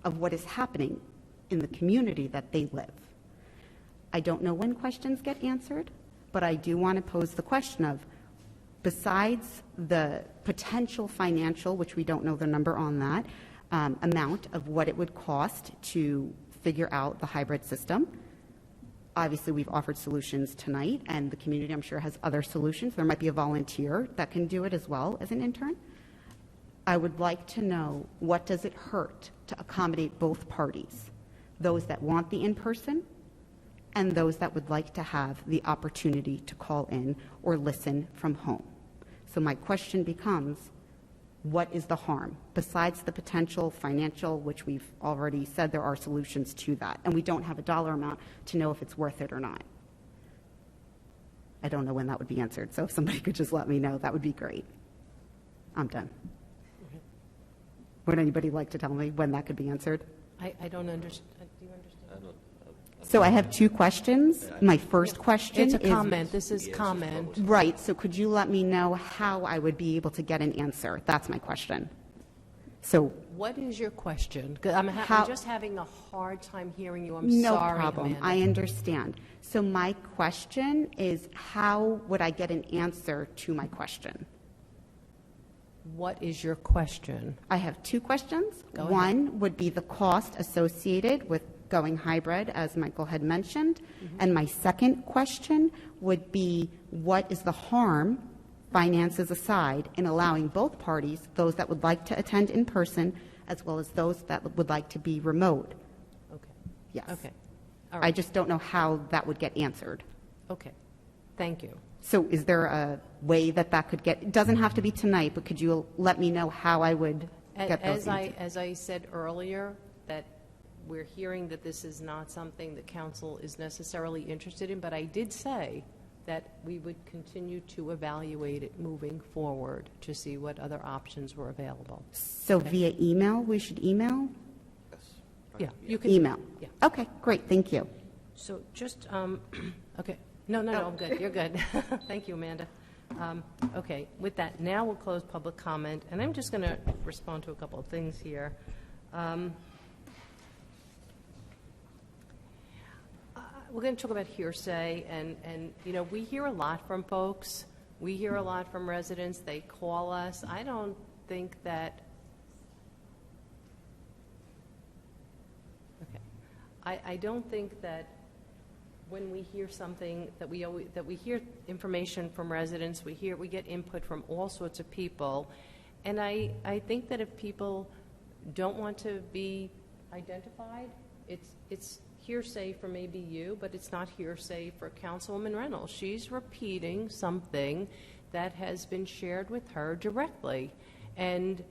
of what is happening in the community that they live. I don't know when questions get answered, but I do want to pose the question of, besides the potential financial, which we don't know the number on that, amount of what it would cost to figure out the hybrid system. Obviously, we've offered solutions tonight, and the community, I'm sure, has other solutions. There might be a volunteer that can do it as well as an intern. I would like to know, what does it hurt to accommodate both parties, those that want the in-person and those that would like to have the opportunity to call in or listen from home? So my question becomes, what is the harm besides the potential financial, which we've already said there are solutions to that, and we don't have a dollar amount to know if it's worth it or not? I don't know when that would be answered, so if somebody could just let me know, that would be great. I'm done. Would anybody like to tell me when that could be answered? I don't understand. Do you understand? So I have two questions. My first question is... It's a comment. This is comment. Right. So could you let me know how I would be able to get an answer? That's my question. So... What is your question? 'Cause I'm just having a hard time hearing you. I'm no sorry, problem. Amanda. I understand. So my question is, how would I get an answer to my question? What is your question? I have two questions. Go ahead. One would be the cost associated with going hybrid, as Michael had mentioned. And my second question would be, what is the harm, finances aside, in allowing both parties, those that would like to attend in person, as well as those that would like to be remote? Okay. Yes. Okay. All right. I just don't know how that would get answered. Okay. Thank you. So is there a way that that could get, it doesn't have to be tonight, but could you let me know how I would get those answers? As I said earlier, that we're hearing that this is not something that council is necessarily interested in, but I did say that we would continue to evaluate it moving forward to see what other options were available. So via email, we should email? Yeah, you can. Email. Yeah. Okay, great, thank you. So just, okay. No, I'm good. You're good. Thank you, Amanda. Okay, with that, now we'll close public comment, and I'm just going to respond to a couple of things here. We're going to talk about hearsay, and you know, we hear a lot from folks. We hear a lot from residents. They call us. I don't think that... Okay. I don't think that when we hear something that we hear information from residents, we get input from all sorts of people, and I think that if people don't want to be identified, it's hearsay for maybe you, but it's not hearsay for Councilwoman Reynolds. She's repeating something that has been shared with her directly, and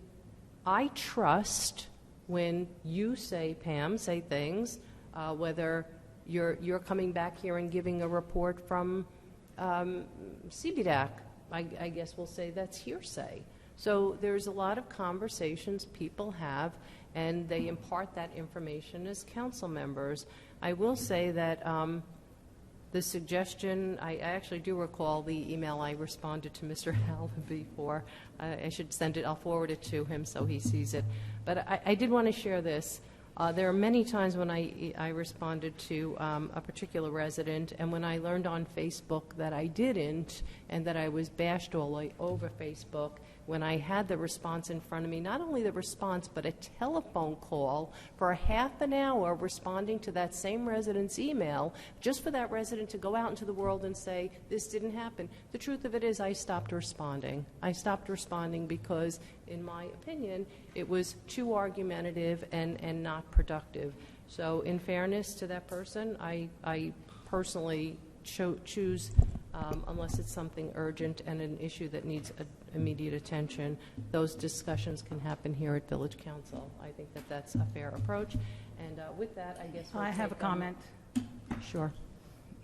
I trust when you say, Pam, say things, whether you're coming back here and giving a report from CBDAC, I guess we'll say that's hearsay. So there's a lot of conversations people have, and they impart that information as council members. I will say that the suggestion, I actually do recall the email I responded to Mr. Halvey for. I should send it, I'll forward it to him so he sees it. But I did want to share this. There are many times when I responded to a particular resident, and when I learned on Facebook that I didn't, and that I was bashed all over Facebook, when I had the response in front of me, not only the response, but a telephone call for a half an hour responding to that same resident's email, just for that resident to go out into the world and say, this didn't happen. The truth of it is I stopped responding. I stopped responding because, in my opinion, it was too argumentative and not productive. So in fairness to that person, I personally choose, unless it's something urgent and an issue that needs immediate attention, those discussions can happen here at Village Council. I think that that's a fair approach. And with that, I guess we'll I have a comment. Sure.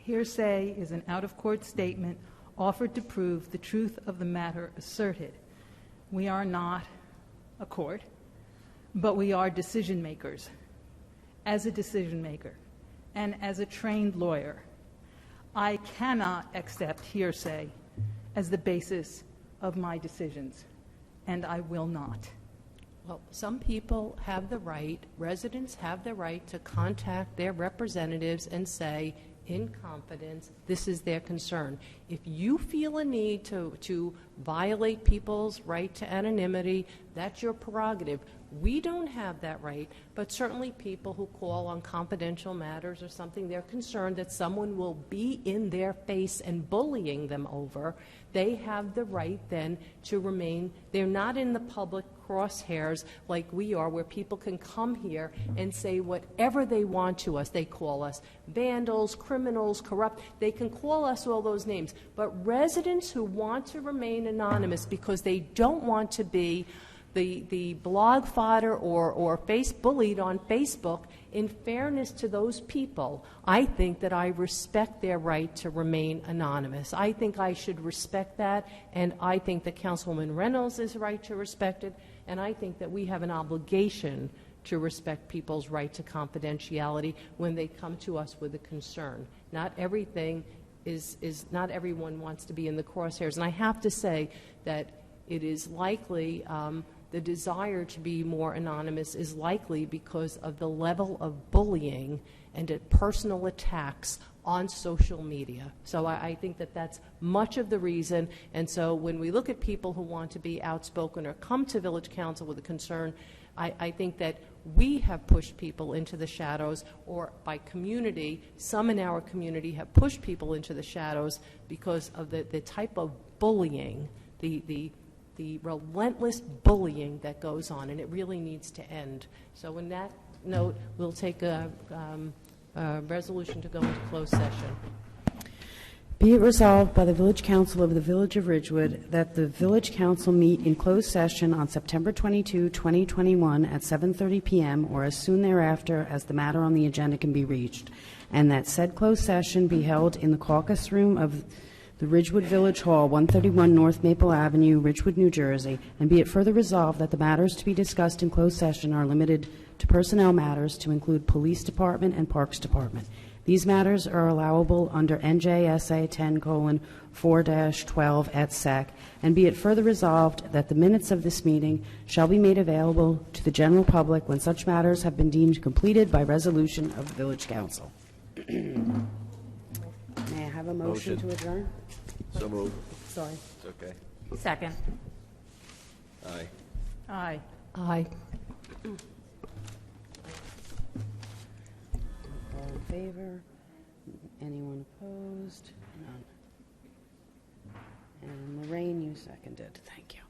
Hearsay is an out-of-court statement offered to prove the truth of the matter asserted. We are not a court, but we are decision makers. As a decision maker and as a trained lawyer, I cannot accept hearsay as the basis of my decisions, and I will not. Well, some people have the right, residents have the right to contact their representatives and say, in confidence, this is their concern. If you feel a need to violate people's right to anonymity, that's your prerogative. We don't have that right, but certainly people who call on confidential matters or something, they're concerned that someone will be in their face and bullying them over. They have the right then to remain, they're not in the public crosshairs like we are, where people can come here and say whatever they want to us. They call us vandals, criminals, corrupt. They can call us all those names. But residents who want to remain anonymous because they don't want to be the blog fodder or face bullied on Facebook, in fairness to those people, I think that I respect their right to remain anonymous. I think I should respect that, and I think that Councilwoman Reynolds is right to respect it, and I think that we have an obligation to respect people's right to confidentiality when they come to us with a concern. Not everything not everyone wants to be in the crosshairs. And I have to say that it is likely the desire to be more anonymous is likely because of the level of bullying and personal attacks on social media. So I think that that's much of the reason. And so when we look at people who want to be outspoken or come to Village Council with a concern, I think that we have pushed people into the shadows, or by community, some in our community have pushed people into the shadows because of the type of bullying, the relentless bullying that goes on, and it really needs to end. So in that note, we'll take a resolution to go into closed session. Be it resolved by the Village Council of the Village of Ridgewood that the Village Council meet in closed session on September 22, 2021 at 7:30 p.m. or as soon thereafter as the matter on the agenda can be reached, and that said closed session be held in the caucus room of the Ridgewood Village Hall, 131 North Maple Avenue, Ridgewood, New Jersey, and be it further resolved that the matters to be discussed in closed session are limited to personnel matters to include Police Department and Parks Department. These matters are allowable under NJSA 10:4-12 et sec, and be it further resolved that the minutes of this meeting shall be made available to the general public when such matters have been deemed completed by resolution of the Village Council. May I have a motion to adjourn? So moved. Sorry. It's okay. Second. Aye. Aye. Aye. All in favor? Anyone opposed? None. And Lorraine, you seconded. Thank you.